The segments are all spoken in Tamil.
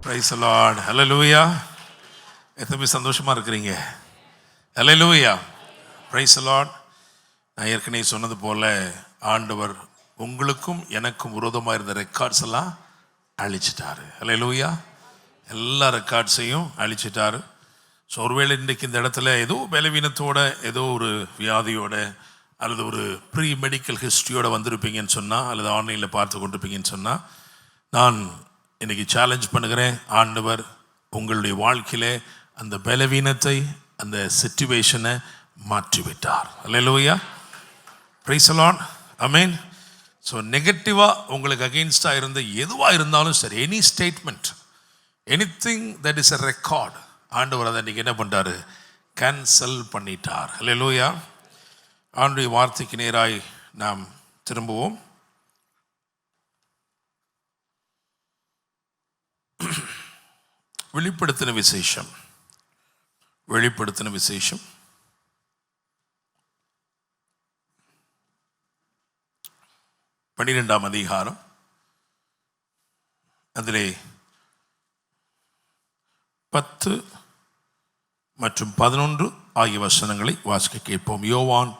Price the lord. ஹல்லேலூயா. எத்தனை சந்தோஷமா இருக்கிறீங்க? ஹல்லேலூயா. Praise the Lord. நான் ஏற்கனவே சொன்னது போல ஆண்டவர் உங்களுக்கும் எனக்கும் விரோதமாக இருந்த ரெக்கார்ட்ஸ் எல்லாம் அழிச்சிட்டாரு. ஹல்லேலூயா. எல்லா ரெக்கார்ட்ஸையும் அழிச்சிட்டாரு. ஸோ ஒருவேளை இன்றைக்கு இந்த இடத்துல ஏதோ பலவீனத்தோட, ஏதோ ஒரு வியாதியோட, அல்லது ஒரு ப்ரீ மெடிக்கல் ஹிஸ்ட்ரியோட வந்திருப்பீங்கன்னு சொன்னால், அல்லது ஆன்லைனில் பார்த்து கொண்டிருப்பீங்கன்னு சொன்னால், நான் இன்றைக்கி சேலஞ்ச் பண்ணுகிறேன். ஆண்டவர் உங்களுடைய வாழ்க்கையிலே அந்த பலவீனத்தை, அந்த சிச்சுவேஷனை மாற்றிவிட்டார். அல்லேலூயா. Praise the Lord. ஆமென். ஸோ நெகட்டிவாக உங்களுக்கு அகெயின்ஸ்டாக இருந்த எதுவாக இருந்தாலும் சரி, any statement, anything that is a record, ஆண்டவர் அதை இன்றைக்கி என்ன பண்ணிட்டார்? கேன்சல் பண்ணிட்டார். அல்லேலூயா. ஆண்டுடைய வார்த்தைக்கு நேராய் நாம் திரும்புவோம். வெளிப்படுத்தின விசேஷம் 12ஆம் அதிகாரம், அதிலே 10 மற்றும் 11 ஆகிய வசனங்களை வாசிக்க கேட்போம். யோவான்,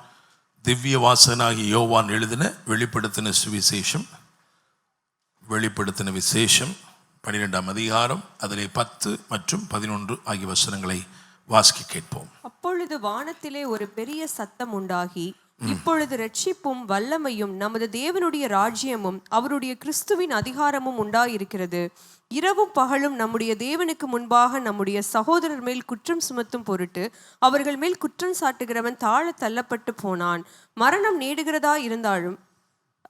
திவ்ய வாசகனாகிய யோவான் எழுதின வெளிப்படுத்தின விசேஷம் 12ஆம் அதிகாரம், அதிலே 10 மற்றும் 11 ஆகிய வசனங்களை வாசிக்க கேட்போம். அப்பொழுது வானத்திலே ஒரு பெரிய சத்தம் உண்டாகி, இப்பொழுது ரட்சிப்பும் வல்லமையும் நமது தேவனுடைய ராஜ்யமும் அவருடைய கிறிஸ்துவின் அதிகாரமும் உண்டாயிருக்கிறது. இரவும் பகலும் நம்முடைய தேவனுக்கு முன்பாக நம்முடைய சகோதரர் மேல் குற்றம் சுமத்தும் பொருட்டு அவர்கள் மேல் குற்றம் சாட்டுகிறவன் தாழ தள்ளப்பட்டு போனான். மரணம் நேடுகிறதா இருந்தாலும்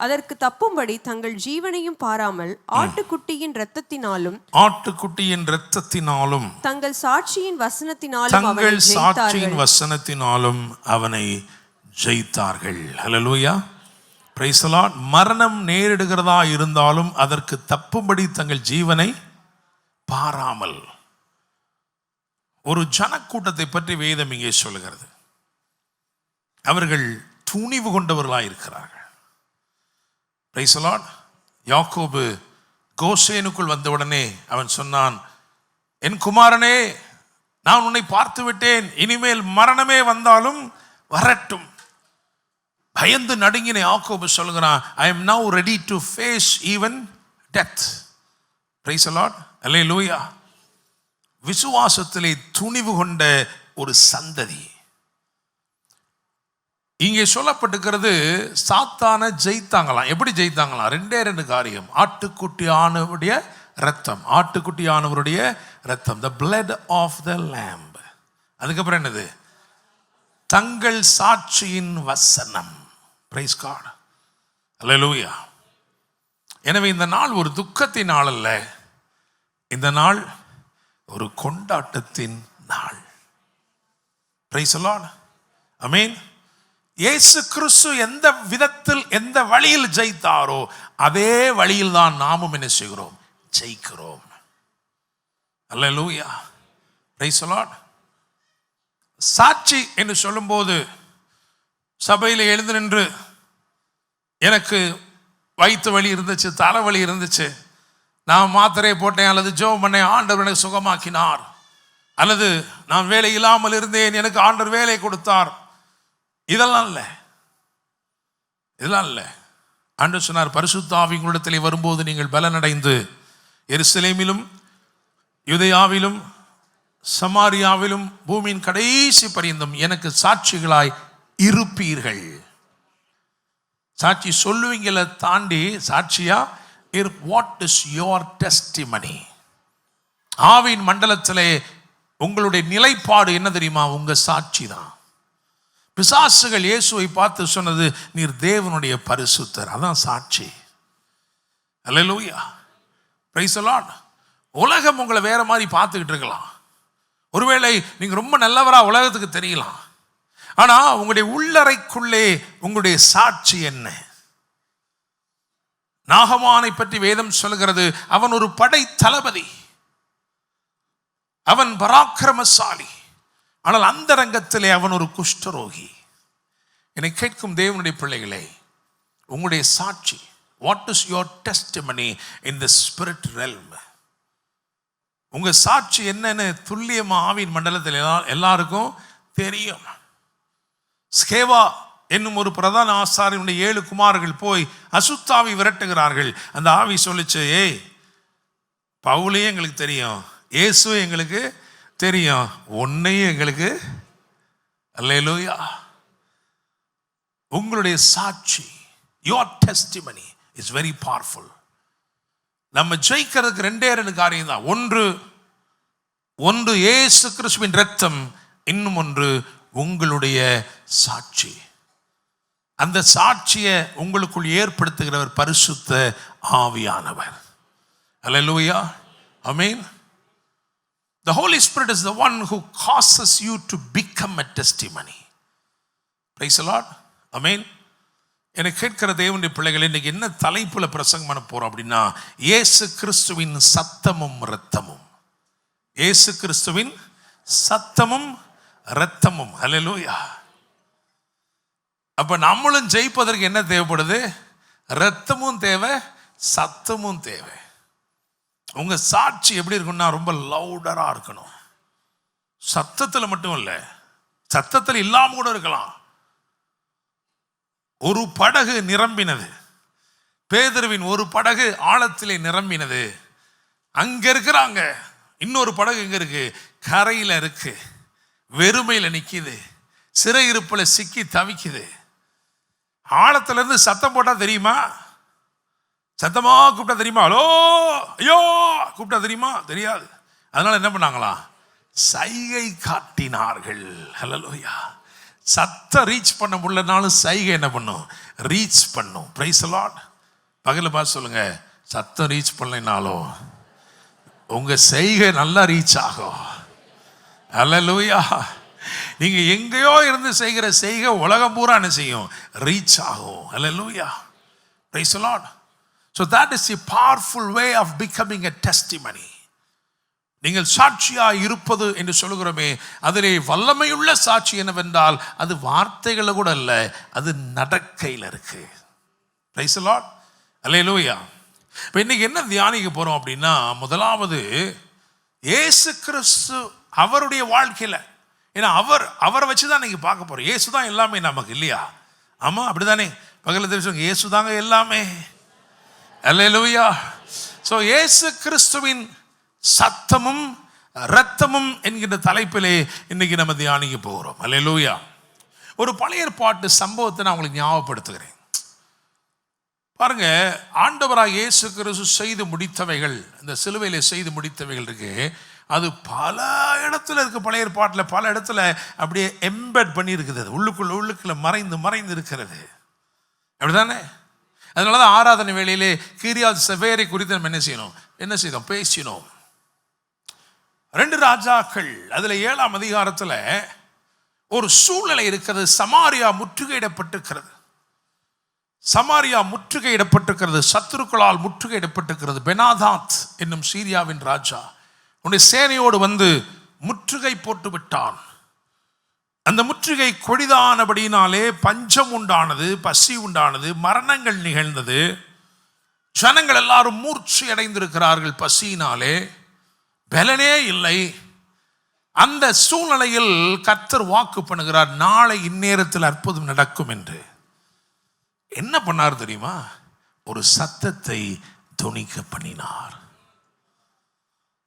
அதற்கு தப்பும்படி தங்கள் ஜீவனையும் பாராமல் ஆட்டுக்குட்டியின் இரத்தத்தினாலும் தங்கள் சாட்சியின் வசனத்தினாலும் அவனை ஜெயித்தார்கள். ஹல்லேலூயா. Praise the Lord. மரணம் நேரிடுகிறதா இருந்தாலும் அதற்கு தப்பும்படி தங்கள் ஜீவனை பாராமல். ஒரு ஜனக்கூட்டத்தை பற்றி வேதம் இங்கே சொல்லுகிறது. அவர்கள் துணிவு கொண்டவர்களாக இருக்கிறார்கள். Price the Lord. யாக்கோபு கோசேனுக்குள் வந்தவுடனே அவன் சொன்னான், என் குமாரனே, நான் உன்னை பார்த்து விட்டேன், இனிமேல் மரணமே வந்தாலும் வரட்டும். பயந்து நடுங்கின யாக்கோபு சொல்கிறான், I am now ready to face even death. Praise the Lord. Hallelujah. விசுவாசத்திலே துணிவு கொண்ட ஒரு சந்ததி இங்கே சொல்லப்பட்டிருக்கிறது. சாத்தானை ஜெயித்தாங்களாம். எப்படி ஜெயித்தாங்களாம்? 2 காரியம். ஆட்டுக்குட்டியானவருடைய ரத்தம், the blood of the lamb. அதுக்கப்புறம் என்னது? தங்கள் சாட்சியின் வசனம். Praise God. அல்லேலூயா. எனவே இந்த நாள் ஒரு துக்கத்தின் நாள் அல்ல, இந்த நாள் ஒரு கொண்டாட்டத்தின் நாள். Praise the Lord. ஆமென். இயேசு கிறிஸ்து எந்த விதத்தில், எந்த வழியில் ஜெயித்தாரோ அதே வழியில் தான் நாமும் என்ன செய்கிறோம்? ஜெயிக்கிறோம். அல்லேலூயா. Praise the Lord. சாட்சி என்று சொல்லும்போது சபையில் எழுந்து நின்று, எனக்கு வயிற்று வலி இருந்துச்சு, தலைவலி இருந்துச்சு, நான் மாத்திரை போட்டேன், அல்லது ஜெபம் பண்ணேன், ஆண்டவர் எனக்கு சுகமாக்கினார், அல்லது நான் வேலை இல்லாமல் இருந்தேன், எனக்கு ஆண்டவர் வேலை கொடுத்தார், இதெல்லாம் இல்லை. ஆண்டவர் சொன்னார், பரிசுத்த ஆவி உங்களிடத்திலே வரும்போது நீங்கள் பலனடைந்து எருசலேமிலும் யூதேயாவிலும் சமாரியாவிலும் பூமியின் கடைசி பரியந்தம் எனக்கு சாட்சிகளாய் இருப்பீர்கள். சாட்சி சொல்லுவீங்கள தாண்டி சாட்சியா வாட் இஸ் யுவர் டெஸ்டிமனி? ஆவின் மண்டலத்திலே உங்களுடைய நிலைப்பாடு என்ன தெரியுமா? உங்க சாட்சி தான். பிசாசுகள் இயேசுவை பார்த்து சொன்னது, நீர் தேவனுடைய பரிசுத்தர். அதான் சாட்சி. அல்லேலூயா. Praise the Lord. உலகம் உங்களை வேற மாதிரி பார்த்துக்கிட்டு இருக்கலாம். ஒருவேளை நீங்க ரொம்ப நல்லவரா உலகத்துக்கு தெரியலாம். ஆனா உங்களுடைய உள்ளறைக்குள்ளே உங்களுடைய சாட்சி என்ன? நாகமானை பற்றி வேதம் சொல்கிறது, அவன் ஒரு படை தளபதி, அவன் பராக்கிரமசாலி, ஆனால் அந்த ரங்கத்திலே அவன் ஒரு குஷ்டரோகி. என்னை கேட்கும் தேவனுடைய பிள்ளைகளே, உங்களுடைய சாட்சி, what is your testimony in the spirit realm? உங்க சாட்சி என்னன்னு துல்லியமா ஆவியின் மண்டலத்தில் எல்லாருக்கும் தெரியும். ஸ்கேவா என்னும் ஒரு பிரதான ஆசாரியனுடைய 7 குமாரர்கள் போய் அசுத்தாவி விரட்டுகிறார்கள். அந்த ஆவி சொல்லிச்சு, ஏய், பவுலையும் எங்களுக்கு தெரியும், இயேசுவும் எங்களுக்கு தெரியும், உன்னையும் எங்களுக்கு. அல்லேலூயா. உங்களுடைய சாட்சி, your testimony is very powerful. நம்ம ஜெயிக்கிறதுக்கு 2 காரியம் தான். ஒன்று இயேசு கிறிஸ்துவின் இரத்தம், இன்னும் ஒன்று உங்களுடைய சாட்சி. அந்த சாட்சியை உங்களுக்குள் ஏற்படுத்துகிறவர் பரிசுத்த ஆவியானவர். அல்லேலூயா. ஆமென். The Holy Spirit is the one who causes you to become a testimony. Praise the Lord. Amen. எனக்கு கேட்கிற தேவனுடைய பிள்ளைகளை, இன்னைக்கு என்ன தலைப்புல பிரசங்கம் பண்ண போறோம் அப்படின்னா, இயேசு கிறிஸ்துவின் சத்தமும் இரத்தமும். இயேசு கிறிஸ்துவின் சத்தமும் இரத்தமும். அல்லேலூயா. அப்ப நம்மளும் ஜெயிப்பதற்கு என்ன தேவைப்படுது? இரத்தமும் தேவை, சத்தமும் தேவை. உங்க சாட்சி எப்படி இருக்குன்னா, ரொம்ப லவுடரா இருக்கணும். சத்தத்தில் மட்டும் இல்லை, சத்தத்தில் இல்லாம கூட இருக்கலாம். ஒரு படகு நிரம்பினது, பேதுருவின் ஒரு படகு ஆழத்திலே நிரம்பினது. அங்க இருக்கிறாங்க, இன்னொரு படகு எங்க இருக்கு? கரையில இருக்கு, வெறுமையில நிக்குது, சிறையிருப்புல சிக்கி தவிக்குது. ஆழத்துல இருந்து சத்தம் போட்டா தெரியுமா? சத்தமா கூப்பிட்டா தெரியுமா? ஹலோ, ஐயோ கூப்பிட்டா தெரியுமா? தெரியாது. அதனால என்ன பண்ணாங்களா? சைகை காட்டினார்கள். ஹல்லேலூயா. சத்தம் ரீச் பண்ண முடியலனாலும் சைகை என்ன பண்ணும்? ரீச் பண்ணும். Price the Lord. பகல பார்த்து சொல்லுங்க, சத்தம் ரீச் பண்ணலைனாலும் உங்க செய்கை நல்லா ரீச் ஆகும். ஹல்லேலூயா. நீங்க எங்கேயோ இருந்து செய்கிற செய்கை உலகம் பூரா என்ன செய்யும்? ரீச் ஆகும். ஹல்லேலூயா. Praise the Lord. So that is a powerful way of becoming a testimony. நீங்கள் சாட்சியா இருப்பது என்று சொல்கிறோமே, அதிலே வல்லமையுள்ள சாட்சி என்னவென்றால், அது வார்த்தைகள கூட அல்ல, அது நடக்கையில் இருக்கு. Praise the Lord. அல்லேலூயா. இப்போ இன்னைக்கு என்ன தியானிக்க போறோம் அப்படின்னா, முதலாவது இயேசு கிறிஸ்து அவருடைய வாழ்க்கையில, ஏன்னா அவரை வச்சு தான் நீங்க பார்க்க போறோம். இயேசு தான் எல்லாமே நமக்கு, இல்லையா? ஆமா, அப்படிதானே? பகல தெரிவிச்சு, இயேசு தாங்க எல்லாமே. அல்லேலூயா. சோ இயேசு கிறிஸ்துவின் சத்தமும் இரத்தமும் என்கிற தலைப்பிலே இன்னைக்கு நம்ம தியானிக்க போகிறோம். அல்லேலூயா. ஒரு பழைய ஏற்பாட்டு சம்பவத்தை நான் உங்களுக்கு ஞாபகப்படுத்துகிறேன். பாருங்க, ஆண்டவராக இயேசு கிறிஸ்து செய்து முடித்தவைகள், இந்த சிலுவையிலே செய்து முடித்தவைகள் இருக்கு, அது பல இடத்துல இருக்கு. பழைய ஏற்பாட்டில் பல இடத்துல அப்படியே எம்பெட் பண்ணி இருக்குது, உள்ளுக்குள்ள மறைந்து இருக்கிறது. அப்படிதானே? அதனால தான் ஆராதனை வேளையிலே கீரியாத் செபேரை குறித்து நம்ம என்ன செய்தோம்? பேசினோம். 2 ராஜாக்கள் அதுல 7ஆம் அதிகாரத்துல ஒரு சூழ்நிலை இருக்கிறது. சமாரியா முற்றுகையிடப்பட்டிருக்கிறது. சத்துருக்களால் முற்றுகையிடப்பட்டிருக்கிறது. பெனாதாத் என்னும் சீரியாவின் ராஜா உன்னுடைய சேனையோடு வந்து முற்றுகை போட்டு விட்டான். அந்த முற்றுகை கொடிதானபடினாலே பஞ்சம் உண்டானது, பசி உண்டானது, மரணங்கள் நிகழ்ந்தது. ஜனங்கள் எல்லாரும் மூர்ச்சி அடைந்திருக்கிறார்கள் பசியினாலே, பலனே இல்லை. அந்த சூழ்நிலையில் கர்த்தர் வாக்கு பண்ணுகிறார், நாளை இந்நேரத்தில் அற்புதம் நடக்கும் என்று. என்ன பண்ணார் தெரியுமா? ஒரு சத்தத்தை தொனிக்க பண்ணினார்.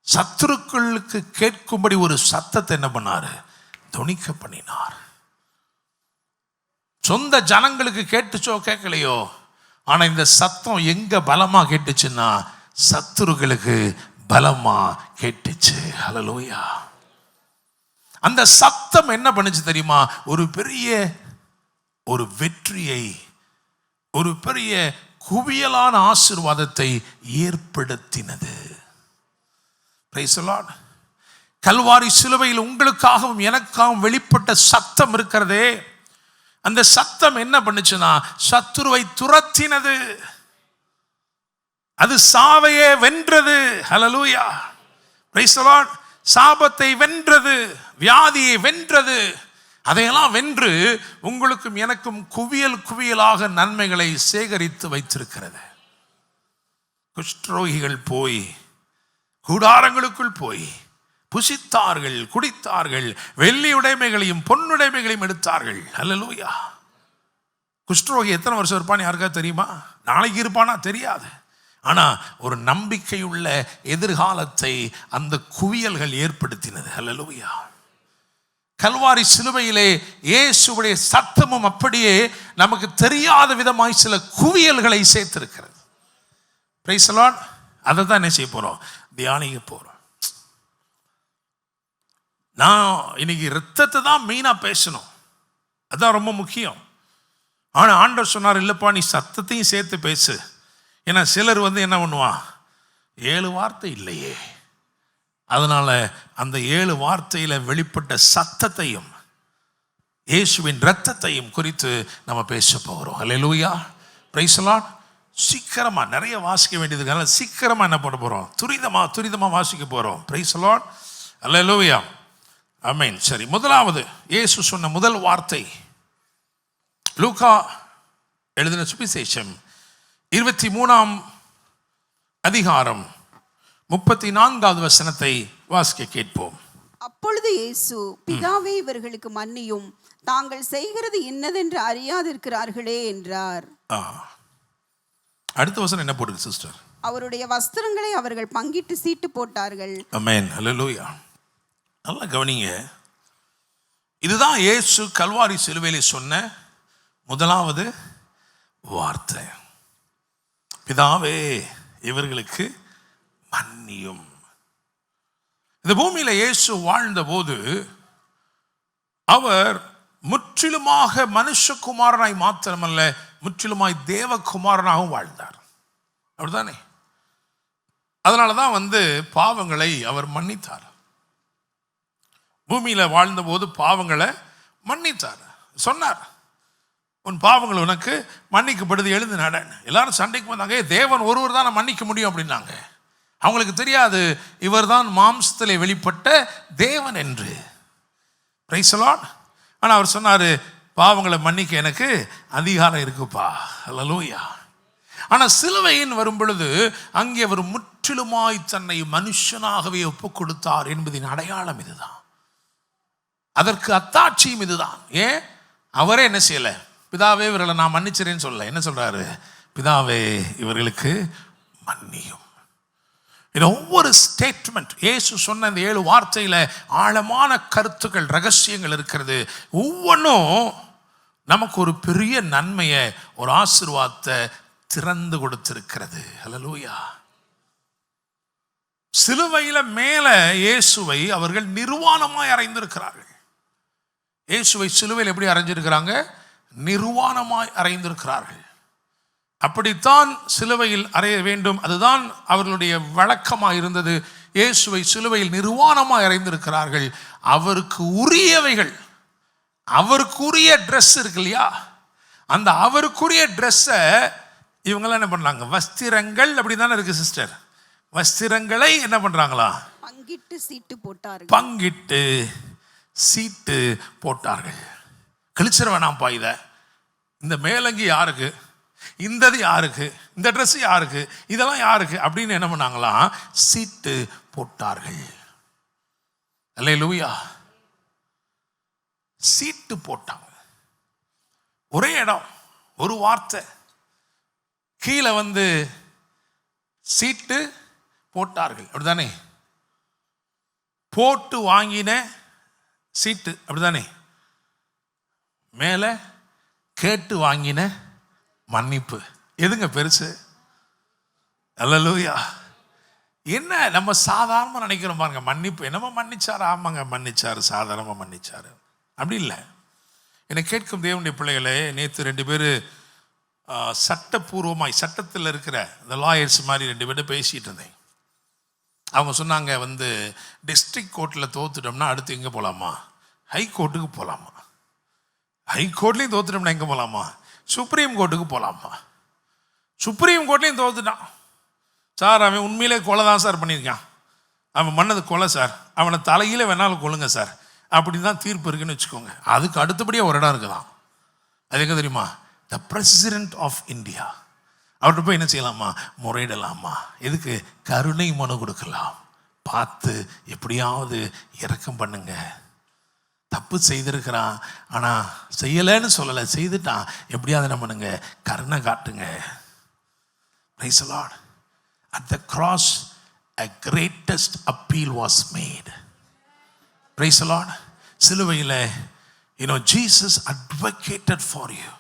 சத்துருக்களுக்கு கேட்கும்படி ஒரு சத்தத்தை என்ன பண்ணாரு? தொனிக்க பண்ணினார். சொந்த ஜனங்களுக்கு கேட்டுச்சோ கேட்கலையோ, ஆனா இந்த சத்தம் எங்க பலமா கேட்டுச்சுன்னா, சத்துருக்களுக்கு பலமா கேட்டுச்சு. ஹல்லேலூயா. அந்த சத்தம் என்ன பண்ணுச்சு தெரியுமா? ஒரு பெரிய வெற்றியை, ஒரு பெரிய குவியலான ஆசீர்வாதத்தை ஏற்படுத்தினது. Praise the Lord. கல்வாரி சிலுவையில் உங்களுக்காகவும் எனக்காகவும் வெளிப்பட்ட சத்தம் இருக்கிறதே, அந்த சத்தம் என்ன பண்ணுச்சுன்னா, சத்துருவை துரத்தினது. அது சாவையே வென்றது. ஹல்லேலூயா. Praise the Lord. சாபத்தை வென்றது, வியாதியை வென்றது. அதையெல்லாம் வென்று உங்களுக்கும் எனக்கும் குவியலாக நன்மைகளை சேகரித்து வைத்திருக்கிறது. குஷ்டரோகிகள் போய் கூடாரங்களுக்குள் போய் புசித்தார்கள், குடித்தார்கள், வெள்ளி உடைமைகளையும் பொன்னுடைமைகளையும் எடுத்தார்கள். அல்லேலூயா. குஷ்டரோகி எத்தனை வருஷம் இருப்பான்னு யாருக்கா தெரியுமா? நாளைக்கு இருப்பானா தெரியாது. ஆனா ஒரு நம்பிக்கையுள்ள எதிர்காலத்தை அந்த குவியல்கள் ஏற்படுத்தினது. அல்லேலூயா. கல்வாரி சிலுவையிலே இயேசுவுடைய சத்தமும் அப்படியே நமக்கு தெரியாத விதமாய் சில குவியல்களை சேர்த்திருக்கிறது. Price the Lord. அதை தான் என்ன செய்ய போறோம்? தியானிக்க போறோம். நான் இன்னைக்கு இரத்தத்தை தான் மெயினா பேசணும், அதுதான் ரொம்ப முக்கியம். ஆனா ஆண்டவர் சொன்னார், இல்லப்பா நீ சத்தத்தையும் சேர்த்து பேசு. ஏன்னா சிலர் என்ன பண்ணுவான், 7 வார்த்தை இல்லையே, அதனால அந்த 7 வார்த்தையில வெளிப்பட்ட சத்தத்தையும் இயேசுவின் இரத்தத்தையும் குறித்து நம்ம பேச போகிறோம். அல்லேலூயா. Praise the Lord. சீக்கிரமா நிறைய வாசிக்க வேண்டியதுனால சீக்கிரமா என்ன பண்ண போறோம்? துரிதமா வாசிக்க போறோம். Praise the Lord. அல்லேலூயா. ஆமென். சரி, முதலாவது இயேசு சொன்ன முதல் வார்த்தை லூக்கா எழுதின சுவிசேஷம் 23ஆம் அதிகாரம் 34வது வசனத்தை வாசிக்க கேட்போம். அப்பொழுது இயேசு, பிதாவே இவர்களுக்கு மன்னியும், தாங்கள் செய்கிறது இன்னதென்று அறியாதிருக்கிறார்களே என்றார். அடுத்த வசனம் என்ன போடுது சிஸ்டர்? அவருடைய வஸ்திரங்களை அவர்கள் பங்கிட்டு சீட்டு போட்டார்கள். ஆமென். அல்லேலூயா. நல்லா கவனிங்க. இதுதான் இயேசு கல்வாரி சிலுவையிலே சொன்ன முதலாவது வார்த்தை. பிதாவே இவர்களுக்கு மன்னியும். இந்த பூமியில இயேசு வாழ்ந்த போது அவர் முற்றிலுமாக மனுஷகுமாரனாய் மாத்திரமல்ல, முற்றிலுமாய் தேவகுமாரனாகவும் வாழ்ந்தார். அப்படித்தானே? அதனாலதான் பாவங்களை அவர் மன்னித்தார். பூமியில வாழ்ந்த போது பாவங்களை மன்னித்தார். சொன்னார், உன் பாவங்கள் உனக்கு மன்னிக்கப்படுது, எழுந்து நட. எல்லாரும் சண்டைக்கு வந்தாங்க, தேவன் ஒருவர் தான் மன்னிக்க முடியும் அப்படின்னாங்க. அவங்களுக்கு தெரியாது இவர் தான் மாம்சத்திலே வெளிப்பட்ட தேவன் என்று. Price the Lord. ஆனால் அவர் சொன்னார், பாவங்களை மன்னிக்க எனக்கு அதிகாரம் இருக்குப்பா. அல்லேலூயா. ஆனால் சிலுவையின் வரும் பொழுது அங்கே அவர் முற்றிலுமாய் தன்னை மனுஷனாகவே ஒப்புக் கொடுத்தார் என்பதின் அடையாளம் இதுதான். அதற்கு அத்தாட்சியும் இதுதான். ஏன் அவரே என்ன செய்யலை? பிதாவே இவர்களை நான் மன்னிச்சிறேன்னு சொல்ல. என்ன சொல்றாரு? பிதாவே இவர்களுக்கு மன்னியும். இது ஒவ்வொரு ஸ்டேட்மெண்ட் இயேசு சொன்ன இந்த 7 வார்த்தையில ஆழமான கருத்துக்கள், ரகசியங்கள் இருக்கிறது. ஒவ்வொன்றும் நமக்கு ஒரு பெரிய நன்மையை, ஒரு ஆசீர்வாதத்தை திறந்து கொடுத்திருக்கிறது. அல்லேலூயா. சிலுவையில மேல இயேசுவை அவர்கள் நிர்வாணமாய் அறைந்திருக்கிறார்கள். இயேசுவை சிலுவையில் எப்படி அறைஞ்சிருக்கிறாங்க? நிர்வாணமாய் அறைந்திருக்கிறார்கள். அப்படித்தான் சிலுவையில் அறைய வேண்டும், அதுதான் அவர்களுடைய வழக்கமாக இருந்தது. இயேசுவை சிலுவையில் நிர்வாணமாய் அறைந்திருக்கிறார்கள். அவருக்கு உரியவைகள், அவருக்குரிய ட்ரெஸ் இருக்கு இல்லையா, அந்த அவருக்குரிய ட்ரெஸ்ஸை இவங்கெல்லாம் என்ன பண்றாங்க? வஸ்திரங்கள் அப்படி தானே இருக்கு சிஸ்டர். வஸ்திரங்களை என்ன பண்றாங்களா? பங்கிட்டு சீட்டு போட்டார்கள். பங்கிட்டு சீட்டு போட்டார்கள். கிழிச்சிட வேணாம்ப்பா இத. இந்த மேலங்கி யாருக்கு, இந்தது யாருக்கு, இந்த ட்ரெஸ் யாருக்கு, இதெல்லாம் யாருக்கு அப்படின்னு என்ன பண்ணாங்களாம்? சீட்டு போட்டார்கள். அல்லேலூயா. சீட்டு போட்டாங்க. ஒரே இடம், ஒரு வார்த்தை, கீழே சீட்டு போட்டார்கள். அப்படிதானே? போட்டு வாங்கின சீட்டு. அப்படிதானே? மேல கேட்டு வாங்கின மன்னிப்பு. எதுங்க பெருசு? அல்லேலூயா. என்ன நம்ம சாதாரணமாக நினைக்கிறோம் பாருங்க, மன்னிப்பு என்னமோ மன்னிச்சாரு. ஆமாங்க மன்னிச்சாரு, சாதாரணமாக மன்னிச்சாரு. அப்படி இல்லை. என்னை கேட்கும் தேவனுடைய பிள்ளைகளே, நேற்று 2 பேர் சட்டப்பூர்வமாய் சட்டத்தில் இருக்கிற இந்த லாயர்ஸ் மாதிரி 2 பேர்கிட்ட பேசிகிட்டு இருந்தேன். அவங்க சொன்னாங்க டிஸ்ட்ரிக்ட் கோர்ட்டில் தோத்துட்டோம்னா அடுத்து எங்கே போகலாமா? ஹைகோர்ட்டுக்கு போகலாமா? ஹைகோர்ட்லேயும் தோத்துட்டோம்னா எங்கே போகலாமா? சுப்ரீம் கோர்ட்டுக்கு போகலாமா? சுப்ரீம் கோர்ட்லேயும் தோத்துட்டான் சார், அவன் உண்மையிலே கொலை தான் சார் பண்ணியிருக்கான், அவன் பண்ணது கொலை சார், அவனை தலையில வேணாலும் கொள்ளுங்க சார், அப்படின்னு தான் தீர்ப்பு இருக்குன்னு வச்சுக்கோங்க. அதுக்கு அடுத்தபடியாக ஒரு இடம் இருக்குதான். அது எங்கே தெரியுமா? The president of India. அவர்கிட்ட போய் என்ன செய்யலாமா? முறையிடலாமா? எதுக்கு? கருணை மனு கொடுக்கலாம். பார்த்து எப்படியாவது இரக்கம் பண்ணுங்க. தப்பு செய்திருக்கிறான், ஆனால் செய்யலைன்னு சொல்லலை, செய்துட்டான், எப்படியாவது என்ன பண்ணுங்க, கருணை காட்டுங்க. Praise the Lord. At the cross, a greatest appeal was made. Praise the Lord. சிலுவையில் Jesus advocated for you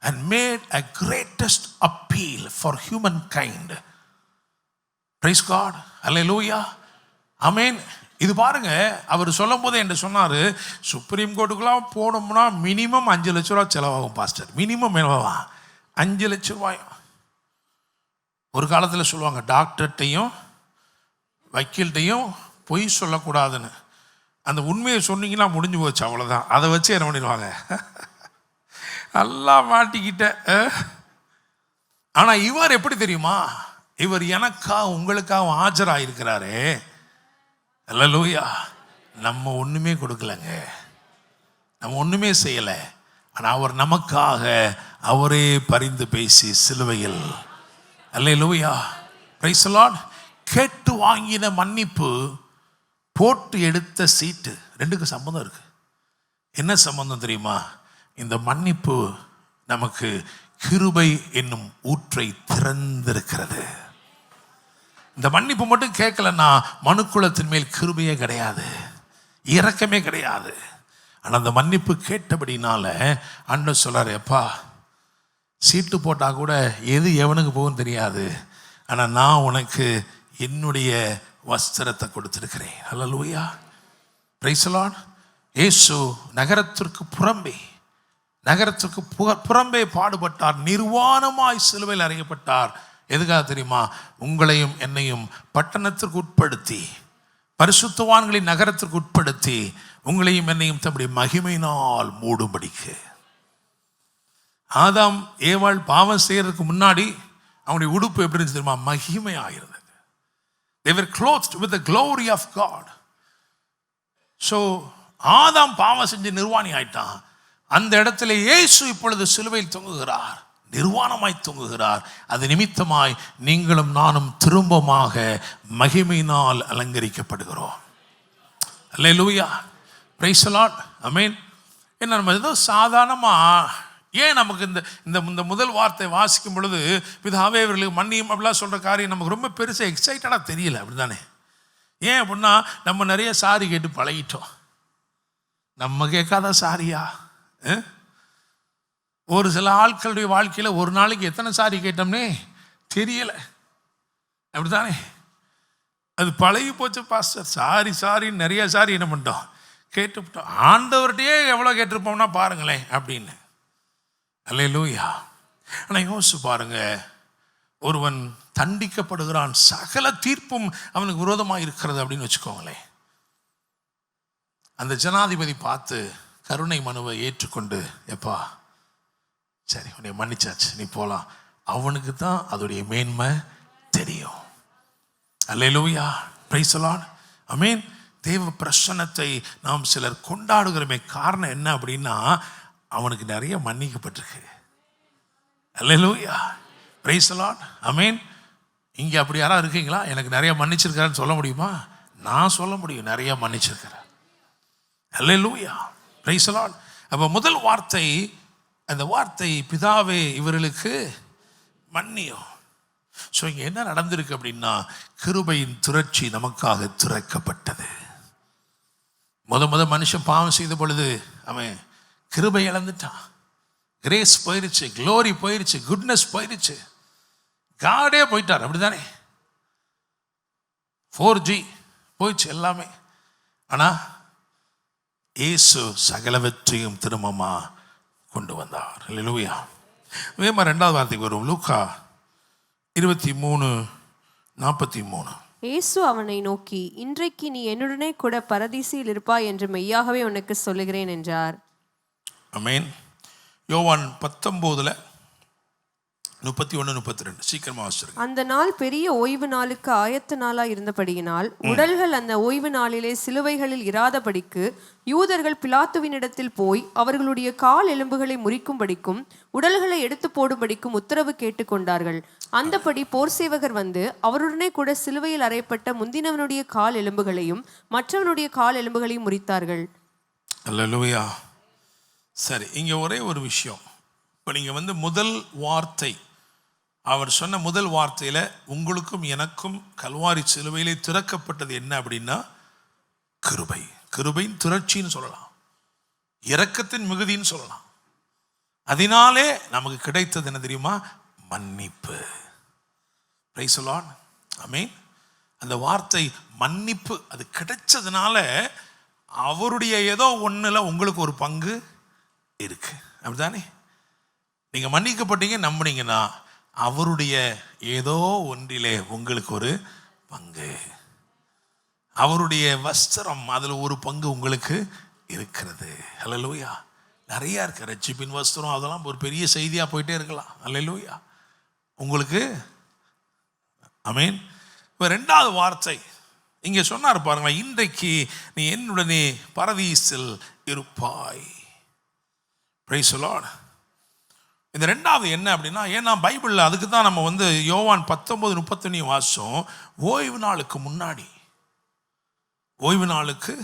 and made a greatest appeal for humankind. Praise God. Hallelujah. Amen. இது பாருங்க, அவர் சொல்லும் போது என்ன சொன்னார், சுப்ரீம் கோர்ட்டுக்கெல்லாம் போனோம்னா மினிமம் 5 லட்ச ரூபா செலவாகும் பாஸ்டர். மினிமம் எவ்வளவா? 5 லட்ச ரூபாய். ஒரு காலத்தில் சொல்லுவாங்க, டாக்டர்கிட்டையும் வக்கீல்கிட்டையும் பொய் சொல்லக்கூடாதுன்னு. அந்த உண்மையை சொன்னீங்கன்னா முடிஞ்சு போச்சு, அவ்வளோதான். அதை வச்சு என்ன பண்ணிடுவாங்க, நல்லா மாட்டிக்கிட்ட. ஆனால் இவர் எப்படி தெரியுமா, இவர் எனக்காக உங்களுக்காக ஆஜராயிருக்கிறாரே. அல்லேலூயா. நம்ம ஒன்றுமே கொடுக்கலங்க, நம்ம ஒன்றுமே செய்யலை. ஆனால் அவர் நமக்காக அவரே பரிந்து பேசி சிலுவையில், அல்லேலூயா, பிரைஸ் தி லார்ட், கேட்டு வாங்கின மன்னிப்பு, போட்டு எடுத்த சீட்டு, ரெண்டுக்கு சம்பந்தம் இருக்கு. என்ன சம்பந்தம் தெரியுமா? இந்த மன்னிப்பு நமக்கு கிருபை என்னும் ஊற்றை திறந்திருக்கிறது. இந்த மன்னிப்பு மட்டும் கேட்கலன்னா மனுக்குலத்தின் மேல் கிருபையே கிடையாது, இரக்கமே கிடையாது. ஆனால் அந்த மன்னிப்பு கேட்டபடினால ஆண்டவர் சொல்றாரு, எப்பா சீட்டு போட்டால் கூட எது எவனுக்கு போகும் தெரியாது, ஆனால் நான் உனக்கு என்னுடைய வஸ்திரத்தை கொடுத்திருக்கிறேன். அல்லேலூயா, பிரைஸ் தி லார்ட். இயேசு நகரத்திற்கு புறம்பே பாடுபட்டார், நிர்வாணமாய் சிலுவையில் அறையப்பட்டார். எதுக்காக தெரியுமா? உங்களையும் என்னையும் பட்டணத்திற்கு உட்படுத்தி, பரிசுத்தவான்களின் நகரத்திற்கு உட்படுத்தி, உங்களையும் என்னையும் தம்முடைய மகிமையினால் மூடும்படிக்கு. ஆதாம் ஏவாள் பாவம் செய்யறதுக்கு முன்னாடி அவனுடைய உடுப்பு எப்படி இருந்துச்சு தெரியுமா? மகிமையாயிருந்தது. They were clothed with the glory of God. So ஆதாம் பாவம் செஞ்சு நிர்வாணி ஆயிட்டான். அந்த இடத்துல இயேசு இப்பொழுது சிலுவையில் தொங்குகிறார், நிர்வாணமாய் தொங்குகிறார். அது நிமித்தமாய் நீங்களும் நானும் திரும்பமாக மகிமையினால் அலங்கரிக்கப்படுகிறோம். அல்லேலூயா, பிரைஸ் தி லார்ட். ஆமென். என்ன நம்ம ஏதோ சாதாரணமாக, ஏன் நமக்கு இந்த முதல் வார்த்தை வாசிக்கும் பொழுது பிதாவே இவர்களுக்கு மன்னியும் அப்படிலாம் சொல்கிற காரியம் நமக்கு ரொம்ப பெருசாக எக்ஸைட்டடாக தெரியல, அப்படி தானே? ஏன் அப்படின்னா நம்ம நிறைய சாரி கேட்டு பழகிட்டோம். நம்ம கேட்காத சாரியா? ஒரு சில ஆட்களுடைய வாழ்க்கையில் ஒரு நாளைக்கு எத்தனை சாரி கேட்டோம்னே தெரியலை, அப்படி தானே? அது பழகி போச்சு பாஸ்டர். சாரி நிறைய சாரி என்ன பண்ணிட்டோம், கேட்டுவிட்டோம். ஆண்டவர்கிட்டயே எவ்வளோ கேட்டிருப்போம்னா பாருங்களேன் அப்படின்னு. அல்லேலூயா. ஆனால் யோசிச்சு பாருங்க, ஒருவன் தண்டிக்கப்படுகிறான், சகல தீர்ப்பும் அவனுக்கு விரோதமாக இருக்கிறது அப்படின்னு வச்சுக்கோங்களேன். அந்த ஜனாதிபதி பார்த்து கருணை மனுவை ஏற்றுக்கொண்டு, எப்பா சரி உன்னை மன்னிச்சாச்சு, நீ போகலாம். அவனுக்கு தான் அதோடைய மேன்மை தெரியும். அல்லேலூயா, பிரைஸ் தி லார்ட். ஆமென். தேவ பிரசன்னத்தை நாம் சிலர் கொண்டாடுகிறோமே, காரணம் என்ன அப்படின்னா அவனுக்கு நிறைய மன்னிக்கப்பட்டிருக்கு. அல்லேலூயா, பிரைஸ் தி லார்ட். ஆமென். இங்கே அப்படி யாராவது இருக்கீங்களா? எனக்கு நிறைய மன்னிச்சிருக்காருன்னு சொல்ல முடியுமா? நான் சொல்ல முடியும், நிறைய மன்னிச்சிருக்கிறேன். அல்லேலூயா, பிரைஸ் தி லார்ட். அப்போ முதல் வார்த்தை, அந்த வார்த்தை பிதாவே இவர்களுக்கு மன்னியும். ஸோ இங்கே என்ன நடந்திருக்கு அப்படின்னா, கிருபையின் திரட்சி நமக்காக திறக்கப்பட்டது. முத மனுஷன் பாவம் செய்த பொழுது அவன் கிருபை இழந்துட்டான், கிரேஸ் போயிருச்சு, க்ளோரி போயிருச்சு, குட்னஸ் போயிருச்சு, காடே போயிட்டார், அப்படிதானே? 4G போயிடுச்சு எல்லாமே. ஆனால் இயேசு சகலவற்றையும் திரும்பமா கொண்டு வந்தார். அல்லேலூயா. அதே மாதிரி ரெண்டாவது வார்த்தைக்கு வரும், லூக்கா 23:43. இயேசு அவனை நோக்கி, இன்றைக்கு நீ என்னுடனே கூட பரதீசில் இருப்பாய் என்று மெய்யாகவே உனக்கு சொல்லுகிறேன் என்றார். ஆமென். யோவான் 19 31, 32 சீக்கிரமா வாசிருங்க. அந்த நாள் பெரிய ஓய்வு நாளுக்கு ஆயத்த நாளா இருந்தபடியினால் உடல்கள் அந்த ஓய்வு நாளிலே சிலுவைகளில் இராதபடிக்கு யூதர்கள் பிலாத்துவினிடத்தில் போய் அவர்களுடைய கால் எலும்புகளை முறிக்கும்படிக்கும் உடல்களை எடுத்து போடும்படிக்கும் உத்தரவு கேட்டுக்கொண்டார்கள். அந்தபடி போர் சேவகர் வந்து அவருடனே கூட சிலுவையில் அறையப்பட்ட முந்தினவனுடைய கால் எலும்புகளையும் மற்றவனுடைய கால் எலும்புகளையும் முறித்தார்கள். அல்லேலூயா. சரி, இங்க ஒரே ஒரு விஷயம். இப்போ நீங்க முதல் வார்த்தை, அவர் சொன்ன முதல் வார்த்தையில உங்களுக்கும் எனக்கும் கல்வாரி சிலுவையிலே திறக்கப்பட்டது என்ன அப்படின்னா கிருபை. கிருபையின் திரட்சின்னு சொல்லலாம், இரக்கத்தின் மிகுதின்னு சொல்லலாம். அதனாலே நமக்கு கிடைத்தது என்ன தெரியுமா? மன்னிப்பு. Praise the Lord. ஆமென். அந்த வார்த்தை மன்னிப்பு அது கிடைச்சதுனால அவருடைய ஏதோ ஒண்ணுல உங்களுக்கு ஒரு பங்கு இருக்கு, அப்படிதானே? நீங்க மன்னிக்கப்பட்டீங்க நம்புனீங்கன்னா அவருடைய ஏதோ ஒன்றிலே உங்களுக்கு ஒரு பங்கு, அவருடைய வஸ்திரம் அதுல ஒரு பங்கு உங்களுக்கு இருக்கிறது. அல்லேலூயா. நிறைய இருக்கு. ரட்சிப்பின் வஸ்திரம் அதெல்லாம் ஒரு பெரிய செய்தியா போயிட்டே இருக்கலாம். அல்லேலூயா. உங்களுக்கு ஆமென். இப்போ ரெண்டாவது வார்த்தை இங்க சொன்னார் பாருங்களேன், இன்றைக்கு நீ என்னுடனே பரதீசில் இருப்பாய். Price the Lord. இந்த ரெண்டாவது என்ன அப்படின்னா, ஏன்னா பைபிளில் அதுக்கு தான் நம்ம யோவான் 19:31 வாசம். ஓய்வு நாளுக்கு முன்னாடி, ஓய்வு நாளுக்கு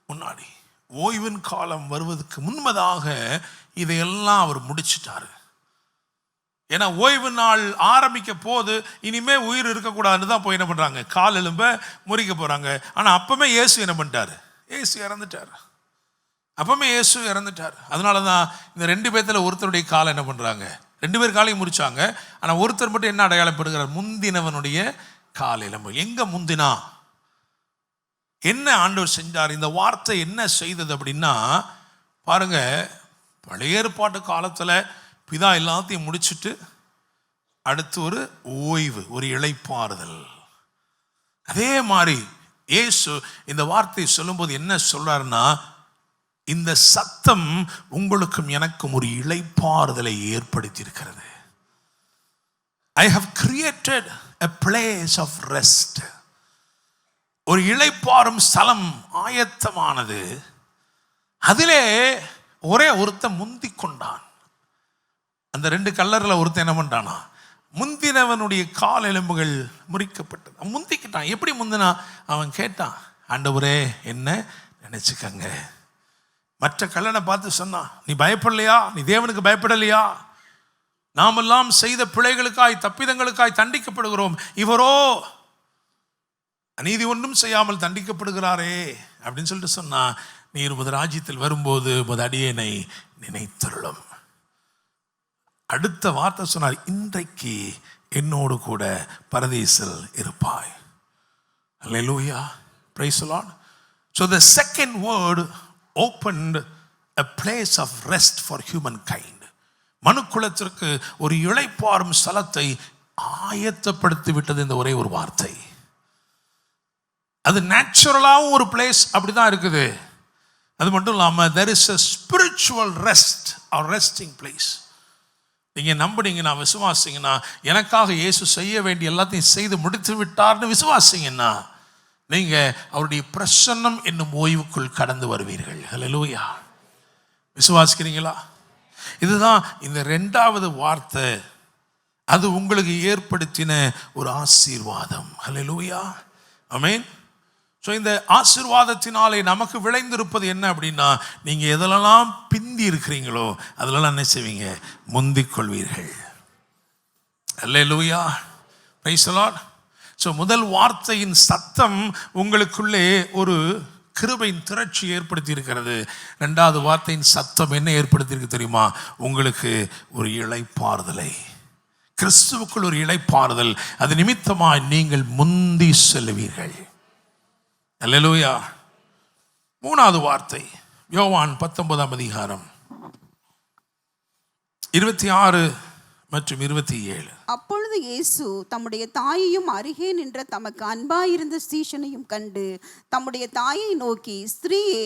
முன்னாடி, ஓய்வின் காலம் வருவதற்கு முன்பதாக இதையெல்லாம் அவர் முடிச்சிட்டாரு. ஏன்னா ஓய்வு நாள் ஆரம்பிக்க போது இனிமே உயிர் இருக்கக்கூடாதுன்னு தான் போய் என்ன பண்றாங்க, கால் எலும்ப முறிக்க போறாங்க. ஆனா அப்பமே இயேசு என்ன பண்ணிட்டாரு? இயேசு இறந்துட்டார். அப்பமே இயேசு இறந்துட்டார். அதனால தான் இந்த 2 பேர்த்துல ஒருத்தருடைய காலை என்ன பண்றாங்க, 2 பேர் காலையும் முறிச்சாங்க. ஆனா ஒருத்தர் மட்டும் என்ன அடையாளப்படுகிறார்? முந்தினவனுடைய கால் எலும்பு. எங்க முந்தினா என்ன ஆண்டவர் செஞ்சார்? இந்த வார்த்தை என்ன செய்தது அப்படின்னா பாருங்க, பழைய ஏற்பாட்டு காலத்துல பிதா எல்லாத்தையும் முடிச்சுட்டு அடுத்து ஒரு ஓய்வு, ஒரு இளைப்பாறுதல். அதே மாதிரி இயேசு இந்த வார்த்தையை சொல்லும்போது என்ன சொல்றாருன்னா, இந்த சத்தம் உங்களுக்கும் எனக்கும் ஒரு இளைப்பாறுதலை ஏற்படுத்தி இருக்கிறது. I have created a place of rest. ஒரு இளைப்பாறும் ஸ்தலம் ஆயத்தமானது. அதிலே ஒரே ஒருத்தன் முந்திக் கொண்டான். அந்த 2 கல்லறில் ஒருத்தன் என்ன பண்ணிட்டானா, முந்தினவனுடைய கால் எலும்புகள் முறிக்கப்பட்டது. அவன் முந்திக்கிட்டான். எப்படி முந்தினா? அவன் கேட்டான், ஆண்டவரே என்ன நினைச்சுக்கங்க. மற்ற கல்லனை பார்த்து சொன்னான், நீ பயப்படலையா? நீ தேவனுக்கு பயப்படலையா? நாமெல்லாம் செய்த பிழைகளுக்காய் தப்பிதங்களுக்காய் தண்டிக்கப்படுகிறோம், இவரோ அநீதி ஒன்றும் செய்யாமல் தண்டிக்கப்படுகிறாரே அப்படின்னு சொல்லிட்டு சொன்னா, நீர் உமது ராஜ்யத்தில் வரும்போது உமது அடியேனை நினைத்தருளும். அடுத்த வார்த்தை சொன்னார், இன்றைக்கு என்னோடு கூட பரதீசில் இருப்பாய். Hallelujah. Praise the Lord. So the second word opened a place of rest for humankind. மனுக்குலத்திற்கு ஒரு இளைப்பாறும் ஸ்தலத்தை ஆயத்தப்படுத்தி விட்டது இந்த ஒரே ஒரு வார்த்தை. அது நேச்சுரலாகவும் ஒரு பிளேஸ் அப்படிதான் இருக்குது. அது மட்டும் இல்லாமல் there is a spiritual rest or resting place. நீங்க நம்புனீங்கன்னா, விசுவாசிங்கன்னா, எனக்காக இயேசு செய்ய வேண்டிய எல்லாத்தையும் செய்து முடித்து விட்டார்னு விசுவாசிங்கன்னா, நீங்க அவருடைய பிரசன்னம் என்னும் ஓய்வுக்குள் கடந்து வருவீர்கள். ஹல்லேலூயா. விசுவாசிக்கிறீங்களா? இதுதான் இந்த 2வது வார்த்தை. அது உங்களுக்கு ஏற்படுத்தின ஒரு ஆசீர்வாதம். ஹல்லேலூயா. ஆமென். ஸோ இந்த ஆசீர்வாதத்தினாலே நமக்கு விளைந்திருப்பது என்ன அப்படின்னா, நீங்க எதெல்லாம் பிந்தி இருக்கிறீங்களோ அதிலெல்லாம் என்ன செய்வீங்க? முந்திக் கொள்வீர்கள். அல்லேலூயா. Praise the Lord. ஸோ முதல் வார்த்தையின் சத்தம் உங்களுக்குள்ளே ஒரு கிருபையின் திரட்சி ஏற்படுத்தி இருக்கிறது. 2வது வார்த்தையின் சத்தம் என்ன ஏற்படுத்தி இருக்கு தெரியுமா? உங்களுக்கு ஒரு இளைப்பாறுதலை, கிறிஸ்துவுக்குள் ஒரு இளைப்பாறுதல். அது நிமித்தமாய் நீங்கள் முந்தி செல்வீர்கள். அல்லேலூயா. 3வது வார்த்தை யோவான் 19ஆம் அதிகாரம் 26 மற்றும் 27. அப்பொழுது இயேசு தம்முடைய தாயையும் அருகே நின்ற தமக்கு அன்பாயிருந்த சீஷனையும் கண்டு தம்முடைய தாயை நோக்கி, ஸ்திரீயே,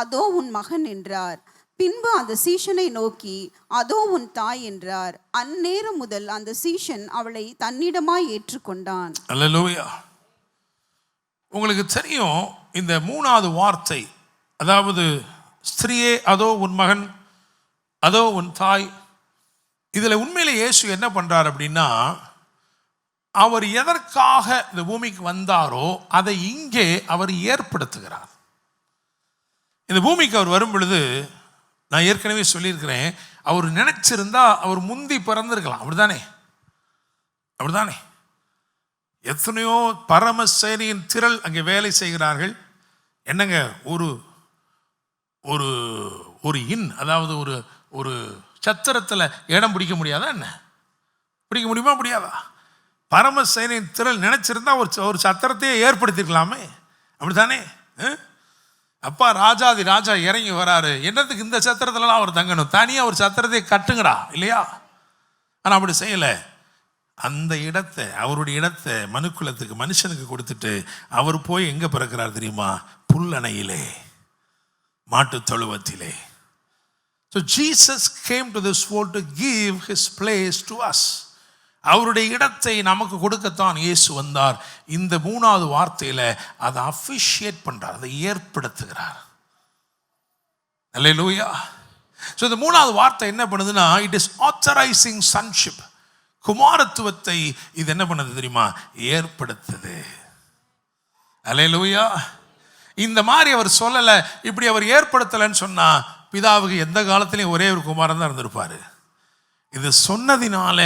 அதோ உன் மகன் என்றார். பின்பு அந்த சீஷனை நோக்கி, அதோ உன் தாய் என்றார். அந்நேரம் முதல் அந்த சீஷன் அவளை தன்னிடமாய் ஏற்றுக்கொண்டான். அல்லேலூயா. உங்களுக்கு தெரியும், இந்த மூணாவது வார்த்தை, அதாவது ஸ்திரியே அதோ உன் மகன், அதோ உன் தாய், இதில் உண்மையிலே இயேசு என்ன பண்ணுறார் அப்படின்னா, அவர் எதற்காக இந்த பூமிக்கு வந்தாரோ அதை இங்கே அவர் ஏற்படுத்துகிறார். இந்த பூமிக்கு அவர் வரும் பொழுது, நான் ஏற்கனவே சொல்லியிருக்கிறேன், அவர் நினைச்சிருந்தா அவர் முந்தி பிறந்திருக்கலாம். அப்படிதானே? அப்படிதானே? எத்தனையோ பரமசேனையின் திரள் அங்கே வேலை செய்கிறார்கள். என்னங்க, ஒரு ஒரு ஒரு இன், அதாவது ஒரு ஒரு சத்திரத்தில் இடம் பிடிக்க முடியாதா? என்ன பிடிக்க முடியுமா? முடியாதா? பரமசேனையின் திரள் நினைச்சிருந்தா ஒரு சத்திரத்தையே ஏற்படுத்திருக்கலாமே. அப்படித்தானே? அப்பா ராஜாதி ராஜா இறங்கி வராரு, என்னத்துக்கு இந்த சத்திரத்துலலாம் அவர் தங்கணும், தனியாக ஒரு சத்திரத்தை கட்டுங்கடா, இல்லையா? ஆனால் அப்படி செய்யலை. அந்த இடத்தை, அவருடைய இடத்தை மனுக்குலத்துக்கு, மனுஷனுக்கு கொடுத்துட்டு அவர் போய் எங்கே பிறக்கிறார் தெரியுமா? புல்லணையிலே, மாட்டு தொழுவத்திலே. So Jesus came to this world to give his place to us. அவருடைய இடத்தை நமக்கு கொடுக்கத்தான் இயேசு வந்தார். இந்த மூணாவது வார்த்தையில் அதை அஃபிஷியேட் பண்றார், அதை ஏற்படுத்துகிறார். அல்லேலூயா. ஸோ இந்த மூணாவது வார்த்தை என்ன பண்ணுதுன்னா, இட் இஸ் ஆத்தரைசிங் சன்ஷிப். குமாரத்துவத்தை இது என்ன பண்ணுது தெரியுமா? ஏற்படுத்துது. அல்லேலூயா. இந்த மாதிரி அவர் சொல்லலை, இப்படி அவர் ஏற்படுத்தலைன்னு சொன்னா பிதாவுக்கு எந்த காலத்திலையும் ஒரே ஒரு குமாரன் தான் இருந்திருப்பாரு. இது சொன்னதினால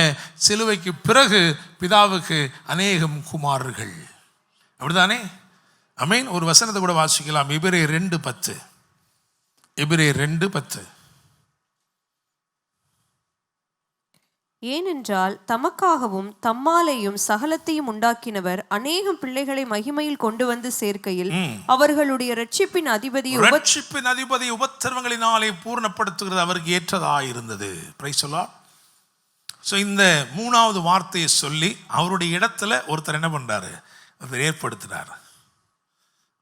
சிலுவைக்கு பிறகு பிதாவுக்கு அநேகம் குமாரர்கள். அப்படிதானே? ஆமென். ஒரு வசனத்தை கூட வாசிக்கலாம். எபிரேயர் 2:10. எபிரேயர் 2:10. ஏனென்றால் தமக்காகவும் தம்மாலேயும் சகலத்தையும் உண்டாக்கினவர் அநேகம் பிள்ளைகளை மகிமையில் கொண்டு வந்து சேர்க்கையில் அவர்களுடைய ரட்சிப்பின் அதிபதி உபத்திரவங்களினாலே பூர்ணப்படுத்துகிறது அவருக்கு ஏற்றதாயிருந்தது. Praise the Lord. ஸோ இந்த மூணாவது வார்த்தையை சொல்லி அவருடைய இடத்துல ஒருத்தர் என்ன பண்றாரு? அவர் ஏற்படுத்துறாரு.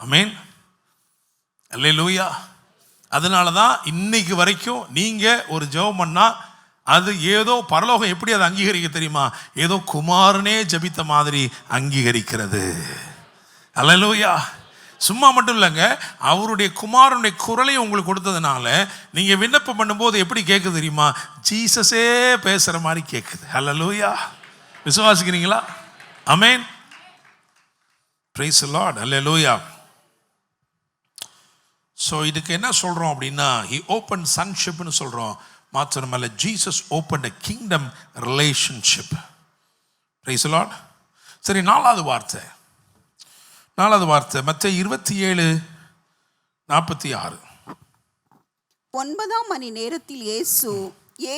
ஆமென். அல்லேலூயா. அதனால தான் இன்னைக்கு வரைக்கும் நீங்க ஒரு ஜெபம் பண்ணா அது ஏதோ பரலோகம் எப்படி அதை அங்கீகரிக்க தெரியுமா? ஏதோ குமாரனே ஜபித்த மாதிரி அங்கீகரிக்கிறது. அல்லேலூயா. சும்மா மட்டும் இல்லைங்க, அவருடைய குமாரனுடைய குரலையும் உங்களுக்கு கொடுத்ததுனால நீங்க விண்ணப்பம் பண்ணும்போது எப்படி கேட்குது தெரியுமா? ஜீசஸே பேசுற மாதிரி கேட்குது. அல்லேலூயா. விசுவாசிக்கிறீங்களா? ஆமென். Praise the Lord. அல்லேலூயா. ஸோ இதுக்கு என்ன சொல்றோம் அப்படின்னா, ஹி ஓப்பன் சன்ஷிப்னு சொல்றோம். மாத்திரமல்ல, Jesus open a kingdom relationship. Praise the Lord. சரி, நாலாவது வார்த்தை மத்தேயு 27:46. 9ஆம் மணி நேரத்தில் இயேசு,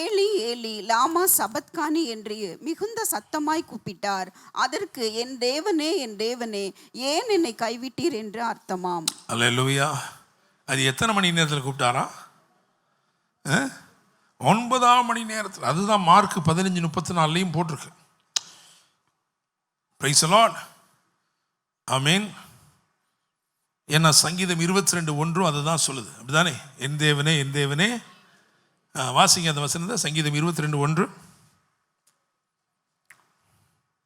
ஏலி ஏலி லாமா சபத்கானி என்று மிகுந்த சத்தமாய் கூப்பிட்டார். அதற்கு, என் தேவனே என் தேவனே ஏன் என்னை கைவிட்டீர் என்று அர்த்தமாம். அல்லேலூயா. அது எத்தனை மணி நேரத்தில் கூப்பிட்டாரா? 9ஆம் மணி நேரத்தில். அதுதான் மார்க் 15:34 போட்டிருக்கு. Praise the Lord. ஆமென். ஏன்னா சங்கீதம் 22:1 அதுதான் சொல்லுது. அப்படிதானே? என் தேவனே என் தேவனே. வாசிங்க அந்த வசனத்தை. சங்கீதம் 22:1.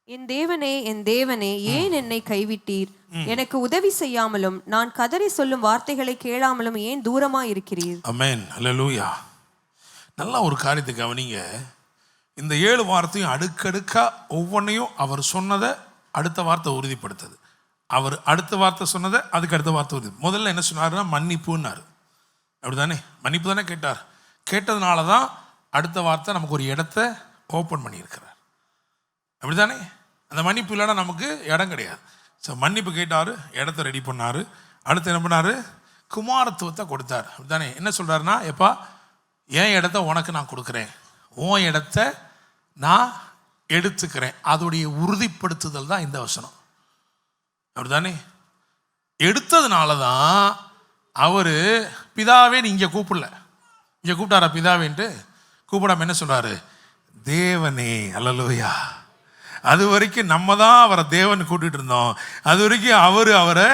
என் தேவனே என் தேவனே ஏன் என்னை கைவிட்டீர்? எனக்கு உதவி செய்யாமலும் நான் கதறி சொல்லும் வார்த்தைகளை கேளாமலும் ஏன் தூரமா இருக்கிறீர்? ஆமென். அல்லேலூயா. நல்ல ஒரு காரியத்தை கவனிங்க. இந்த 7 வார்த்தையும் அடுக்கடுக்கா ஒவ்வொன்றையும் அவர் சொன்னதை அடுத்த வார்த்தை உறுதிப்படுத்துது. அவர் அடுத்த வார்த்தை சொன்னதை அதுக்கு அடுத்த வார்த்தை உறுதி. முதல்ல என்ன சொன்னார்னா மன்னிப்புன்னாரு. அப்படிதானே? மன்னிப்பு தானே கேட்டார். கேட்டதுனால தான் அடுத்த வார்த்தை நமக்கு ஒரு இடத்த ஓப்பன் பண்ணியிருக்கிறார். அப்படிதானே? அந்த மன்னிப்பு இல்லைன்னா நமக்கு இடம் கிடையாது. ஸோ மன்னிப்பு கேட்டார், இடத்த ரெடி பண்ணார். அடுத்து என்ன பண்ணார்? குமாரத்துவத்தை கொடுத்தார். அப்படிதானே? என்ன சொல்கிறாருன்னா, எப்பா என் இடத்த உனக்கு நான் கொடுக்குறேன், உன் இடத்த நான் எடுத்துக்கிறேன். அதோடைய உறுதிப்படுத்துதல் தான் இந்த வசனம். அப்படிதானே? எடுத்ததுனால தான் அவர் பிதாவே இங்கே கூப்பிடல. இங்கே கூப்பிட்டாரா பிதாவேன்ட்டு? கூப்பிடாம என்ன சொல்றாரு? தேவனே. அல்லேலூயா. அது வரைக்கும் நம்ம தான் அவரை தேவன் கூப்பிட்டு இருந்தோம். அது வரைக்கும் அவரை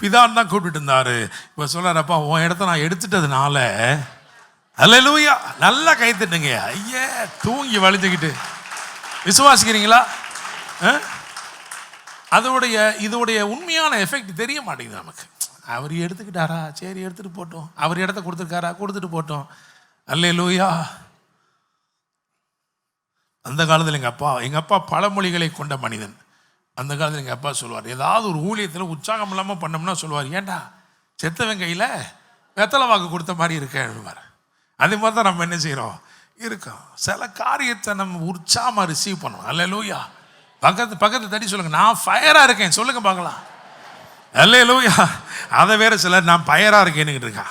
பிதான் தான் கூப்பிட்டு இருந்தாரு. இப்போ சொல்றாரு, அப்பா உன் இடத்த நான் எடுத்துட்டதுனால அல்லேலூயா. நல்லா கை தட்டுங்க. ஐயே, தூங்கி வலிஞ்சுக்கிட்டு விசுவாசிக்கிறீங்களா? இதோடைய உண்மையான எஃபெக்ட் தெரிய மாட்டேங்குது நமக்கு. அவர் எடுத்துக்கிட்டாரா, சரி எடுத்துட்டு போட்டோம். அவர் இடத்த கொடுத்துருக்காரா, கொடுத்துட்டு போட்டோம். அல்லேலூயா. அந்த காலத்தில் எங்கள் அப்பா பழமொழிகளை கொண்ட மனிதன். அந்த காலத்தில் எங்கள் அப்பா சொல்லுவார், ஏதாவது ஒரு ஊழியத்தில் உற்சாகம் இல்லாமல் பண்ணோம்னா சொல்லுவார், ஏண்டா செத்தவன் கையில் வெத்தலை வாக்கு கொடுத்த மாதிரி இருக்கேன். அதே மாதிரி தான் நம்ம என்ன செய்கிறோம் இருக்கோம். சில காரியத்தை நம்ம உற்சாகமாக ரிசீவ் பண்ணுவோம். அல்லேலூயா. பக்கத்து தட்டி சொல்லுங்க, நான் ஃபயராக இருக்கேன் சொல்லுங்க பார்க்கலாம். அல்லேலூயா. அதை வேற சிலர் நான் பயராக இருக்கேன்னு இருக்கா.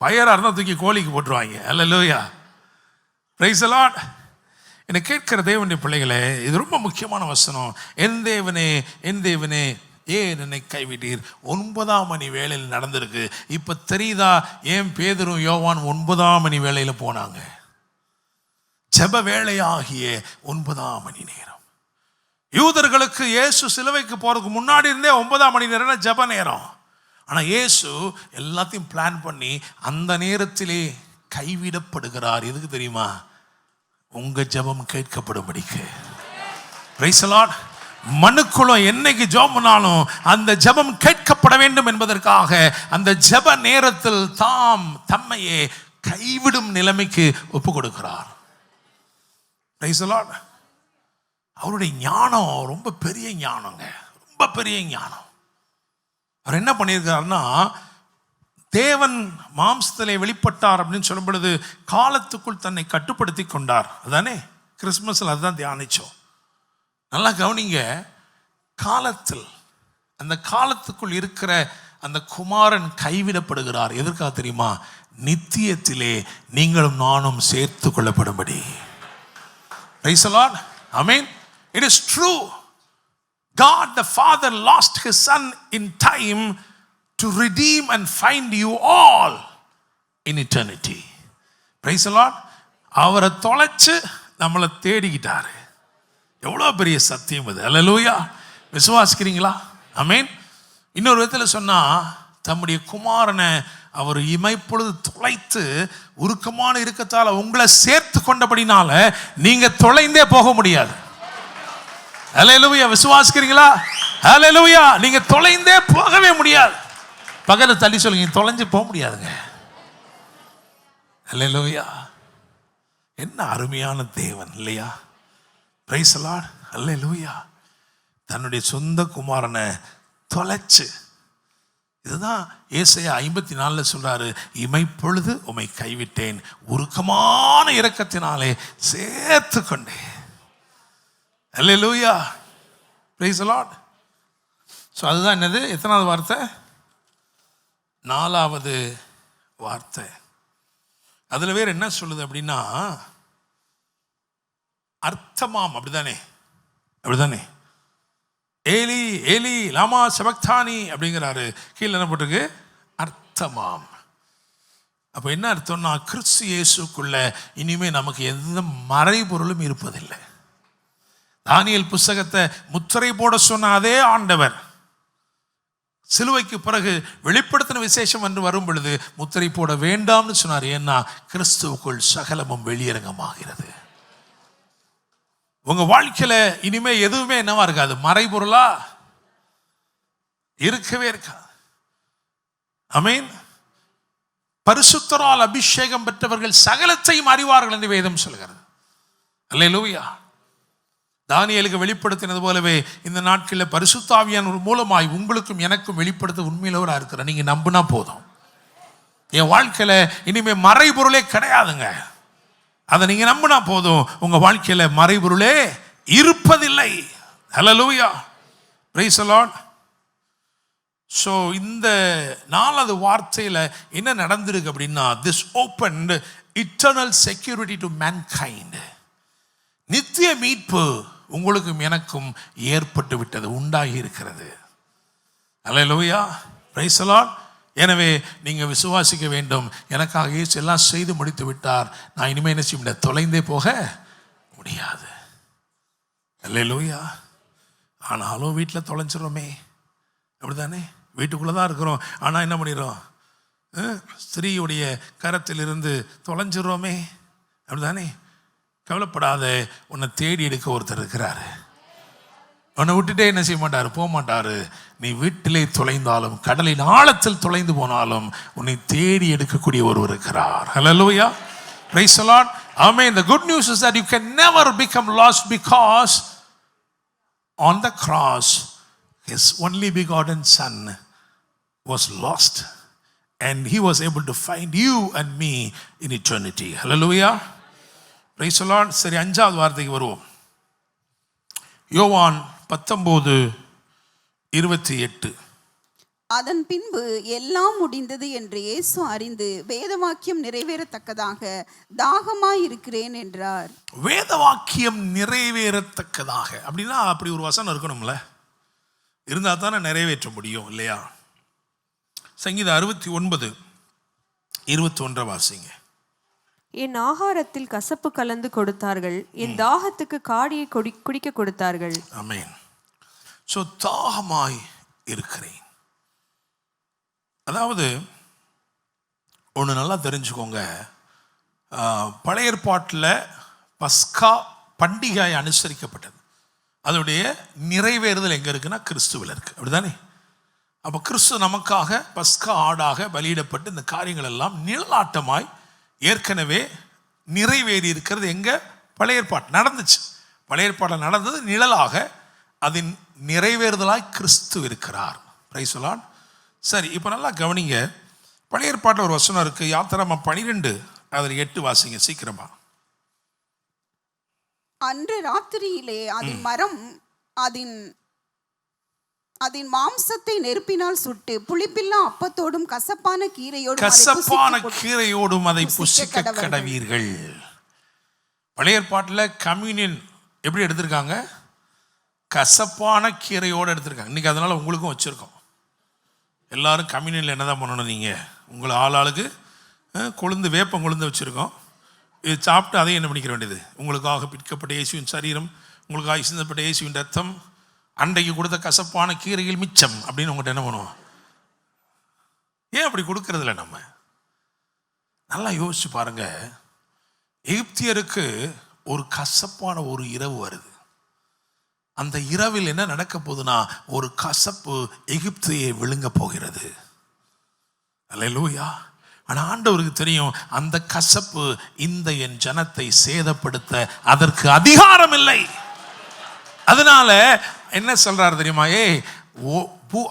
பயராக இருந்தால் தூக்கி கோழிக்கு போட்டுருவாங்க. அல்லேலூயா. Praise the Lord. என்னை கேட்கிற தேவனுடைய பிள்ளைகளே, இது ரொம்ப முக்கியமான வசனம். என் தேவனே, என் தேவனே, ஏன் என்னை கைவிட்டீர்? 9ஆம் மணி வேளையில் நடந்திருக்கு. இப்போ தெரியுதா ஏன் பேதுரும் யோவான் 9ஆம் மணி வேளையில் போனாங்க? ஜெப வேளையாகிய 9ஆம் மணி நேரம். யூதர்களுக்கு இயேசு சிலுவைக்கு போறதுக்கு முன்னாடி இருந்தே 9ஆம் மணி நேரம் ஜெப நேரம். ஆனால் இயேசு எல்லாத்தையும் பிளான் பண்ணி அந்த நேரத்திலே கைவிடப்படுகிறார். எதுக்கு தெரியுமா? உங்க ஜெபம் கேட்கப்படும்படிக்கு. Price the Lord. மனுக்குளம் என்னைக்கு ஜெபம் பண்ணாலும் அந்த ஜெபம் கேட்கப்பட வேண்டும் என்பதற்காக அந்த ஜெப நேரத்தில் தம்மையே கைவிடும் நிலைமைக்கு ஒப்பு கொடுக்கிறார். Price the Lord. அவருடைய ஞானம் ரொம்ப பெரிய ஞானங்க, ரொம்ப பெரிய ஞானம். அவர் என்ன பண்ணியிருக்காருன்னா, தேவன் மாம்சத்திலே வெளிப்பட்டார் அப்படின்னு சொல்லும் பொழுது காலத்துக்குள் தன்னை கட்டுப்படுத்தி கொண்டார். அதானே கிறிஸ்மஸில் அதுதான் தியானிச்சோம். நல்லா கவனிங்க. காலத்தில், அந்த காலத்துக்குள் இருக்கிற அந்த குமாரன் கைவிடப்படுகிறார். எதற்காக தெரியுமா? நித்தியத்திலே நீங்களும் நானும் சேர்த்து கொள்ளப்படும்படி. Praise the Lord. ஆமென். It is true. God the Father lost his son in time to redeem and find you all in eternity. Praise the Lord. அவரை தொலைச்சு நம்மளை தேடிக்கிட்டாரு. எவ்வளோ பெரிய சத்தியம் அது. அல்லேலூயா. விசுவாசிக்கிறீங்களா? ஆமென். இன்னொரு விதத்தில் சொன்னால், தம்முடைய குமாரனை அவர் இமைப்பொழுது தொலைத்து உருக்கமான இருக்கத்தால் உங்களை சேர்த்து கொண்டபடினால நீங்க தொலைந்தே போக முடியாது. அல்லேலூயா. விசுவாசிக்கிறீங்களா? அல்லேலூயா. நீங்க தொலைந்தே போகவே முடியாது. பக்கத்துல தள்ளி சொல்லுங்க, தொலைஞ்சு போக முடியாதுங்க. அல்லேலூயா. என்ன அருமையான தேவன் இல்லையா? Praise the Lord. அல்லேலூயா. தன்னுடைய சொந்த குமாரனை தொலைச்சு, இதுதான் ஏசாயா 54 சொல்றாரு, இமைப்பொழுது உம்மை கைவிட்டேன், உருக்கமான இரக்கத்தினாலே சேர்த்து கொண்டேன். அல்லேலூயா. Praise the Lord. ஸோ அதுதான் என்னது? எத்தனாவது வார்த்தை? 4வது வார்த்தை. அதில் வேறு என்ன சொல்லுது அப்படின்னா, அர்த்தமாம். அப்படிதானே? அப்படிதானே? ஏலி ஏலி லாமா சபக்தானி அப்படிங்கிறாரு. கீழே என்ன போட்டிருக்கு? அர்த்தமாம். அப்போ என்ன அர்த்தம்னா, கிறிஸ்து இயேசுக்குள்ள இனிமே நமக்கு எந்த மறைபொருளும் இருப்பதில்லை. தானியேல் புஸ்தகத்தை முத்திரை போட சொன்ன அதே ஆண்டவர் சிலுவைக்கு பிறகு வெளிப்படுத்தின விசேஷம் என்று வரும் பொழுது முத்திரை போட வேண்டாம்னு சொன்னார். ஏன்னா கிறிஸ்துவுக்குள் சகலமும் வெளியரங்கமாகிறது. உங்க வாழ்க்கையில இனிமே எதுவுமே என்னவா இருக்காது? மறைபொருளா இருக்கவே இருக்காது. ஆமென். பரிசுத்தரால் அபிஷேகம் பெற்றவர்கள் சகலத்தையும் அறிவார்கள் என்று வேதம் சொல்கிறது. அல்லேலூயா. தானியேலுக்கு வெளிப்படுத்தினது போலவே இந்த நாட்களில் பரிசுத்த ஆவியானவர் மூலமாய் உங்களுக்கும் எனக்கும் வெளிப்படுத்த உண்மையிலவராக இருக்கிறார். நீங்க நம்பினா போதும். என் வாழ்க்கையில இனிமே மறைபொருளே கிடையாதுங்க. அதை நீங்க நம்பினா போதும். உங்க வாழ்க்கையில மறைபொருளே இருப்பதில்லை. ஹல்லேலூயா. Praise the Lord. ஸோ இந்த 4வது வார்த்தையில் என்ன நடந்திருக்கு அப்படின்னா, this opened eternal security to mankind. நித்திய மீட்பு உங்களுக்கும் எனக்கும் ஏற்பட்டு விட்டது, உண்டாகி இருக்கிறது. அல்லேலூயா. Praise the Lord. எனவே நீங்கள் விசுவாசிக்க வேண்டும், எனக்காக இயேசு எல்லாம் செய்து முடித்து விட்டார், நான் இனிமேல் என்ன செய்ய முடியாது? தொலைந்தே போக முடியாது. அல்லேலூயா. ஆனாலும் வீட்டில் தொலைஞ்சிரோமே, அப்படிதானே? வீட்டுக்குள்ளே தான் இருக்கிறோம். ஆனால் என்ன பண்ணிடுறோம்? ஸ்திரீயுடைய கரத்திலிருந்து தொலைஞ்சிரோமே, அப்படிதானே? கவலைப்படாத, உன்னை தேடி எடுக்க ஒருத்தர் இருக்கிறாரு. உன்னை விட்டுட்டே என்ன செய்ய மாட்டாரு, போக மாட்டாரு. நீ வீட்டிலே தொலைந்தாலும், கடலின் ஆழத்தில் தொலைந்து போனாலும் உன்னை தேடி எடுக்கக்கூடிய ஒருவர் இருக்கிறார். ஹல்லேலூயா, பிரைஸ் தி லார்ட், ஆமென். The good news is that you can never become lost because on the cross his only begotten son was lost and he was able to find you and me in eternity. Hallelujah, praise the Lord. சரி, 5வது வார்த்தைக்கு வருவோம். யோவான் 19:28. அதன் பின்பு எல்லாம் முடிந்தது என்று இயேசு அறிந்து வேதவாக்கியம் நிறைவேறத்தக்கதாக தாகமாய் இருக்கிறேன் என்றார். வேதவாக்கியம் நிறைவேறத்தக்கதாக அப்படின்னா அப்படி ஒரு வசனம் இருக்கணும்ல, இருந்தா தானே நிறைவேற்ற முடியும் இல்லையா? சங்கீதம் 69:21 வாசிங்க. என் ஆகாரத்தில் கசப்பு கலந்து கொடுத்தார்கள், என் தாகத்துக்கு காடியை குடிக்க கொடுத்தார்கள். ஆமென். சோ தாகமாய் இருக்கிறேன். அதாவது ஒன்று நல்லா தெரிஞ்சுக்கோங்க, பழைய ஏற்பாட்டில் பஸ்கா பண்டிகை அனுசரிக்கப்பட்டது. அதோடைய நிறைவேறுதல் எங்கே இருக்குன்னா கிறிஸ்துவில் இருக்குது, அப்படிதானே? அப்போ கிறிஸ்து நமக்காக பஸ்கா ஆடாக பலியிடப்பட்டு இந்த காரியங்கள் எல்லாம் நிழலாட்டமாய் ஏற்கனவே நிறைவேறி இருக்கிறது. எங்கே? பழைய ஏற்பாடு நடந்துச்சு. பழைய ஏற்பாட்டில் நடந்தது நிழலாக, அதன் நிறைவேறுதலாய் கிறிஸ்து இருக்கிறார். Price the Lord. சரி, இப்போ நல்லா கவனிங்க. பழைய ஏற்பாட்டில் ஒரு வசனம் இருக்குது, யாத்திராகமம் 12:8 வாசிங்க சீக்கிரமா. அன்று ராத்திரியிலே அதன் மரம் அதன் மாம்சத்தை நெருப்பினால் சுட்டு புளிப்பில்லா அப்பத்தோடும் கசப்பான கீரையோடும் அதை புசிக்க கடவீர்கள். பழைய ஏற்பாட்டில் கம்யூனியன் எப்படி எடுத்திருக்காங்க? கசப்பான கீரையோடு எடுத்திருக்காங்க. இன்னைக்கு அதனால உங்களுக்கும் வச்சிருக்கோம். எல்லாரும் கம்யூனியனில் என்ன தான் பண்ணணும்? நீங்கள் உங்களை ஆளாளுக்கு கொழுந்து வேப்பம் கொழுந்து வச்சுருக்கோம். இது சாப்பிட்டு அதையும் என்ன பண்ணிக்கிற வேண்டியது? உங்களுக்காக பிற்கப்பட்ட இயேசுவின் சரீரம், உங்களுக்காக சிந்தப்பட்ட இயேசுவின் ரத்தம், அன்றைக்கு கொடுத்த கசப்பான கீரையில் மிச்சம் அப்படின்னு உங்கள்கிட்ட என்ன பண்ணுவோம்? ஏன் அப்படி கொடுக்கறதில்ல? நம்ம நல்லா யோசிச்சு பாருங்க. எகிப்தியருக்கு ஒரு கசப்பான ஒரு இரவு வருது. அந்த இரவில் என்ன நடக்க போகுதுன்னா, ஒரு கசப்பு எகிப்தையை விழுங்க போகிறது. அல்லேலூயா. ஆனால் ஆண்டவருக்கு தெரியும், அந்த கசப்பு இந்த என் ஜனத்தை சேதப்படுத்த அதற்கு அதிகாரம் இல்லை. அதனால என்ன சொல்றாரு தெரியுமா?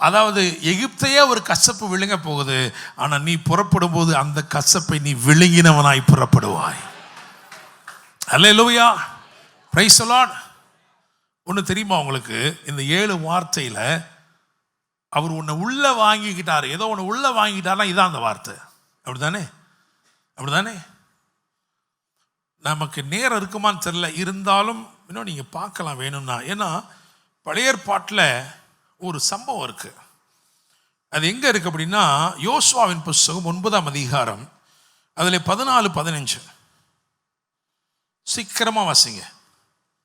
அதாவது எகிப்தையே ஒரு கசப்பு விழுங்க போகுது, ஆனா நீ புறப்படும் போது அந்த கசப்பை நீ விழுங்கினவனாய் புறப்படுவாய். அல்லேலூயா, பிரைஸ் தி லார்ட். ஒன்று தெரியுமா உங்களுக்கு? இந்த 7 வார்த்தையில் அவர் உன்னை உள்ள வாங்கிக்கிட்டார். ஏதோ ஒன்று உள்ள வாங்கிட்டார்னா இதான் அந்த வார்த்தை, அப்படிதானே? அப்படிதானே? நமக்கு நேரம் இருக்குமான்னு தெரியல, இருந்தாலும் இன்னும் நீங்கள் பார்க்கலாம் வேணும்னா. ஏன்னா பழைய ஏற்பாட்டில் ஒரு சம்பவம் இருக்கு. அது எங்கே இருக்கு அப்படின்னா, யோசுவாவின் புஸ்தகம் 9ஆம் அதிகாரம், அதில் 14-15 சீக்கிரமாக வாசிங்க.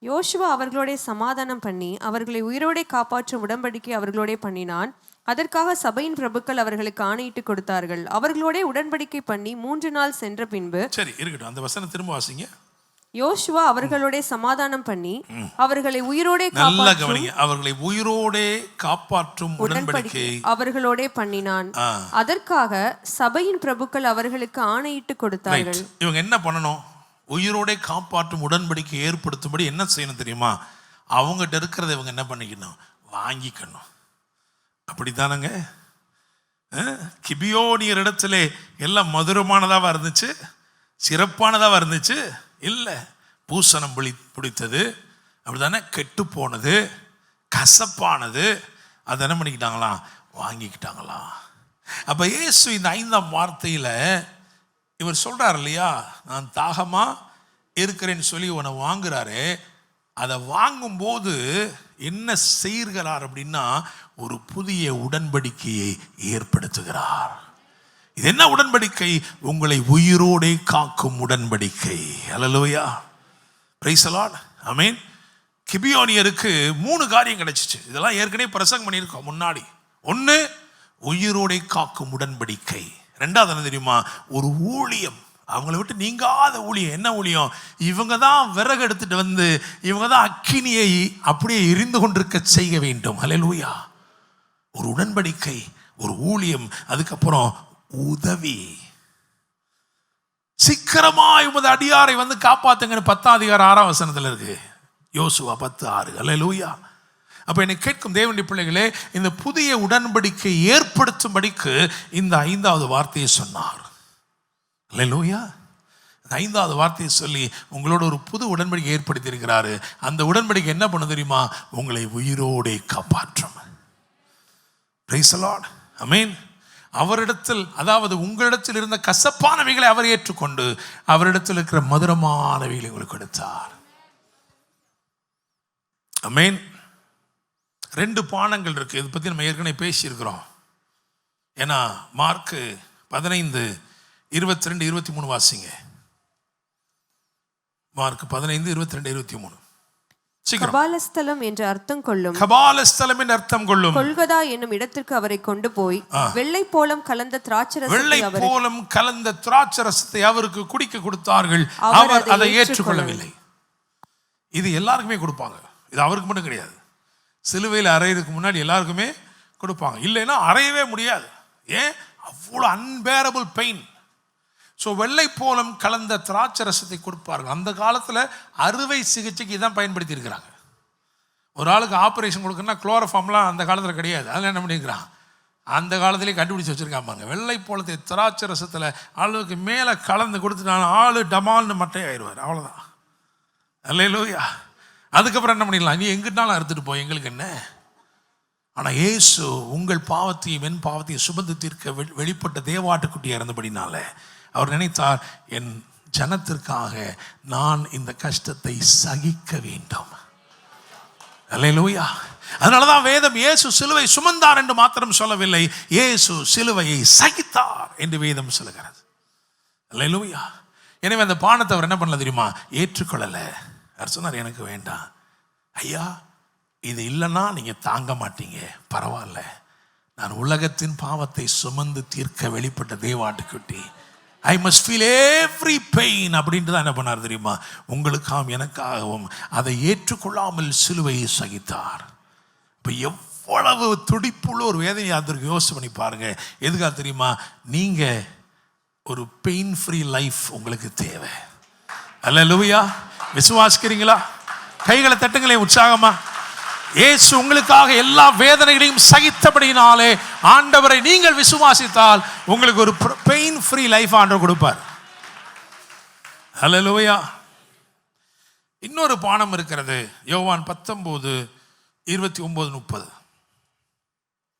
யோசுவா அவர்களோட சமாதானம் பண்ணி அவர்களை உயிரோடே காப்பாற்றும் உடன்படிக்கை அவர்களோட பண்ணினான். அதற்காக சபையின் பிரபுக்கள் அவர்களுக்கு ஆணையிட்டு கொடுத்தார்கள். அவர்களோட உடன்படிக்கை பண்ணி 3 நாள் சென்ற பின்பு. சரி, இருக்கட்டும், அந்த வசனம் திரும்ப வாசிங்க. யோசுவா அவர்களோட சமாதானம் பண்ணி அவர்களை உயிரோடே அவர்களை உயிரோடே காப்பாற்றும் உடன்படிக்கை அவர்களோட பண்ணினான். அதற்காக சபையின் பிரபுக்கள் அவர்களுக்கு ஆணையிட்டு கொடுத்தார்கள். இவங்க என்ன பண்ணணும்? உயிரோடே காப்பாற்றும் உடன்படிக்கை ஏற்படுத்தும்படி என்ன செய்யணும் தெரியுமா? அவங்ககிட்ட இருக்கிறத இவங்க என்ன பண்ணிக்கணும்? வாங்கிக்கணும். அப்படித்தானங்க? கிபியோனியர் இடத்துல எல்லாம் மதுரமானதாக இருந்துச்சு, சிறப்பானதாக இருந்துச்சு? இல்லை, பூசணம் பிடித்தது, அப்படித்தானே? கெட்டு போனது, கசப்பானது, அதை என்ன பண்ணிக்கிட்டாங்களாம்? வாங்கிக்கிட்டாங்களாம். அப்போ இயேசு இந்த 5ஆம் வார்த்தையில் இவர் சொல்றார் இல்லையா, நான் தாகமா இருக்கிறேன்னு சொல்லி உன்னை வாங்குறாரு. அதை வாங்கும்போது என்ன செய்கிறார் அப்படின்னா, ஒரு புதிய உடன்படிக்கையை ஏற்படுத்துகிறார். இது என்ன உடன்படிக்கை? உங்களை உயிரோடே காக்கும் உடன்படிக்கை. அல்லேலூயா, பிரைஸ் தி லார்ட், ஆமென். கிபியோனியருக்கு 3 காரியம் கிடைச்சிச்சு. இதெல்லாம் ஏற்கனவே பிரசங்கம் பண்ணியிருக்கோம் முன்னாடி. 1, உயிரோடே காக்கும் உடன்படிக்கை. ரெண்டாவது என்ன தெரியுமா? ஒரு ஊழியம், அவங்கள விட்டு நீங்காத ஊழியம். என்ன ஊழியம்? இவங்க தான் விறகு எடுத்துட்டு வந்து இவங்க தான் அக்கினியை அப்படியே எரிந்து கொண்டிருக்க செய்ய வேண்டும். ஹல்லேலூயா. ஒரு உடன்படிக்கை, ஒரு ஊழியம், அதுக்கப்புறம் உதவி. சீக்கிரமாய் உமது அடியாரை வந்து காப்பாத்துங்கன்னு 10ஆம் அதிகாரம் 6ஆம் வசனத்தில் இருக்கு, யோசுவா 10:6. ஹல்லேலூயா. அப்ப என்னை கேட்கும் தேவனுடைய பிள்ளைகளே, இந்த புதிய உடன்படிக்கை ஏற்படுத்தும்படிக்கு இந்த 5வது வார்த்தையை சொன்னார். ஹல்லேலூயா. 5வது வார்த்தையை சொல்லி உங்களோட ஒரு புது உடன்படிக்கை ஏற்படுத்தி இருக்கிறாரு. அந்த உடன்படிக்கை என்ன பண்ண தெரியுமா? உங்களை உயிரோடே காப்பாற்றும். Praise the Lord. ஆமென். அவரிடத்தில், அதாவது உங்களிடத்தில் இருந்த கசப்பானவைகளை அவர் ஏற்றுக்கொண்டு அவரிடத்தில் இருக்கிற மதுரமானவைகளை உங்களுக்கு கொடுத்தார். ஆமென். 2 பானங்கள் இருக்கு. இதை பற்றி நம்ம ஏற்கனவே பேசியிருக்கிறோம். ஏன்னா மார்க்கு 15:22-23 வாசிங்க. மார்க் 15:22-23. கபாலஸ்தலம் என்று அர்த்தம் கொள்ளும், கபாலஸ்தலம் என்று அர்த்தம் கொள்ளும் கொல்கதா என்னும் இடத்திற்கு அவரை கொண்டு போய் வெள்ளை போலம் கலந்த திராட்சரசத்தை அவருக்கு குடிக்க கொடுத்தார்கள். அவர் அதை ஏற்றுக்கொள்ளவில்லை. இது எல்லாருக்குமே கொடுப்பாங்க, இது அவருக்கு மட்டும் கிடையாது. சிலுவையில் அறையிறதுக்கு முன்னாடி எல்லாருக்குமே கொடுப்பாங்க, இல்லைன்னா அறையவே முடியாது. ஏன்? அவ்வளோ அன்பேரபிள் பெயின். ஸோ வெள்ளை போலம் கலந்த திராட்சை ரசத்தை கொடுப்பார்கள். அந்த காலத்தில் அறுவை சிகிச்சைக்கு இதான் பயன்படுத்தி இருக்கிறாங்க. ஒரு ஆளுக்கு ஆப்ரேஷன் கொடுக்கணும்னா குளோரோஃபார்ம்லாம் அந்த காலத்தில் கிடையாது. அதில் என்ன பண்ணியிருக்கிறான்? அந்த காலத்திலே கண்டுபிடிச்சி வச்சுருக்காங்க. வெள்ளை போலத்தை திராட்சை ரசத்தில் ஆளுக்கு மேலே கலந்து கொடுத்துட்டாங்க, ஆளு டமால்னு மட்டை ஆயிடுவார். அவ்வளோதான். அல்லேலூயா. அதுக்கப்புறம் என்ன பண்ணிடலாம்? நீ எங்கிட்டாலும் அறுத்துட்டு போய், எங்களுக்கு என்ன? ஆனால் இயேசு உங்கள் பாவத்தையும் என் பாவத்தையும் சுமந்து தீர்க்க வெளிப்பட்ட தேவாட்டுக்குட்டியாக இருந்தபடினால அவர் நினைத்தார், என் ஜனத்திற்காக நான் இந்த கஷ்டத்தை சகிக்க வேண்டும். அல்லேலூயா. அதனாலதான் வேதம் இயேசு சிலுவை சுமந்தார் என்று மாத்திரம் சொல்லவில்லை, இயேசு சிலுவையை சகித்தார் என்று வேதம் சொல்லுகிறது. அல்லேலூயா. எனவே அந்த பானத்தை அவர் என்ன பண்ணல தெரியுமா? ஏற்றுக்கொள்ளலை. அவர் சொன்னார், எனக்கு வேண்டாம் ஐயா, இது இல்லைன்னா நீங்க தாங்க மாட்டீங்க, பரவாயில்ல, நான் உலகத்தின் பாவத்தை சுமந்து தீர்க்க வெளிப்பட்ட தேவாட்டுக்குட்டி, I must feel every pain அப்படின்ட்டு தான் என்ன பண்ணார் தெரியுமா? உங்களுக்காகவும் எனக்காகவும் அதை ஏற்றுக்கொள்ளாமல் சிலுவையை சகித்தார். இப்போ எவ்வளவு துடிப்புள்ள ஒரு வேதனை அதற்கு யோசிச்சு பண்ணி பாருங்க. எதுக்காக தெரியுமா? நீங்க ஒரு பெயின் ஃப்ரீ லைஃப் உங்களுக்கு தேவை. அல்லேலூயா. விசுவாசிக்கிறீங்களா? கைகளை தட்டுங்களே உற்சாகமா. இயேசு உங்களுக்காக எல்லா வேதனைகளையும் சகித்தபடியினாலே ஆண்டவரை நீங்கள் விசுவாசித்தால் உங்களுக்கு ஒரு பெயின் ஃப்ரீ லைஃப் ஆண்டவர் கொடுப்பார். ஹல்லேலூயா. இன்னொரு பானம் இருக்கிறது. யோவான் 19:29-30.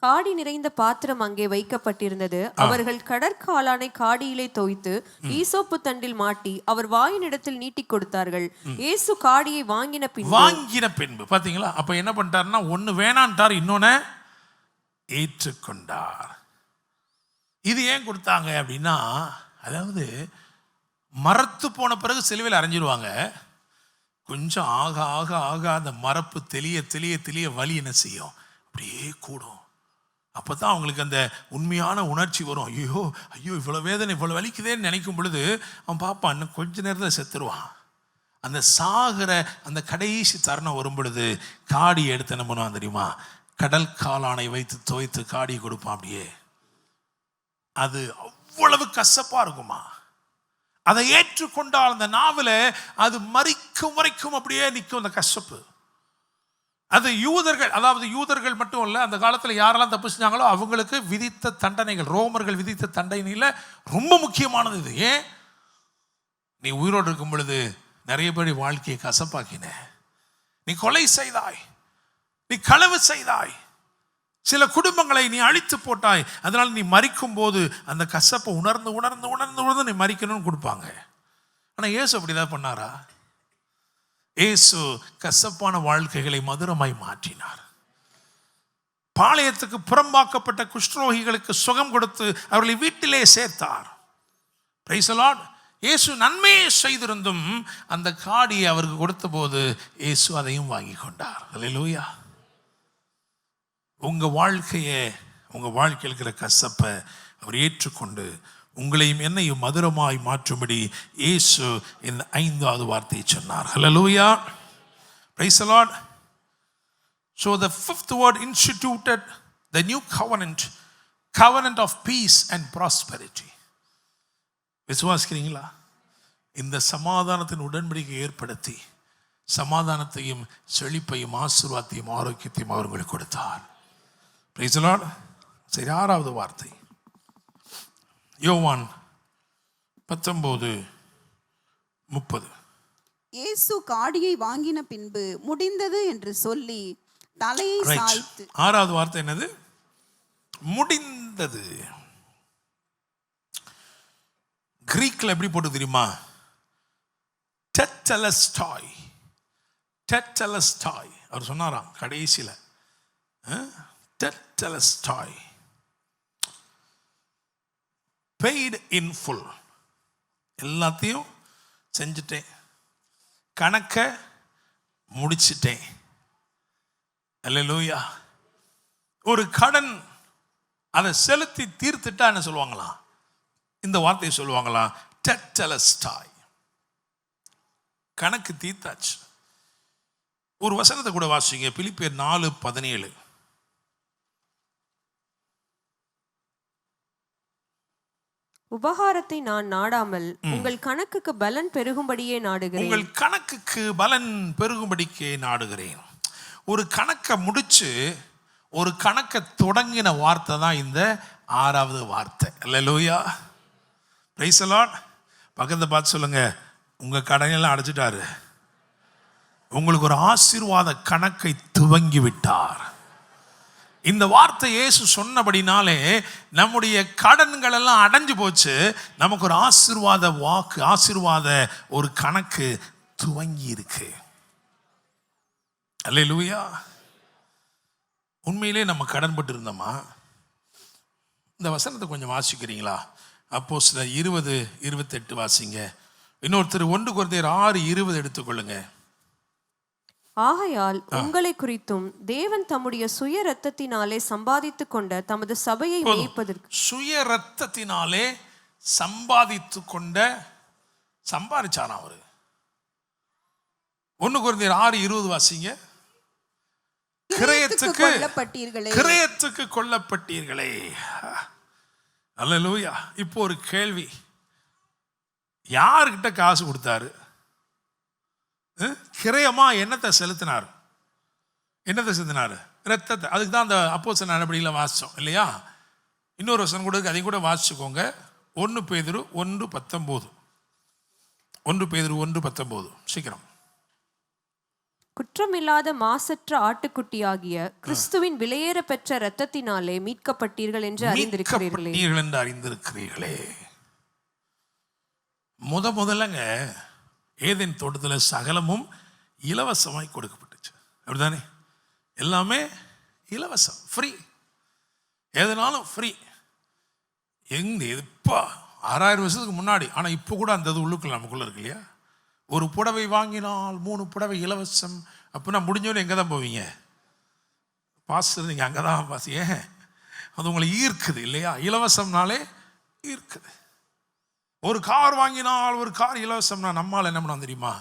காடி நிறைந்த பாத்திரம் அங்கே வைக்கப்பட்டிருந்தது. அவர்கள் கடற்காளானை காடியிலே தோய்த்து ஈசோப்பு தண்டில் மாட்டி அவர் வாயினிடத்தில் நீட்டி கொடுத்தார்கள். இயேசு காடியை வாங்கின பின்பு பாத்தீங்களா? அப்ப என்ன பண்ணிட்டாருன்னா, ஒன்னு வேணான்ட்டார், இன்னொன்னு ஏற்றுக்கொண்டார். இது ஏன் கொடுத்தாங்க அப்படின்னா, அதாவது மரத்து போன பிறகு சிலுவையில் அரைஞ்சிடுவாங்க. கொஞ்சம் ஆக ஆக ஆக அந்த மரப்பு தெளிய தெளிய தெளிய வலி என்ன செய்யும்? அப்படியே கூடும். அப்போ தான் அவங்களுக்கு அந்த உண்மையான உணர்ச்சி வரும். ஐயோ ஐயோ இவ்வளோ வேதனை இவ்வளோ வலிக்குதேன்னு நினைக்கும் பொழுது அவன் பாப்பான், இன்னும் கொஞ்ச நேரத்தில் செத்துருவான். அந்த சாகிற அந்த கடைசி தருணம் வரும் பொழுது காடி எடுத்து என்ன பண்ணுவான் தெரியுமா? கடல் காளானை வைத்து துவைத்து காடியை கொடுப்பான். அப்படியே அது அவ்வளவு கசப்பாக இருக்குமா. அதை ஏற்றுக்கொண்டால் அந்த நாவில் அது மரிக்கும் வரைக்கும் அப்படியே நிற்கும் அந்த கசப்பு. அது யூதர்கள், அதாவது யூதர்கள் மட்டும் இல்லை, அந்த காலத்தில் யாரெல்லாம் தப்பு செஞ்சாங்களோ அவங்களுக்கு விதித்த தண்டனைகள், ரோமர்கள் விதித்த தண்டனையில் ரொம்ப முக்கியமானது இது. ஏன்? நீ உயிரோடு இருக்கும் பொழுது நிறைய பேர் வாழ்க்கையை கசப்பாக்கின, நீ கொலை செய்தாய், நீ களவு செய்தாய், சில குடும்பங்களை நீ அழித்து போட்டாய், அதனால் நீ மரிக்கும் போது அந்த கசப்பை உணர்ந்து உணர்ந்து உணர்ந்து உணர்ந்து நீ மரிக்கணும்னு கொடுப்பாங்க. ஆனால் இயேசு அப்படிதான் பண்ணாரா? இயேசு கசப்பான வாழ்க்கைகளை மதுரமாய் மாற்றினார். பாளையத்துக்கு புறம்பாக்கப்பட்ட குஷ்டரோகிகளுக்கு சுகம் கொடுத்து அவர்களை வீட்டிலே சேர்த்தார். Price the Lord. இயேசு நன்மையை செய்திருந்தும் அந்த காடியை அவருக்கு கொடுத்த போது இயேசு அதையும் வாங்கி கொண்டார். அல்லேலூயா. உங்க வாழ்க்கையை, உங்க வாழ்க்கையில் இருக்கிற கசப்பை அவர் ஏற்றுக்கொண்டு உங்களையும் என்னையும் மதுரமாய் மாற்றும்படி இயேசு இந்த 5வது வார்த்தையை சொன்னார். ஹல்லேலூயா, praise the Lord. So the 5th word instituted the new covenant of peace and prosperity. விசுவாசிக்கிறீங்களா? இந்த சமாதானத்தின் உடன்படிக்கை ஏற்படுத்தி சமாதானத்தையும் செழிப்பையும் ஆசீர்வாதத்தையும் ஆரோக்கியத்தையும் அவர்களுக்கு கொடுத்தார். Price the Lord. சரி, 6வது வார்த்தை யோவான் 19:30. இயேசு காடியை வாங்கின பின்பு முடிந்தது என்று சொல்லி தலையை சாய்த்து. 6வது வார்த்தை என்னது? முடிந்தது. கிரீக்ல எப்படி போட்டு தெரியுமா? டெட்டலஸ்டாய். டெட்டலஸ்டாய் அவர் சொன்னாராம் கடைசியில். டெட்டலஸ்டாய், பெய்டு இன் ஃபுல். எல்லாத்தையும் செஞ்சுட்டேன், கணக்க முடிச்சிட்டேன். அல்லேலூயா. ஒரு கடன் அதை செலுத்தி தீர்த்துட்டா என்ன சொல்லுவாங்களா? இந்த வார்த்தையை சொல்லுவாங்களா? டெட்டலஸ்டாய். கணக்கு தீர்த்தாச்சு. ஒரு வசனத்தை கூட வாசிங்க, பிலிப்பியர் 4:17. உபகாரத்தை நான் நாடாமல் உங்கள் கணக்குக்கு பலன் பெருகும்படியே நாடுகிறேன். உங்கள் கணக்குக்கு பலன் பெருகும்படிக்கே நாடுகிறேன். ஒரு கணக்கை முடிச்சு ஒரு கணக்கை தொடங்கின வார்த்தை தான் இந்த 6வது வார்த்தை. அல்லேலூயா, பிரைஸ் தி லார்ட். பக்கத்தை பார்த்து சொல்லுங்க, உங்க கடனெல்லாம் அடைச்சிட்டாரு, உங்களுக்கு ஒரு ஆசீர்வாத கணக்கை துவங்கி விட்டார். இந்த வார்த்தை இயேசு சொன்னபடினாலே நம்முடைய கடன்கள் எல்லாம் அடைஞ்சு போச்சு. நமக்கு ஒரு ஆசீர்வாத வாக்கு, ஆசீர்வாத ஒரு கணக்கு துவங்கி இருக்கு. அல்லேலூயா. உண்மையிலே நம்ம கடன்பட்டு இருந்தோமா? இந்த வசனத்தை கொஞ்சம் வாசிக்கிறீங்களா? அப்போஸ்தலர் 20:28 வாசிங்க. இன்னொருத்தர் 1 கொரிந்தியர் 6:20 எடுத்துக்கொள்ளுங்க. ஆகையால் உங்களை குறித்தும் தேவன் தம்முடைய சுய இரத்தத்தினாலே சம்பாதித்துக் கொண்ட தமது சபையை மேய்ப்பதற்கு. சுய இரத்தத்தினாலே சம்பாதித்து கொண்ட, சம்பாதிச்சாரா அவரு? 1 கொரிந்தியர் 6:20 வாசிங்க. கிரயத்துக்கு கொல்லப்பட்டீர்களே. அல்லேலூயா. இப்போ ஒரு கேள்வி, யாருக்கிட்ட காசு கொடுத்தாரு? கிரயமா என்னத்தை செலுத்தினார்? ரத்தத்தை. அதுக்கு தான் அந்த அப்போஸ்தலர் நடபடியில் வாசிச்சோம் இல்லையா? இன்னொரு வசனம் கூட அதையும் கூட வாசிச்சுக்கோங்க. 1 பேதுரு 1:19. 1 பேதுரு 1:19 சீக்கிரம். குற்றமில்லாத மாசற்ற ஆட்டுக்குட்டியாகிய கிறிஸ்துவின் விலையேற பெற்ற இரத்தத்தினாலே மீட்கப்பட்டீர்கள் என்று அறிந்திருக்கிறீர்களே. முதல்லங்க ஏதேன் தோட்டத்தில் சகலமும் இலவசமாய் கொடுக்கப்பட்டுச்சு. அப்படிதானே? எல்லாமே இலவசம், ஃப்ரீ. எதுனாலும் ஃப்ரீ. இப்போ 6000 வருஷத்துக்கு முன்னாடி, ஆனால் இப்போ கூட அந்த இது உள்ளுக்குள்ள நமக்குள்ள இருக்கு இல்லையா? ஒரு புடவை வாங்கினால் 3 புடவை இலவசம். அப்படின்னா முடிஞ்சோன்னு எங்கே தான் போவீங்க? பாஸ்டர் நீங்கள் அங்கே தான் பாஸ். ஏன்? அது உங்களை ஈர்க்குது இல்லையா? இலவசம்னாலே ஈர்க்குது. ஒரு கார் வாங்கினால் ஒரு கார் இலவசம்னா நம்மால் என்ன பண்ணோம் தெரியுமா?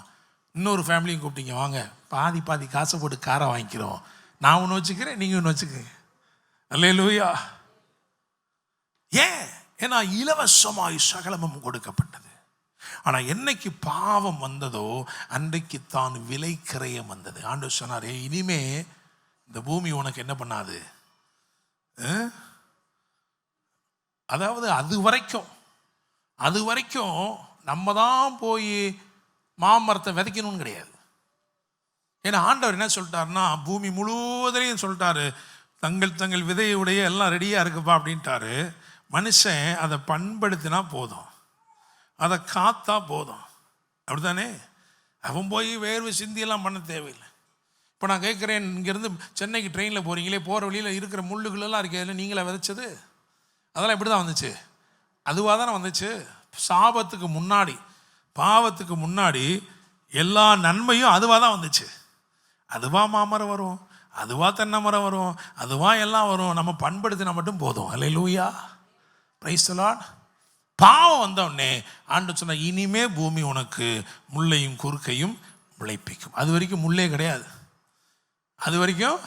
இன்னொரு ஃபேமிலியும் கூப்பிட்டீங்க, வாங்க பாதி காசை போட்டு காரை வாங்கிக்கிறோம், நான் ஒன்று வச்சுக்கிறேன், நீங்கள் ஒன்று வச்சுக்கிறேன். அல்லேலூயா. ஏன்? ஏன்னா இலவசமாய் சகலமும் கொடுக்கப்பட்டது. ஆனால் என்னைக்கு பாவம் வந்ததோ அன்றைக்கு தான் விலை கிரயம் வந்தது. ஆண்டவர் சொன்னார், இனிமே இந்த பூமி உனக்கு என்ன பண்ணாது. அதாவது அது வரைக்கும் நம்ம தான் போய் மாமரத்தை விதைக்கணும்னு கிடையாது. ஏன்னா ஆண்டவர் என்ன சொல்லிட்டாருன்னா, பூமி முழுவதையும் சொல்லிட்டாரு, தங்கள் விதையுடைய எல்லாம் ரெடியாக இருக்குப்பா அப்படின்ட்டாரு. மனுஷன் அதை பண்படுத்தினா போதும், அதை காத்தா போதும். அப்படித்தானே? அவன் போய் வேர்வை சிந்தியெல்லாம் பண்ண தேவையில்லை. இப்போ நான் கேட்குறேன், இங்கேருந்து சென்னைக்கு ட்ரெயினில் போகிறீங்களே, போகிற வழியில் இருக்கிற முள்ளுகளெல்லாம் இருக்கு, அதில் நீங்களா விதைச்சது? அதெல்லாம் இப்படி தான் வந்துச்சு, அதுவாக தானே வந்துச்சு. சாபத்துக்கு முன்னாடி, பாவத்துக்கு முன்னாடி எல்லா நன்மையும் அதுவாக தான் வந்துச்சு. அதுவாக மாமரம் வரும், அதுவாக தென்னை மரம் வரும், அதுவாக எல்லாம் வரும். நம்ம பண்படுத்தினா மட்டும் போதும். அல்லேலூயா, பிரைஸ் தி லார்ட். பாவம் வந்த உடனே ஆண்டவர் சொன்னார், இனிமே பூமி உனக்கு முள்ளையும் குறுக்கையும் முளைப்பிக்கும். அது வரைக்கும் முள்ளே கிடையாது, அது வரைக்கும்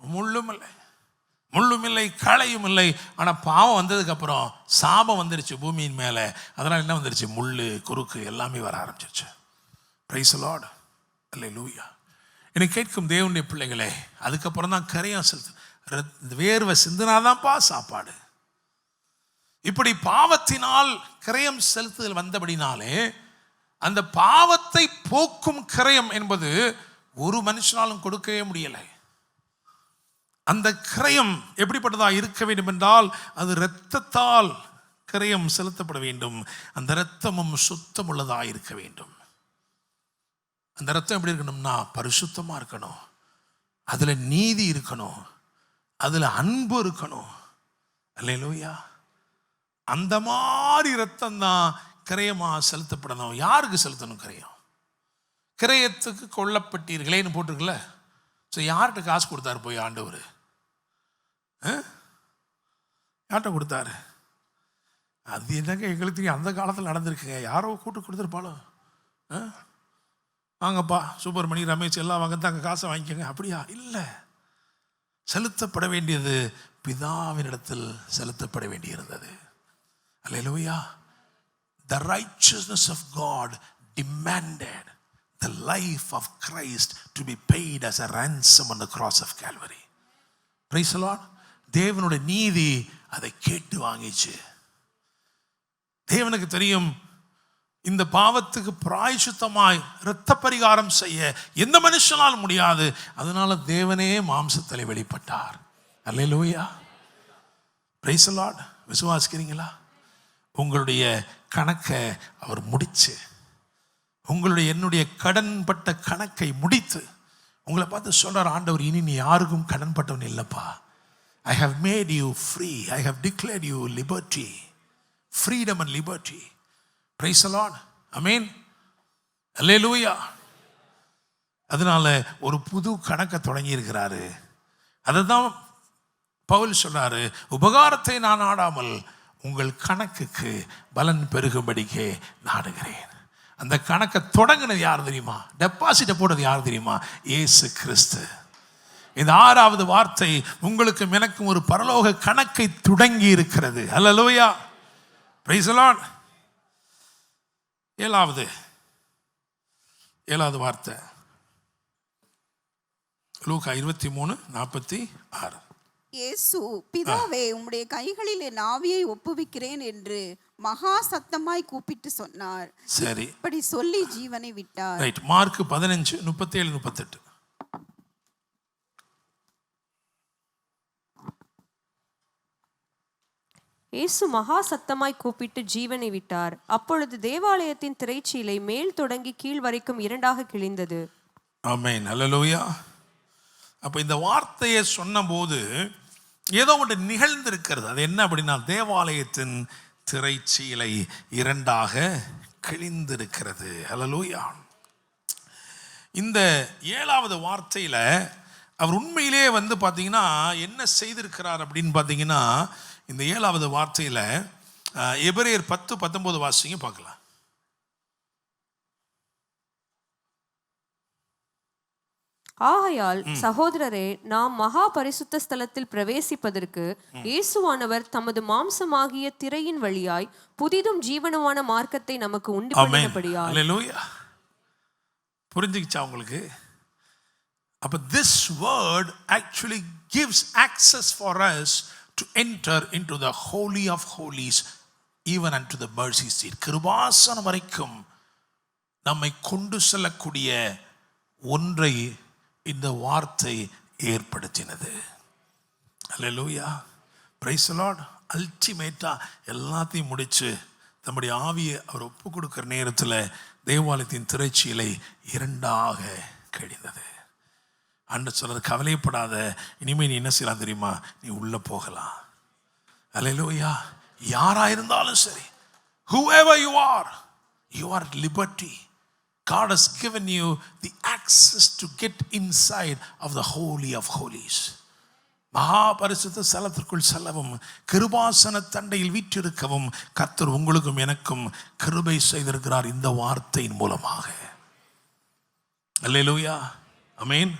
முள்ளும் இல்லை களையும் இல்லை. ஆனால் பாவம் வந்ததுக்கப்புறம் சாபம் வந்துருச்சு பூமியின் மேலே. அதனால் என்ன வந்துருச்சு? முள் குறுக்கு எல்லாமே வர ஆரம்பிச்சிருச்சு. Praise the Lord. அல்லேலூயா. என்னை கேட்கும் தேவனுடைய பிள்ளைகளே, அதுக்கப்புறம் தான் கரையம் செலுத்து, வேர்வை சிந்தினாதான்ப்பா சாப்பாடு. இப்படி பாவத்தினால் கிரயம் செலுத்துதல் வந்தபடினாலே அந்த பாவத்தை போக்கும் கிரயம் என்பது ஒரு மனுஷனாலும் கொடுக்கவே முடியலை. அந்த கிரயம் எப்படிப்பட்டதா இருக்க வேண்டும் என்றால் அது இரத்தத்தால் கிரயம் செலுத்தப்பட வேண்டும். அந்த இரத்தமும் சுத்தமுள்ளதா இருக்க வேண்டும். அந்த இரத்தம் எப்படி இருக்கணும்னா பரிசுத்தமா இருக்கணும், அதுல நீதி இருக்கணும், அதுல அன்பு இருக்கணும். அல்லேலூயா. அந்த மாதிரி ரத்தம் தான் கிரயமா செலுத்தப்படணும். யாருக்கு செலுத்தணும் கிரயம்? கிரயத்துக்கு கொல்லப்பட்டீர்களேன்னு போட்டிருக்குல்ல. ஸோ யார்கிட்ட காசு கொடுத்தாரு போய் ஆண்டவர்? யார்கிட்ட கொடுத்தாரு? அது என்னங்க எங்களுக்கு அந்த காலத்தில் நடந்திருக்குங்க. யாரோ கூட்டு கொடுத்துருப்பாளோ. வாங்கப்பா சுப்பிரமணி ரமேஷ் எல்லாம் வாங்க தான் அங்கே காசை வாங்கிக்கோங்க. அப்படியா? இல்லை, செலுத்தப்பட வேண்டியது பிதாவினிடத்தில் செலுத்தப்பட வேண்டியிருந்தது. Hallelujah. The righteousness of God demanded the life of Christ to be paid as a ransom on the cross of Calvary. Praise the Lord. தேவனுடைய நீதி அதை கேட்டு வாங்கிச்சு. தேவனுக்கு தெரியும் இந்த பாவத்துக்கு பிராயச்சித்தமாய் இரத்த பரிகாரம் செய்ய எந்த மனுஷனால் முடியாது. அதனால தேவனே மாம்சத்தில் வெளிப்பட்டார். அல்லேலூயா. Praise the lord. விசுவாசிக்கிறீங்களா? உங்களுடைய கணக்கை அவர் முடிச்சு, உங்களுடைய என்னுடைய கடன்பட்ட கணக்கை முடித்து உங்களை பார்த்து சொல்றார் ஆண்டவர், இனி நீ யாருக்கும் கடன்பட்டவன் இல்லைப்பா. I have made you free. I have declared you liberty. Freedom and liberty. Praise the Lord. Amen. Hallelujah. அதனால ஒரு புது கணக்கை தொடங்கி இருக்கிறாரு. அதுதான் பவுல் சொல்றாரு, உபகாரத்தை நான் நாடாமல் உங்கள் கணக்குக்கு பலன் பெருகும்படிக்கே நாடுகிறேன். அந்த கணக்கை தொடங்கினது யார் தெரியுமா? டெபாசிட்டை போட்டது யார் தெரியுமா? இயேசு கிறிஸ்து. இந்த 6வது வார்த்தை உங்களுக்கும் எனக்கும் ஒரு பரலோக கணக்கை தொடங்கி இருக்கிறது. அல்லேலூயா. Praise the Lord. 7வது வார்த்தை லூக்கா 23:46. இயேசு, பிதாவே உம்முடைய கைகளில் என் ஆவியை ஒப்புவிக்கிறேன் என்று மகா சத்தமாய் கூப்பிட்டு சொன்னார். சரி, இப்படி சொல்லி ஜீவனை விட்டார். ரைட். மார்க் 15:37-38. இயேசு மகா சத்தமாய் கூப்பிட்டு ஜீவனை விட்டார். அப்பொழுது தேவாலயத்தின் திரைச்சீலை மேல் தொடங்கி கீழ் வரைக்கும் 2ஆக கிழிந்தது. ஆமென். அல்லேலூயா. அப்போ இந்த வார்த்தையை சொன்னபோது ஏதோ ஒன்று நிகழ்ந்திருக்கிறது. அது என்ன அப்படின்னா, தேவாலயத்தின் திரைச்சீலை 2ஆக கிழிந்திருக்கிறது. அல்லேலூயா. இந்த 7வது வார்த்தையில் அவர் உண்மையிலே பார்த்தீங்கன்னா என்ன செய்திருக்கிறார் அப்படின்னு பார்த்தீங்கன்னா, இந்த 7வது வார்த்தையில் எபிரேயர் 10:19 வாசிங்க பார்க்கலாம். ஆகையால் சகோதரரே, நாம் மகா பரிசுத்த ஸ்தலத்தில் பிரவேசிப்பதற்கு இயேசுவானவர் தமது மாம்சமாகிய திரையின் வழியாய் புதிதும் ஜீவனுமான மார்க்கத்தை நமக்கு உண்டு பண்ணினபடியால். அல்லேலூயா. புரிஞ்சுக்கிச்சா உங்களுக்கு? அப்ப this word actually gives access for us to enter into the holy of holies, even unto the mercy seat. கிருபாசனம் வரைக்கும் நம்மை கொண்டு செல்லக்கூடிய ஒன்றை இந்த வார்த்தை ஏற்படுத்தினது. அல்லேலூயா. Praise the Lord. அல்டிமேட்டா எல்லாத்தையும் முடிச்சு நம்முடைய ஆவியை அவர் ஒப்பு கொடுக்கிற நேரத்தில் தேவாலயத்தின் திரைச்சீலை 2ஆக கிழிந்தது. ஆண்டவர் சொல்றார், கவலைப்படாத, இனிமேல் நீ என்ன செய்யலாம் தெரியுமா? நீ உள்ள போகலாம். அல்லேலூயா. யாரா இருந்தாலும் சரி, whoever you are at liberty. God has given you the access to get inside of the holy of holies. மகா பரிசுத்த ஸ்தலத்திற்குள் செல்லவும் கிருபாசன தண்டையில் வீற்றிருக்கவும் கர்த்தர் உங்களுக்கும் எனக்கும் கிருபை செய்திருக்கிறார் இந்த வார்த்தையின் மூலமாக. அல்லேலூயா, ஆமென்.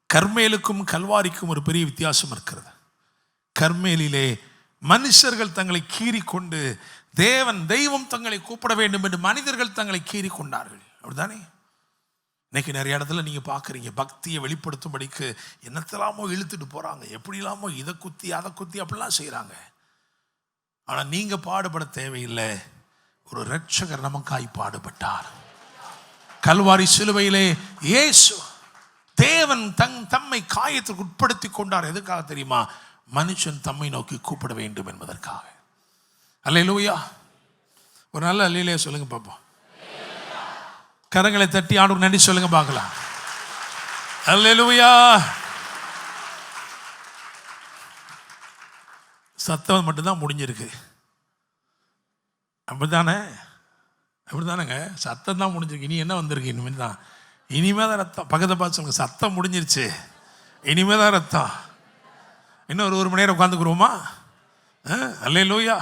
கர்மேலுக்கும் கல்வாரிக்கும் ஒரு பெரிய வித்தியாசம் இருக்கிறது. கர்மேலிலே மனுஷர்கள் தங்களை கீறிக்கொண்டு தெய்வம் தங்களை கூப்பிட வேண்டும் என்று மனிதர்கள் தங்களை கீறி கொண்டார்கள். அப்படிதானே? இன்னைக்கு நிறைய இடத்துல நீங்க பார்க்குறீங்க, பக்தியை வெளிப்படுத்தும்படிக்கு என்னத்தெல்லாமோ இழுத்துட்டு போறாங்க, எப்படி இல்லாமோ இதை குத்தி அதை குத்தி அப்படிலாம் செய்கிறாங்க. ஆனால் நீங்க பாடுபட தேவையில்லை. ஒரு இரட்சகர் நமக்காய் பாடுபட்டார். கல்வாரி சிலுவையிலே இயேசு தேவன் தம்மை காயத்திற்கு உட்படுத்தி கொண்டார். எதுக்காக தெரியுமா? மனுஷன் தம்மை நோக்கி கூப்பிட வேண்டும் என்பதற்காக. அல்லேலூயா. ஒரு நல்ல அல்லேலூயா சொல்லுங்க பாப்போம். கரங்களை தட்டி ஆண்டவருக்கு நன்றி சொல்லுங்க பார்க்கலாம். அல்லேலூயா. சத்தம் மட்டும்தான் முடிஞ்சிருக்கு. அப்படித்தானே? அப்படித்தானேங்க? சத்தம் தான் முடிஞ்சிருக்கு. இனி என்ன வந்திருக்கு? இனிமேல் தான் ரத்தம். பக்கத்தை பார்த்து சொல்லுங்க, சத்தம் முடிஞ்சிருச்சு, இனிமேல் தான் ரத்தம். இன்னும் ஒரு மணி நேரம் உட்காந்துக்குருவோமா? அல்லேலூயா.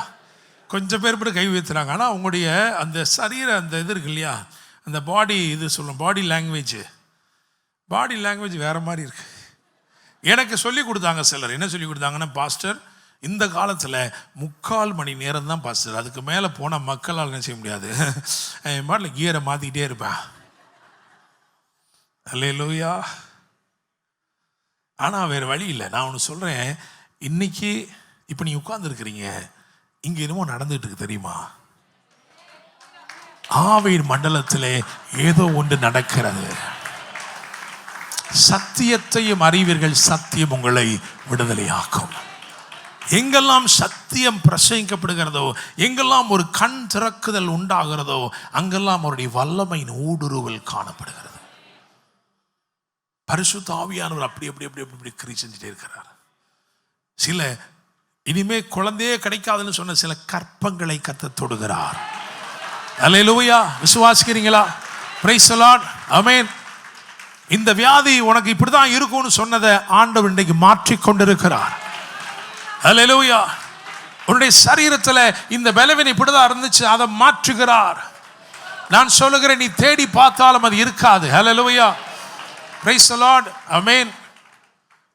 கொஞ்சம் பேர் மட்டும் கை வைத்துறாங்க. ஆனால் உங்களுடைய அந்த சரீர அந்த இது இருக்கு இல்லையா, அந்த பாடி இது சொல்லும், பாடி லாங்குவேஜ் வேற மாதிரி இருக்கு. எனக்கு சொல்லி கொடுத்தாங்க சிலர். என்ன சொல்லி கொடுத்தாங்கன்னா, பாஸ்டர் இந்த காலத்தில் 3/4 மணி நேரம் தான் பாஸ்டர், அதுக்கு மேலே போனால் மக்களால் என்ன செய்ய முடியாது, என் பாட்டில் கியரை மாற்றிக்கிட்டே இருப்பேன். அல்லேலூயா. ஆனால் வேறு வழி இல்லை. நான் ஒன்று சொல்கிறேன், இன்னைக்கு இப்போ நீ உட்கார்ந்துருக்கிறீங்க, இங்கே என்னமோ நடந்துகிட்டு இருக்கு தெரியுமா? ஆவியின் மண்டலத்திலே ஏதோ ஒன்று நடக்கிறது. சத்தியத்தையும் அறிவீர்கள், சத்தியம் உங்களை விடுதலையாக்கும். எங்கெல்லாம் சத்தியம் பிரசங்கிக்கப்படுகிறதோ, எங்கெல்லாம் ஒரு கண் திறக்குதல் உண்டாகிறதோ, அங்கெல்லாம் அவருடைய வல்லமையின் ஊடுருவல் காணப்படுகிறது. பரிசுத்த ஆவியானவர் அப்படி அப்படி அப்படி அப்படி கிரியை செஞ்சுட்டே இருக்கிறார். சில இனிமே குழந்தையே கிடைக்காதுன்னு சொன்ன சில கற்பங்களை கர்த்தர் தொடுகிறார். அல்லேலூயா. விசுவாசிக்கிறீங்களா? Praise the Lord. ஆமென். இந்த வியாதி உனக்கு இப்படிதான் இருக்கும்னு சொன்னதை ஆண்டவர் இன்றைக்கு மாற்றி கொண்டிருக்கிறார். அல்லேலூயா. உன்னுடைய சரீரத்தில் இந்த பலவீனம் இப்படிதான் இருந்துச்சு, அதை மாற்றுகிறார். நான் சொல்லுகிறேன், நீ தேடி பார்த்தாலும் அது இருக்காது. அல்லேலூயா. Praise the Lord. ஆமென்.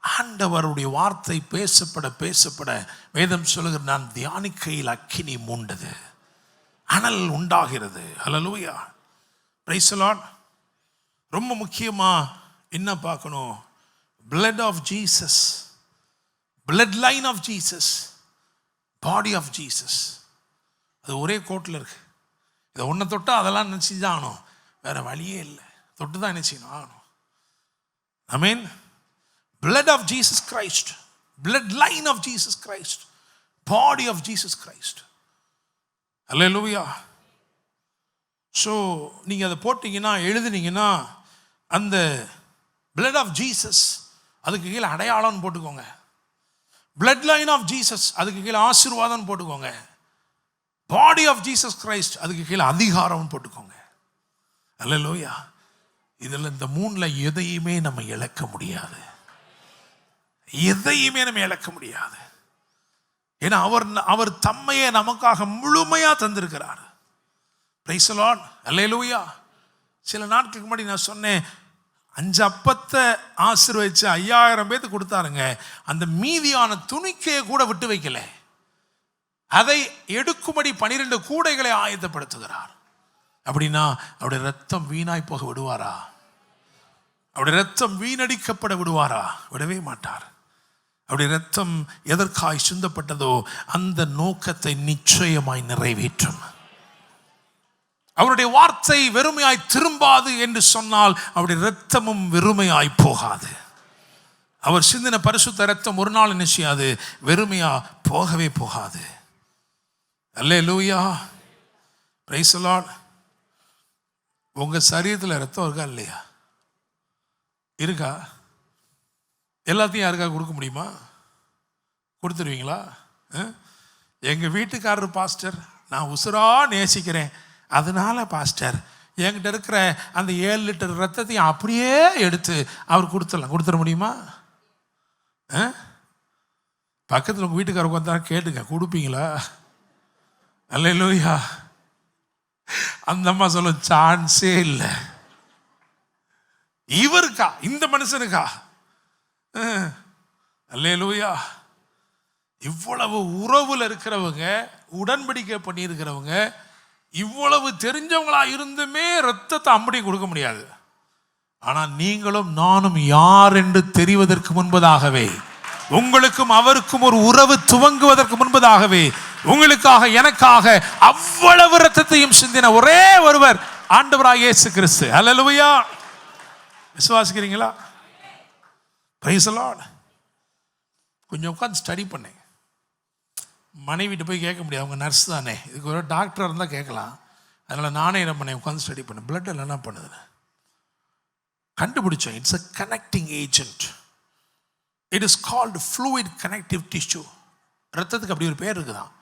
ஆண்டவருடைய வார்த்தை பேசப்பட வேதம் சொல்லுகிற, நான் தியானிக்கையில் அக்கினி மூண்டது, அனல் உண்டாகிறது. அல்லேலூயா. Praise the Lord. ரொம்ப முக்கியமா என்ன பார்க்கணும்? Blood of Jesus, blood line of Jesus, body of Jesus. அது ஒரே கோட்டில் இருக்கு. இதை ஒன்றை தொட்டா அதெல்லாம் நினச்சி தான் ஆகணும், வேற வழியே இல்லை. தொட்டு தான் என்ன செய்யணும், ஆகணும். ஆமென். Blood of Jesus Christ, bloodline of Jesus Christ, body of Jesus Christ. Hallelujah. So நீங்க அதை போட்டீங்கன்னா, எழுதுனீங்கன்னா, அந்த blood of Jesus அதுக்கு கீழே அடையாளம்னு போட்டுக்கோங்க. bloodline of Jesus அதுக்கு கீழே ஆசீர்வாதம் போட்டுக்கோங்க. body of Jesus Christ அதுக்கு கீழே அதிகாரம் போட்டுக்கோங்க. Hallelujah. இதில் இந்த 3ல எதையுமே நம்ம இழக்க முடியாது. எதையுமே நம்ம இழக்க முடியாது. ஏன்னா அவர் தம்மையே நமக்காக முழுமையா தந்திருக்கிறார். Praise the Lord. அல்லேலூயா. சில நாட்களுக்கு முன்னாடி நான் சொன்னேன், 5 அப்பத்தை ஆசீர்வதிச்சு 5000 பேருக்கு கொடுத்தாருங்க. அந்த மீதியான துணிக்கையை கூட விட்டு வைக்கல. அதை எடுக்கும்படி 12 கூடைகளை ஆயத்தப்படுத்துகிறார். அப்படின்னா அவருடைய ரத்தம் வீணாய் போக விடுவாரா? அவருடைய ரத்தம் வீணடிக்கப்பட விடுவாரா? விடவே மாட்டார். அவருடைய ரத்தம் எதற்காய் சிந்தப்பட்டதோ அந்த நோக்கத்தை நிச்சயமாய் நிறைவேற்றும். அவருடைய வார்த்தை வெறுமையாய் திரும்பாது என்று சொன்னால் அவருடைய ரத்தமும் வெறுமையாய் போகாது. அவர் சிந்தின பரிசுத்த ரத்தம் ஒரு நாள் என்ன செய்யாது, வெறுமையா போகவே போகாது. அல்லேலூயா. Praise the Lord. உங்க சரீரத்தில் ரத்தம் இருக்கா இல்லையா? இருக்கா? எல்லாத்தையும் யாருக்காக கொடுக்க முடியுமா? கொடுத்துருவீங்களா? எங்கள் வீட்டுக்காரர் பாஸ்டர், நான் உசுரா நேசிக்கிறேன், அதனால பாஸ்டர் என்கிட்ட இருக்கிற அந்த 7 லிட்டர் ரத்தத்தையும் அப்படியே எடுத்து அவர் கொடுத்துட முடியுமா? பக்கத்தில் உங்கள் வீட்டுக்காரருக்கு வந்தா கேட்டுங்க, கொடுப்பீங்களா? அல்லேலூயா. அந்த அம்மா சொல்ல சான்ஸே இல்லை. இவருக்கா, இந்த மனுஷனுக்கா? அல்லேலூயா. இவ்வளவு உறவுல இருக்கிறவங்க, உடன்படிக்கை பண்ணி இருக்கிறவங்க, இவ்வளவு தெரிஞ்சவங்களா இருந்துமே ரத்தத்தை அம்படி கொடுக்க முடியாது. ஆனா நீங்களும் நானும் யார் என்று தெரிவதற்கு முன்பதாகவே, உங்களுக்கும் அவருக்கும் ஒரு உறவு துவங்குவதற்கு முன்பதாகவே, உங்களுக்காக எனக்காக அவ்வளவு ரத்தத்தையும் சிந்தின ஒரே ஒருவர் ஆண்டவராகிய இயேசு கிறிஸ்து. அல்லேலூயா. விசுவாசிக்கிறீங்களா? Praise the Lord. கொஞ்சம் உட்காந்து ஸ்டடி பண்ணேன். மனைவிட்டு போய் கேட்க முடியாது, அவங்க நர்ஸ் தானே, இதுக்கு ஒரு டாக்டராக இருந்தால் கேட்கலாம். அதனால் நானே என்ன பண்ணேன், உட்காந்து ஸ்டடி பண்ணேன். பிளட் எல்லாம் என்ன பண்ணுதுன்னு கண்டுபிடிச்சேன். It's a connecting agent. It is called fluid connective tissue. ரத்தத்துக்கு அப்படி ஒரு பேர் இருக்குதான்.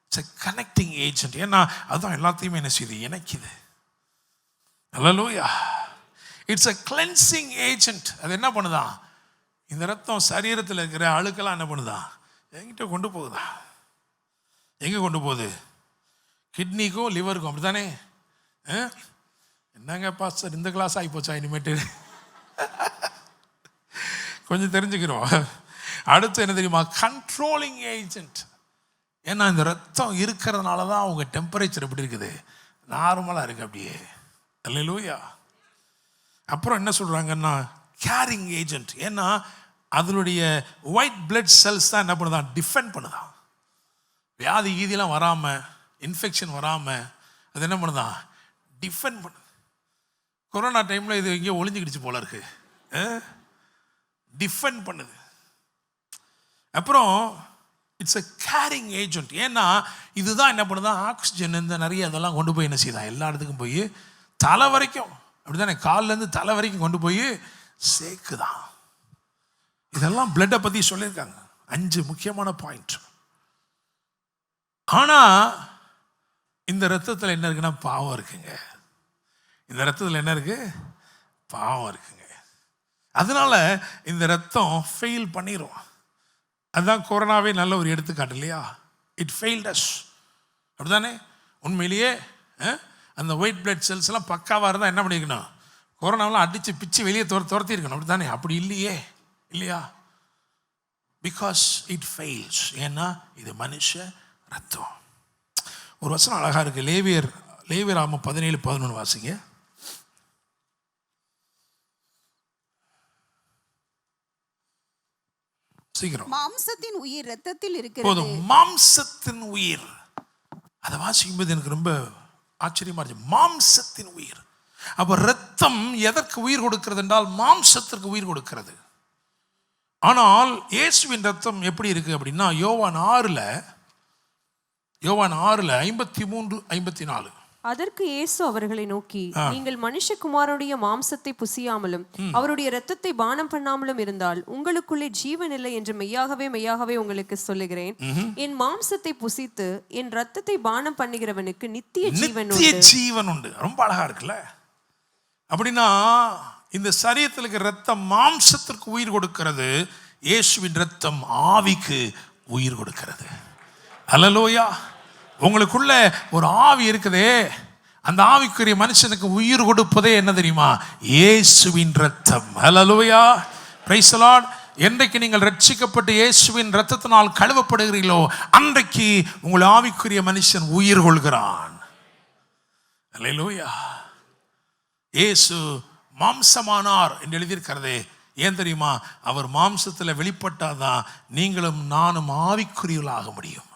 It's a connecting agent. ஏன்னா அதுதான் எல்லாத்தையுமே என்ன செய்யுது, இணைக்குது. அல்லேலூயா. It's a cleansing agent. அது என்ன பண்ணுதான், இந்த ரத்தம் சரீரத்தில் இருக்கிற அழுக்கெல்லாம் என்ன பண்ணுதான், என்கிட்ட கொண்டு போகுதா? எங்கே கொண்டு போகுது? கிட்னிக்கும் லிவருக்கும். அப்படி தானே? என்னங்க பாஸ்டர் இந்த கிளாஸ் ஆகி போச்சா? இனிமேட்டு கொஞ்சம் தெரிஞ்சுக்கிறோம். அடுத்து என்ன தெரியுமா? Controlling agent. ஏன்னா இந்த ரத்தம் இருக்கிறதுனால தான் அவங்க டெம்பரேச்சர் எப்படி இருக்குது, நார்மலாக இருக்குது அப்படியே. அல்லேலூயா. அப்புறம் என்ன சொல்கிறாங்கன்னா கேரிங் ஏஜென்ட். ஏன்னா அதனுடைய ஒயிட் பிளட் செல்ஸ் தான் என்ன பண்ணுதான், டிஃபெண்ட் பண்ணுதான். வியாதி கீதிலாம் வராமல், இன்ஃபெக்ஷன் வராமல் அது என்ன பண்ணுதான், டிஃபெண்ட் பண்ணுது. கொரோனா டைமில் இது எங்கேயோ ஒளிஞ்சிக்கிடுச்சு போல இருக்கு, டிஃபெண்ட் பண்ணுது. அப்புறம் இட்ஸ் அ கேரிங் ஏஜென்ட். ஏன்னா இதுதான் என்ன பண்ணுதான், ஆக்சிஜன் இந்த நிறைய அதெல்லாம் கொண்டு போய் என்ன செய்யுதான், எல்லா இடத்துக்கும் போய் தலை வரைக்கும், அப்படி தானே, காலிலேருந்து தலை வரைக்கும் கொண்டு போய் சேர்க்குதான். இதெல்லாம் பிளட்டை பற்றி சொல்லியிருக்காங்க, 5 முக்கியமான பாயிண்ட். ஆனால் இந்த ரத்தத்தில் என்ன இருக்குன்னா பாவம் இருக்குங்க. இந்த ரத்தத்தில் என்ன இருக்கு, பாவம் இருக்குங்க. அதனால இந்த ரத்தம் ஃபெயில் பண்ணிடும். அதுதான் கொரோனாவே நல்ல ஒரு எடுத்துக்காட்டு இல்லையா? It failed us. அப்படிதானே? உண்மையிலேயே அந்த ஒயிட் பிளட் செல்ஸ் எல்லாம் பக்காவாக இருந்தால் என்ன பண்ணியிருக்கணும், கொரோனாவெலாம் அடித்து பிச்சு வெளியே துரத்தி இருக்கணும். அப்படி தானே? அப்படி இல்லையே, இல்லையா? Because it fails. ஏன்னா இது மனுஷ ரத்தம். ஒரு வசனம் அழகாக இருக்குது. லேவியர் ஆமாம் 17:11 வாசிங்க. சீக்கிரம். மாம்சத்தின் உயிர் ரத்தத்தில் இருக்கிறது. போதும். மாம்சத்தின் உயிர், அதை வாசிக்கும்போது எனக்கு ரொம்ப ஆச்சரியமா இருந்துச்சு. மாம்சத்தின் உயிர். அப்ப ரத்தம் எதற்கு உயிர் கொடுக்கிறது என்றால் மாம்சத்திற்கு உயிர் கொடுக்கிறது. ஆனால் இயேசுவின் ரத்தம் எப்படி இருக்கு அப்படின்னா யோவான் 6:53-54. அதற்கு இயேசு அவர்களை நோக்கி, நீங்கள் மனுஷகுமாரனுடைய மாம்சத்தை புசியாமலும் அவருடைய இரத்தத்தை பானம் பண்ணாமலும் இருந்தால் உங்களுக்குள்ளே ஜீவன் இல்லை என்று மெய்யாகவே உங்களுக்கு சொல்லுகிறேன். என் மாம்சத்தை புசித்து என் இரத்தத்தை பானம் பண்ணுகிறவனுக்கு நித்திய ஜீவன் உண்டு. ரொம்ப அழகா இருக்குல்ல? அப்படின்னா இந்த சரீரத்தில் இருக்கிற ரத்தம் மாம்சத்திற்கு உயிர் கொடுக்கிறது, இயேசுவின் ரத்தம் ஆவிக்கு உயிர் கொடுக்கிறது. அல்லேலூயா. உங்களுக்குள்ள ஒரு ஆவி இருக்குதே, அந்த ஆவிக்குரிய மனுஷனுக்கு உயிர் கொடுப்பதே என்ன தெரியுமா? இயேசுவின் ரத்தம். அல்லேலூயா. Praise the lord. என்றைக்கு நீங்கள் ரட்சிக்கப்பட்டு இயேசுவின் ரத்தத்தினால் கழுவப்படுகிறீர்களோ அன்றைக்கு உங்கள் ஆவிக்குரிய மனுஷன் உயிர் கொள்கிறான். அல்லேலூயா. இயேசு மாம்சமானார் என்று எழுதியிருக்கிறதே, ஏன் தெரியுமா? அவர் மாம்சத்தில் வெளிப்பட்டாதான் நீங்களும் நானும் ஆவிக்குரியவர்களாக முடியும்.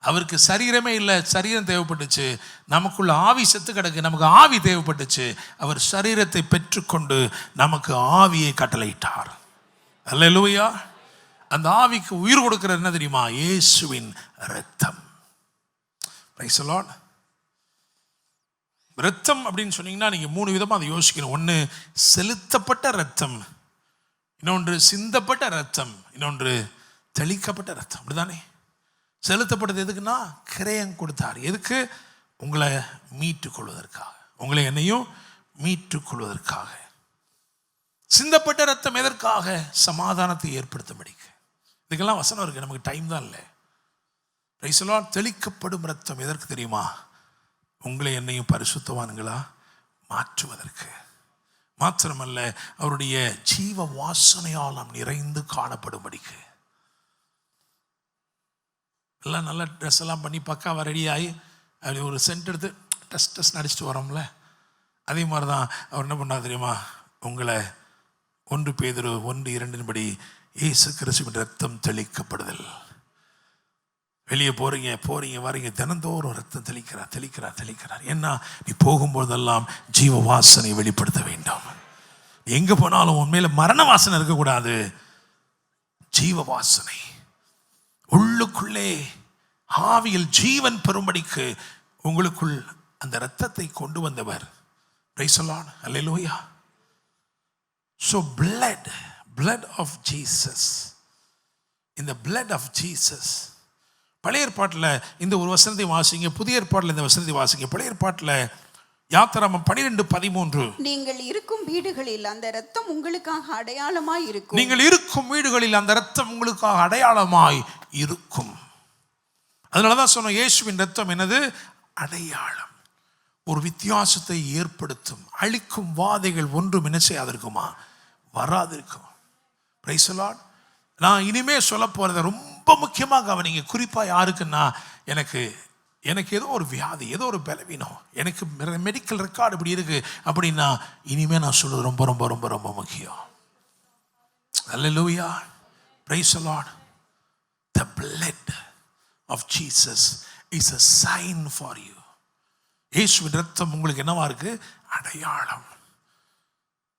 அவருக்கு சரீரமே இல்லை, சரீரம் தேவைப்பட்டுச்சு. நமக்குள்ள ஆவி செத்து கிடக்கு, நமக்கு ஆவி தேவைப்பட்டுச்சு. அவர் சரீரத்தை பெற்றுக்கொண்டு நமக்கு ஆவியை கட்டளையிட்டார். அல்லேலூயா. அந்த ஆவிக்கு உயிர் கொடுக்கிறது என்ன தெரியுமா? இயேசுவின் இரத்தம். Price the Lord. இரத்தம் அப்படின்னு சொன்னீங்கன்னா நீங்க 3 விதமா அதை யோசிக்கணும். ஒன்று செலுத்தப்பட்ட இரத்தம், இன்னொன்று சிந்தப்பட்ட இரத்தம், இன்னொன்று தெளிக்கப்பட்ட இரத்தம். அப்படிதானே? செலுத்தப்பட்டது எதுக்குன்னா கிரயம் கொடுத்தார். எதுக்கு? உங்களை மீட்டுக் கொள்வதற்காக, உங்களை என்னையும் மீட்டுக் கொள்வதற்காக. சிந்தப்பட்ட ரத்தம் எதற்காக? சமாதானத்தை ஏற்படுத்தும்படிக்கு. இதுக்கெல்லாம் வசனம் இருக்கு, நமக்கு டைம் தான் இல்லை. Price the Lord. தெளிக்கப்படும் ரத்தம் எதற்கு தெரியுமா? உங்களை என்னையும் பரிசுத்தவான்களா மாற்றுவதற்கு. மாத்திரமல்ல, அவருடைய ஜீவ வாசனையால் நாம் நிறைந்து காணப்படும்படிக்கு. எல்லாம் நல்ல ட்ரெஸ் எல்லாம் பண்ணி பக்காவாக ரெடி ஆகி அப்படி ஒரு சென்ட் எடுத்து டெஸ்ட் அடிச்சுட்டு வரோம்ல, அதே மாதிரி தான் அவர் என்ன பண்ணார் தெரியுமா? உங்களை 1 பேதுரு 1:2 படி இயேசு கிறிஸ்துவின் ரத்தம் தெளிக்கப்படுதல். வெளியே போறீங்க வரீங்க, தினந்தோறும் ரத்தம் தெளிக்கிறார். ஏன்னா நீ போகும்போதெல்லாம் ஜீவ வாசனை வெளிப்படுத்த வேண்டும். எங்க போனாலும் உண்மையில மரண வாசனை இருக்கக்கூடாது, ஜீவ வாசனை. உள்ளுக்குள்ளே ஆவியில் ஜீவன் பெறும்படிக்கு உங்களுக்குள் அந்த இரத்தத்தை கொண்டு வந்தவர். Price the lord. Hallelujah. So blood of Jesus, in the blood of Jesus. பழைய ஏற்பாட்டில் இந்த ஒரு வசனத்தை வாசிங்க, புதிய ஏற்பாட்டில் இந்த வசனத்தை வாசிங்க. பழைய ஏற்பாட்டில் யாத்திராகமம் 12:13, நீங்கள் இருக்கும் வீடுகளில் அந்த இரத்தம் உங்களுக்காக அடையாளமாய் இருக்கும். நீங்கள் இருக்கும் வீடுகளில் அந்த இரத்தம் உங்களுக்காக அடையாளமாய் இருக்கும். அதனால தான் சொன்னோம், இயேசுவின் இரத்தம் என்னது? அடையாளம். ஒரு வித்தியாசத்தை ஏற்படுத்தும். அழிக்கும் வாதைகள் ஒன்றும் என்ன செய்யாதிருக்குமா? வராதிருக்கும். Price the Lord. நான் இனிமே சொல்ல போறதை ரொம்ப முக்கியமாக கவனிங்க. குறிப்பா யாருக்குன்னா, எனக்கு ஏதோ ஒரு வியாதி, ஏதோ ஒரு பலவீனம், எனக்கு மெடிக்கல் ரெக்கார்டு இப்படி இருக்கு அப்படின்னா, இனிமே நான் சொல்றது ரொம்ப ரொம்ப ரொம்ப ரொம்ப முக்கியம். ஹல்லேலூயா. Praise the lord. The blood of Jesus is a sign for you. இயேசுவின் இரத்தம் உங்களுக்கு என்னவா இருக்கு? அடையாளம்.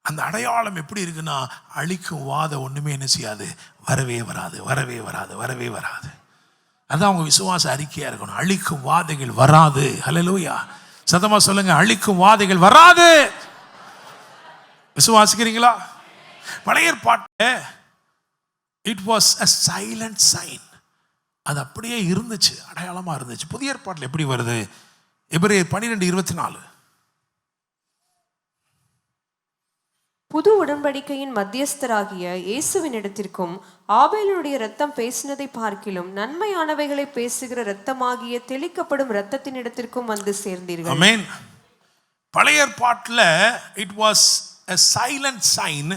அந்த அடையாளம் எப்படி இருக்குன்னா, அழிக்கும் வாதை ஒண்ணுமே என்ன செய்யாது? வரவே வராது. அதான் அவங்க விசுவாச அறிக்கையா இருக்கணும். அழிக்கும் வாதைகள் வராது. ஹல்லேலூயா. சத்தமா சொல்லுங்க, அழிக்கும் வாதைகள் வராது. விசுவாசிக்கிறீங்களா? பழைய ஏற்பாட்டில் it was a silent sign. அது அப்படியே இருந்துச்சு, அடையாளமா இருந்துச்சு. புதிய ஏற்பாட்டில் எப்படி வருது? எபிரேயர் 12:24. புது உடன்படிக்கையின் மத்தியஸ்தராகிய இயேசுவின் இடத்திற்கும் ஆபேலுடைய இரத்தம் பேசினதை பார்க்கிலும் நன்மையானவைகளை பேசுகிற இரத்தமாகிய தெளிக்கப்படும் இரத்தத்தின் இடத்திற்கும் வந்து சேர்ந்தீர்கள். ஆமென். பழைய ஏற்பாட்டில் it was a silent sign.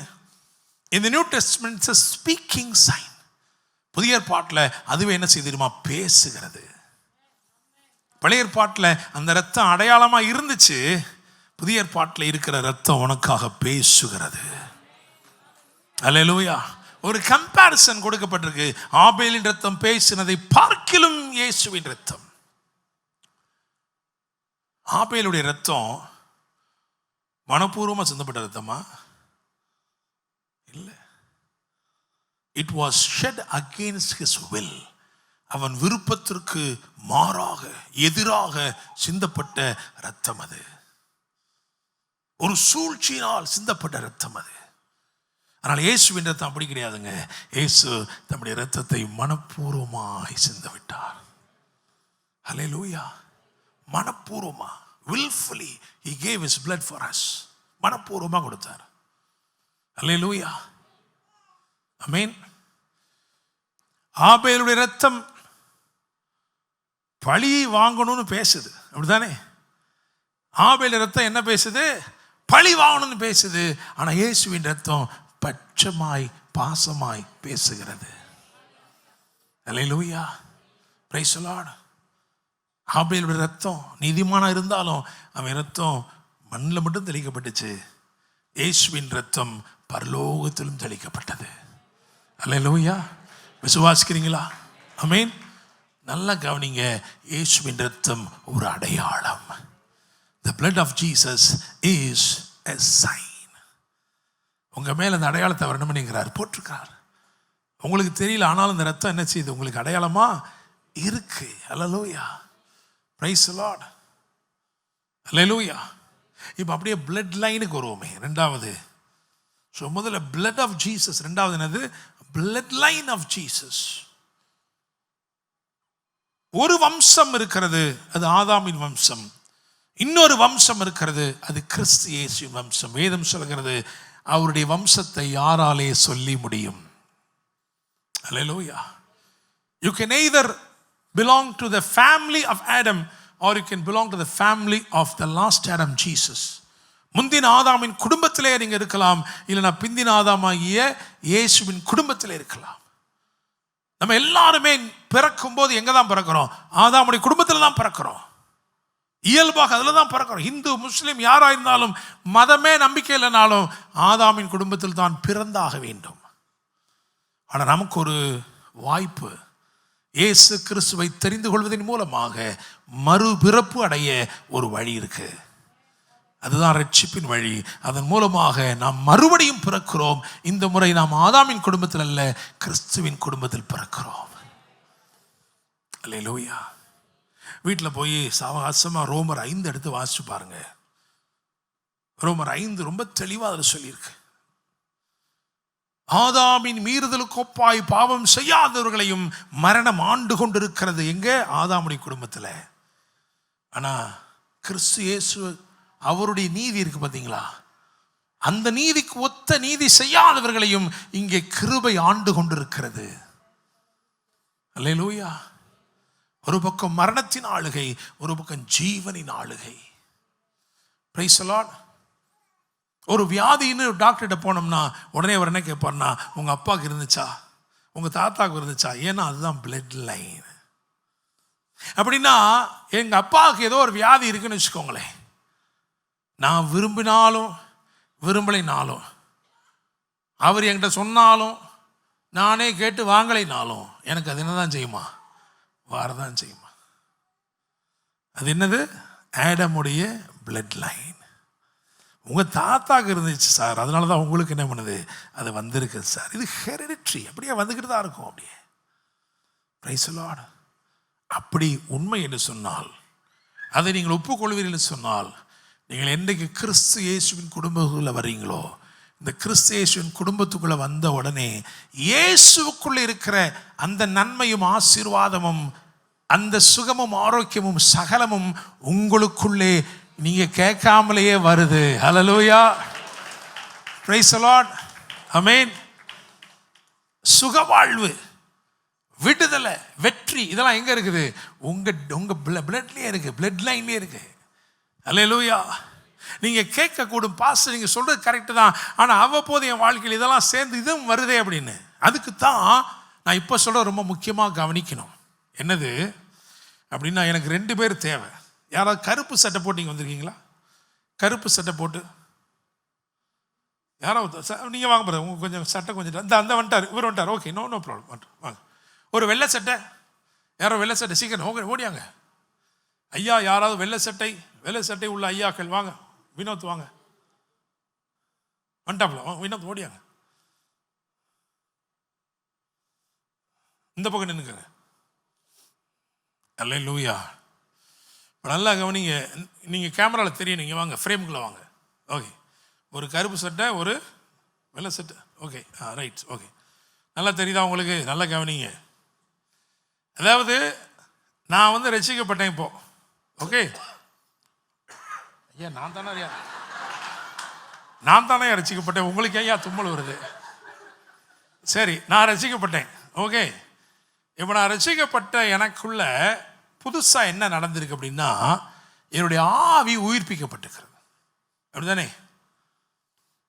In the New Testament it's a speaking sign. புதிய ஏற்பாட்டில் அதுவே என்ன செய்திருமா? பேசுகிறது. பழைய ஏற்பாட்டில் அந்த இரத்தம் அடையாளமா இருந்துச்சு. புதிய ஏற்பாட்டில் இருக்கிற இரத்தம் உனக்காக பேசுகிறது. அல்லேலூயா. ஒரு கம்பேரிசன் கொடுக்கப்பட்டிருக்கு. ஆபேலின் இரத்தம் பேசினதை பார்க்கிலும் இயேசுவின் இரத்தம். ஆபேலுடைய இரத்தம் மனப்பூர்வமா சிந்தப்பட்ட இரத்தமா? இல்லை. It was shed against his will. அவன் விருப்பத்திற்கு மாறாக, எதிராக சிந்தப்பட்ட இரத்தம் அது. ஒரு சூழ்ச்சியினால் சிந்தப்பட்ட இரத்தம் அது. ஆனால் இயேசுவின் இரத்தம் அப்படி கிடையாதுங்க. இயேசு தம்முடைய இரத்தத்தை மனப்பூர்வமாய் சிந்தவிட்டார். ஹல்லேலூயா. மனப்பூர்வமா, willfully he gave his blood for us. மனப்பூர்வமா கொடுத்தார். ஹல்லேலூயா. ஆமென். ஆபேலுடைய இரத்தம் பழி வாங்கணும்னு பேசுது, அப்படிதானே? ஆபேல் இரத்தம் என்ன பேசுது? பழி வாங்கணும்னு பேசுது. ஆனா இயேசுவின் இரத்தம் பட்சமாய், பாசமாய் பேசுகிறது. அல்லேலூயா. Praise the Lord. ஆபேலுடைய இரத்தம் நீதிமானா இருந்தாலும் அவன் இரத்தம் மண்ணில் மட்டும் தெளிக்கப்பட்டுச்சு. இயேசுவின் இரத்தம் பரலோகத்திலும் தெளிக்கப்பட்டது. அல்லேலூயா. விசுவாசிக்கிறீங்களா? ஆமென். நல்லா கவனிங்க. இயேசுவின் இரத்தம் ஒரு அடையாளம். The blood of Jesus is a sign. உங்க மேல அந்த அடையாளத்தை அவர் என்ன பண்ணிக்கிறார்? போட்டிருக்கிறார். உங்களுக்கு தெரியல, ஆனாலும் இந்த இரத்தம் என்ன செய்யுது? உங்களுக்கு அடையாளமா இருக்கு. அல்லேலூயா. Praise the Lord. அல்லேலூயா. இப்போ அப்படியே பிளட் லைனுக்கு வருவோமே. ரெண்டாவது, முதல்ல blood of Jesus, ரெண்டாவது என்னது? blood line of Jesus. ஒரு வம்சம் இருக்கிறது, அது ஆதாமின் வம்சம். இன்னொரு வம்சம் இருக்கிறது, அது கிறிஸ்து இயேசுவின் வம்சம். வேதம் சொல்கிறது, அவருடைய வம்சத்தை யாராலே சொல்லி முடியும்? Hallelujah. You can either belong to the family of Adam or you can belong to the family of the last Adam, Jesus. முந்தின ஆதாமின் குடும்பத்திலே நீங்க இருக்கலாம், இல்லைனா பிந்தின ஆதாமாகிய இயேசுவின் குடும்பத்திலே இருக்கலாம். நம்ம எல்லாருமே பிறக்கும் போது எங்க தான் பிறக்கிறோம்? ஆதாமுடைய குடும்பத்தில் தான் பிறக்கிறோம். இயல்பாக அதில் தான் பிறக்கிறோம். இந்து முஸ்லீம் யாரா இருந்தாலும், மதமே நம்பிக்கை இல்லைனாலும் ஆதாமின் குடும்பத்தில் தான் பிறந்தாக வேண்டும். ஆனால் நமக்கு ஒரு வாய்ப்பு, இயேசு கிறிஸ்துவை தெரிந்து கொள்வதன் மூலமாக மறுபிறப்பு அடைய ஒரு வழி இருக்கு. அதுதான் ரட்சிப்பின் வழி. அதன் மூலமாக நாம் மறுபடியும் பிறக்கிறோம். இந்த முறை நாம் ஆதாமின் குடும்பத்தில் அல்ல, கிறிஸ்துவின் குடும்பத்தில் பிறக்கிறோம். அல்லேலூயா. வீட்டில் போய் சாவகாசமாக ரோமர் 5 எடுத்து வாசிச்சு பாருங்க. ரோமர் 5 ரொம்ப தெளிவாக அதில் சொல்லியிருக்கு. ஆதாமின் மீறுதலுக்கு ஒப்பாய் பாவம் செய்யாதவர்களையும் மரணம் ஆண்டு கொண்டிருக்கிறது. எங்க? ஆதாமுடைய குடும்பத்தில். ஆனால் கிறிஸ்து இயேசு அவருடைய நீதி இருக்கு பார்த்தீங்களா, அந்த நீதிக்கு ஒத்த நீதி செய்யாதவர்களையும் இங்கே கிருபை ஆண்டு கொண்டிருக்கிறது. அல்லேலூயா. ஒரு பக்கம் மரணத்தின் ஆளுகை, ஒரு பக்கம் ஜீவனின் ஆளுகை. Price the Lord. ஒரு வியாதின்னு டாக்டர்கிட்ட போனோம்னா உடனே அவர் என்ன கேட்பார்னா, உங்க அப்பாவுக்கு இருந்துச்சா, உங்க தாத்தாவுக்கு இருந்துச்சா? ஏன்னா அதுதான் பிளட் லைன். அப்படின்னா எங்க அப்பாவுக்கு ஏதோ ஒரு வியாதி இருக்குன்னு வச்சுக்கோங்களேன், நான் விரும்பினாலும் விரும்பலைனாலும், அவர் என்கிட்ட சொன்னாலும் நானே கேட்டு வாங்கலைனாலும் எனக்கு அது என்னதான் செய்யுமா? வரதான் செய்யுமா? அது என்னது? ஆடமுடைய பிளட் லைன். உங்கள் தாத்தாக்கு இருந்துச்சு சார், அதனால தான் உங்களுக்கு என்ன பண்ணுது, அது வந்திருக்குது சார். இது ஹெரிடிட்ரி, அப்படியே வந்துக்கிட்டு தான் இருக்கும். அப்படியே பிரைஸ் தி லார்ட். அப்படி உண்மை என்று சொன்னால், அதை நீங்கள் ஒப்புக்கொள்வீர்கள் என்று சொன்னால், நீங்கள் என்றைக்கு கிறிஸ்து இயேசுவின் குடும்பத்துக்குள்ளே வர்றீங்களோ, இந்த கிறிஸ்து இயேசுவின் குடும்பத்துக்குள்ளே வந்த உடனே இயேசுக்குள்ளே இருக்கிற அந்த நன்மையும் ஆசீர்வாதமும் அந்த சுகமும் ஆரோக்கியமும் சகலமும் உங்களுக்குள்ளே நீங்க கேட்காமலேயே வருது. ஹல்லேலூயா. Praise the Lord. ஆமென். சுகவாழ்வு, விடுதலை, வெற்றி, இதெல்லாம் எங்க இருக்குது? உங்க பிளட்லயே இருக்கு, பிளட் லைன்லயே இருக்கு. ஹல்லேலூயா. நீங்க கேட்க கூடும், பாஸ்டர் நீங்க சொல்றது கரெக்ட் தான், ஆனா அவ்வப்போது என் வாழ்க்கையில் இதெல்லாம் சேர்ந்து இதுவும் வருதே அப்படின்னு. அதுக்கு தான் நான் இப்போ சொல்ற ரொம்ப முக்கியமாக கவனிக்கணும். என்னது அப்படின்னா, எனக்கு 2 பேர் தேவை. யாராவது கருப்பு சட்டை போட்டு நீங்கள் வந்திருக்கீங்களா? கருப்பு சட்டை போட்டு யாராவது நீங்கள் வாங்க போகிற உங்களுக்கு கொஞ்சம் சட்டை கொஞ்சம் அந்த வந்துட்டார், இவர் வந்துட்டார். ஓகே, நோ ப்ராப்ளம், வாங்க. ஒரு வெள்ளை சட்டை, யாரோ வெள்ளை சட்டை, சீக்கிரம் ஓகே ஓடியாங்க. ஐயா யாராவது வெள்ளை சட்டை உள்ள ஐயாக்கள் வாங்க. வினோத் வாங்க, வந்துட்டாப்ல. வினோத் ஓடியாங்க. இந்த பக்கம் நின்னுங்க. அல்லேலூயா. நல்லா கவனிங்க. நீங்கள் கேமராவில் தெரியும், நீங்கள் வாங்க, ஃப்ரேமுக்குள்ளே வாங்க. ஓகே, ஒரு கருப்பு சட்டை, ஒரு வெள்ளை சட்டை. Okay, right, okay. நல்லா தெரியுதா உங்களுக்கு? நல்லா கவனிங்க. அதாவது நான் வந்து ரட்சிக்கப்பட்டேன் இப்போ. ஓகே ஐயா, நான் தானே ரட்சிக்கப்பட்டேன். உங்களுக்கு ஐயா தும்மல் வருது? சரி, நான் ரட்சிக்கப்பட்டேன். ஓகே, இப்போ நான் ரட்சிக்கப்பட்ட எனக்குள்ள புதுசாக என்ன நடந்திருக்கு அப்படின்னா, என்னுடைய ஆவி உயிர்ப்பிக்கப்பட்டிருக்கிறது. அப்படிதானே?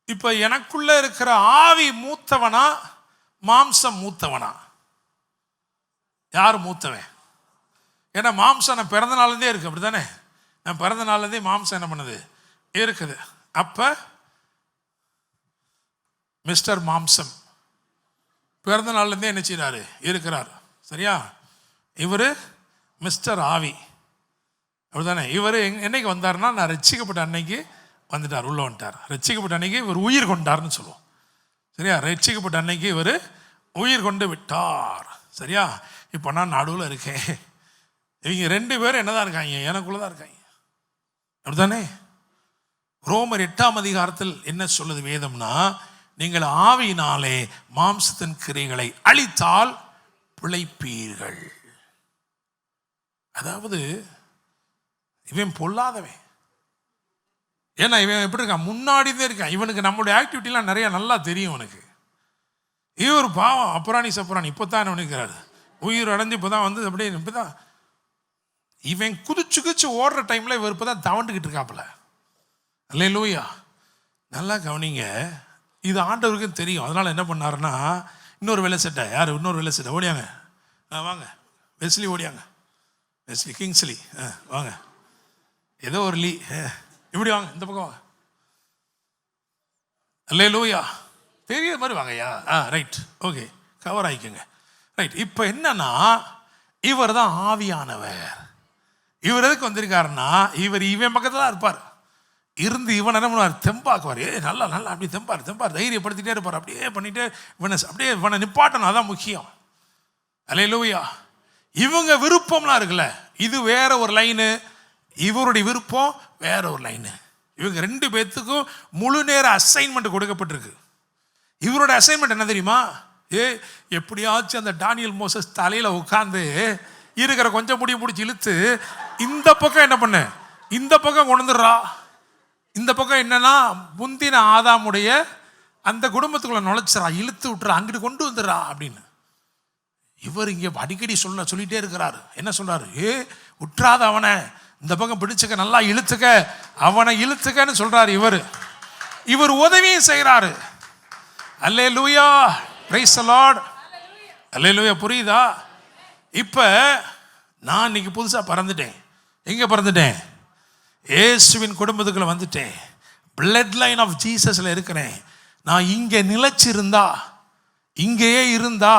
இப்போ எனக்குள்ள இருக்கிற ஆவி மூத்தவனா, மாம்சம் மூத்தவனா? யார் மூத்தவன்? ஏன்னா மாம்சம் நான் பிறந்த நாள்லேருந்தே இருக்கு. அப்படிதானே? நான் பிறந்த நாள்லேருந்தே மாம்சம் என்ன பண்ணுது, இருக்குது. அப்போ மிஸ்டர் மாம்சம் பிறந்த நாள்லேருந்தே என்ன செய்கிறாரு, இருக்கிறார். சரியா? இவர் மிஸ்டர் ஆவி. அப்படிதானே? இவர் என்னைக்கு வந்தார்னா, நான் ரட்சிக்கப்பட்ட அன்னைக்கு வந்துட்டார், உள்ளே வந்துட்டார். ரட்சிக்கப்பட்ட அன்னைக்கு இவர் உயிர் கொண்டார்னு சொல்லுவோம். சரியா? ரட்சிக்கப்பட்ட அன்னைக்கு இவர் உயிர் கொண்டு விட்டார். சரியா? இப்போ நான் நடுவில் இருக்கேன். இவங்க 2 பேரும் என்னதான் இருக்காங்க, எனக்குள்ள தான் இருக்காங்க. அப்படிதானே? ரோமர் 8ஆம் அதிகாரத்தில் என்ன சொல்லுது வேதம்னா, நீங்கள் ஆவியினாலே மாம்சத்தின் கிரியைகளை அழித்தால் பிழைப்பீர்கள். அதாவது இவன் பொல்லாதவன். ஏன்னா இவன் எப்படி இருக்கான், முன்னாடிதான் இருக்கான். இவனுக்கு நம்மளுடைய ஆக்டிவிட்டிலாம் நிறைய நல்லா தெரியும். அவனுக்கு இவர் பாவம் அப்புறாணி சப்புராணி இப்போ தான் நினைக்கிறாரு, உயிர் அடைஞ்சு இப்போ தான் வந்து அப்படியே இப்போ தான் இவன் குதிச்சு ஓடுற டைமில் இவர் இப்போ தான் தவண்டுக்கிட்டு இருக்காப்புல. அல்லேலூயா. நல்லா கவனிங்க, இது ஆண்டவருக்கும் தெரியும். அதனால் என்ன பண்ணாருன்னா, இன்னொரு வெள்ளை சட்டை, யார் இன்னொரு வெள்ளை சட்டை, ஓடியாங்க வாங்க வெஸ்லி, ஓடியாங்க வெஸ்லி, கிங்ஸ்லி வாங்க, ஏதோ ஒரு லீ இப்படி வாங்க, இந்த பக்கம் வாங்க. அல்லேலூயா. தெரிய மாதிரி வாங்கய்யா. ரைட், ஓகே, கவர் ஆகிக்கோங்க. ரைட். இப்போ என்னன்னா, இவர் தான் ஆவியானவர். இவர் எதுக்கு வந்திருக்காருன்னா, இவன் பக்கத்தில் தான் இருப்பார். இருந்து இவன் என்ன பண்ணுவார், தெம்பாக்குவார். நல்லா நல்லா அப்படி தெம்பார் தைரியப்படுத்திட்டே இருப்பார். அப்படியே பண்ணிட்டு இவனை நிப்பாட்டணும், அதான் முக்கியம். அல்லேலூயா. இவங்க விருப்பம்லாம் இருக்குல்ல, இது வேற ஒரு லைனு, இவருடைய விருப்பம் வேற ஒரு லைனு. இவங்க 2 பேர்த்துக்கும் முழு நேர அசைன்மெண்ட் கொடுக்கப்பட்டிருக்கு. இவரோட அசைன்மெண்ட் என்ன தெரியுமா, எப்படியாச்சும் அந்த டானியல் மோசஸ் தலையில உட்காந்து இருக்கிற கொஞ்சம் முடிச்சு இழுத்து இந்த பக்கம் என்ன பண்ணு, இந்த பக்கம் கொண்டு வந்துடுறா. இந்த பக்கம் என்னன்னா, முந்தின ஆதாமுடைய அந்த குடும்பத்துக்குள்ள நுழைச்சிடா, இழுத்து விட்டுறா, அங்கிட்டு கொண்டு வந்துடுறா அப்படின்னு. இவர் இங்கே அடிக்கடி சொல்லிட்டே இருக்கிறாரு. என்ன சொல்றாரு, விட்டுறாத அவனை, இந்த பக்கம் பிடிச்சுக்க, நல்லா இழுத்துக்க, அவனை இழுத்துக்கன்னு சொல்றாரு. இவர் உதவியும் செய்கிறாரு. அல்லேலூயா, பிரைஸ் தி லார்ட். அல்லேலூயா. புரியுதா? இப்போ நான் இன்னைக்கு புதுசாக பறந்துட்டேன். எங்கே பறந்துட்டேன்? இயேசுவின் குடும்பத்துக்குள்ள வந்துட்டேன். பிளட் லைன் ஆஃப் ஜீசஸில் இருக்கிறேன். நான் இங்கே நிலைச்சிருந்தா, இங்கேயே இருந்தா,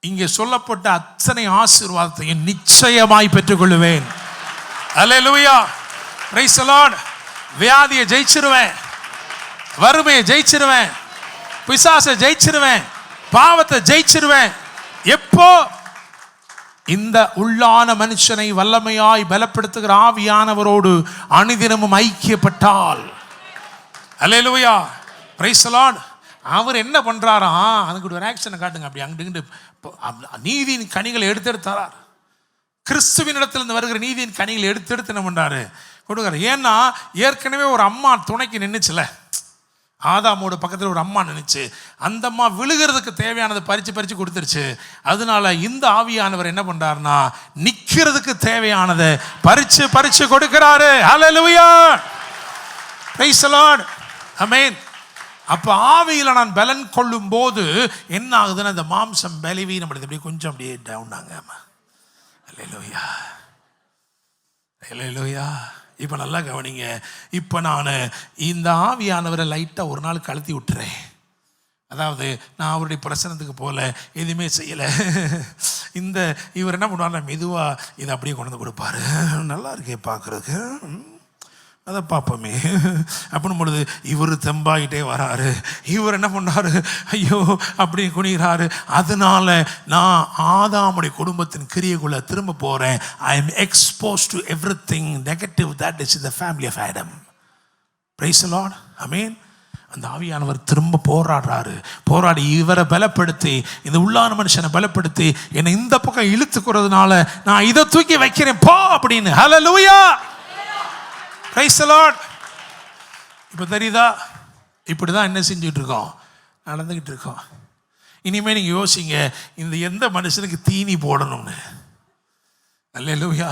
இங்கே சொல்லப்பட்ட அத்தனை ஆசீர்வாதத்தையும் நிச்சயமாய் பெற்றுக்கொள்ளுவேன். அல்லேலூயா, பிரைஸ் தி லார்ட். வியாதியை ஜெயிச்சிருவேன், வறுமையை ஜெயிச்சிருவேன், பிசாசை ஜெயிச்சிருவேன், பாவத்தை ஜெயிச்சிருவேன். எப்போ? இந்த உள்ளான மனுஷனை வல்லமையாய் பலப்படுத்துகிற ஆவியானவரோடு அனுதினமும் ஐக்கியப்பட்டால். அல்லேலூயா, பிரைஸ் தி லார்ட். அவர் என்ன பண்றாராம், அதுக்கு ஒரு ஆக்ஷனை காட்டுங்க. அப்படி அங்கிட்டு நீதியின் கனிகளை எடுத்தெடுத்தார். கிறிஸ்துவின் இடத்திலிருந்து வருகிற நீதியின் கனிகளை எடுத்து என்ன பண்றாரு, கொடுக்குறாரு. ஏன்னா ஏற்கனவே ஒரு அம்மா துணைக்கு நின்றுச்சுல, ஆதாமோட பக்கத்தில் ஒரு அம்மா நினைச்சு, அந்த அம்மா விழுகிறதுக்கு தேவையானதை பறிச்சு கொடுத்துருச்சு. அதனால இந்த ஆவியானவர் என்ன பண்றாருன்னா, நிக்கிறதுக்கு தேவையானதை பறிச்சு கொடுக்கிறாரு. ஹல்லேலூயா, பிரைஸ் தி லார்ட், ஆமென். அப்ப ஆவியில நான் பலன் கொள்ளும் போது என்ன ஆகுதுன்னா, இந்த மாம்சம் பலவீனம் அப்படியே கொஞ்சம் அப்படியே டவுன் ஆகாம. ஹல்லேலூயா, ஹல்லேலூயா. இப்போ நல்லா கவனிங்க. இப்போ நான் இந்த ஆவியானவரை லைட்டாக ஒரு நாள் கழட்டி விட்டுறேன். அதாவது நான் அவருடைய பிரசனத்துக்கு போகல, எதுவுமே செய்யலை. இவர் என்ன பண்ணுவார், மெதுவாக இதை அப்படியே கொண்டு வந்து கொடுப்பாரு. நல்லா இருக்கே பார்க்குறதுக்கு, அதை பார்ப்போமே அப்படின்னு பொழுது இவர் தெம்பாயிட்டே வராரு. இவர் என்ன பண்ணாரு, ஐயோ அப்படி குனிகிறாரு. அதனால நான் ஆதாமுடைய குடும்பத்தின் கிரியைக்குள்ள திரும்ப போறேன். I am expose to everything negative that is in the family of Adam. Praise the Lord, ஆமென். அந்த ஆவியானவர் திரும்ப போராடி இவரை பலப்படுத்தி, இந்த உள்ளான மனுஷனை பலப்படுத்தி என்னை இந்த பக்கம் இழுத்துக்கிறதுனால நான் இதை தூக்கி வைக்கிறேன் போ அப்படின்னு. ஹல்லேலூயா, பிரைஸ் தி லார்ட். இப்போ தெரியுதா, இப்படி தான் என்ன செஞ்சுட்டு இருக்கோம், நடந்துக்கிட்டு இருக்கோம். இனிமேல் நீங்கள் யோசிங்க, இந்த எந்த மனுஷனுக்கு தீனி போடணும்னு. அல்லேலூயா.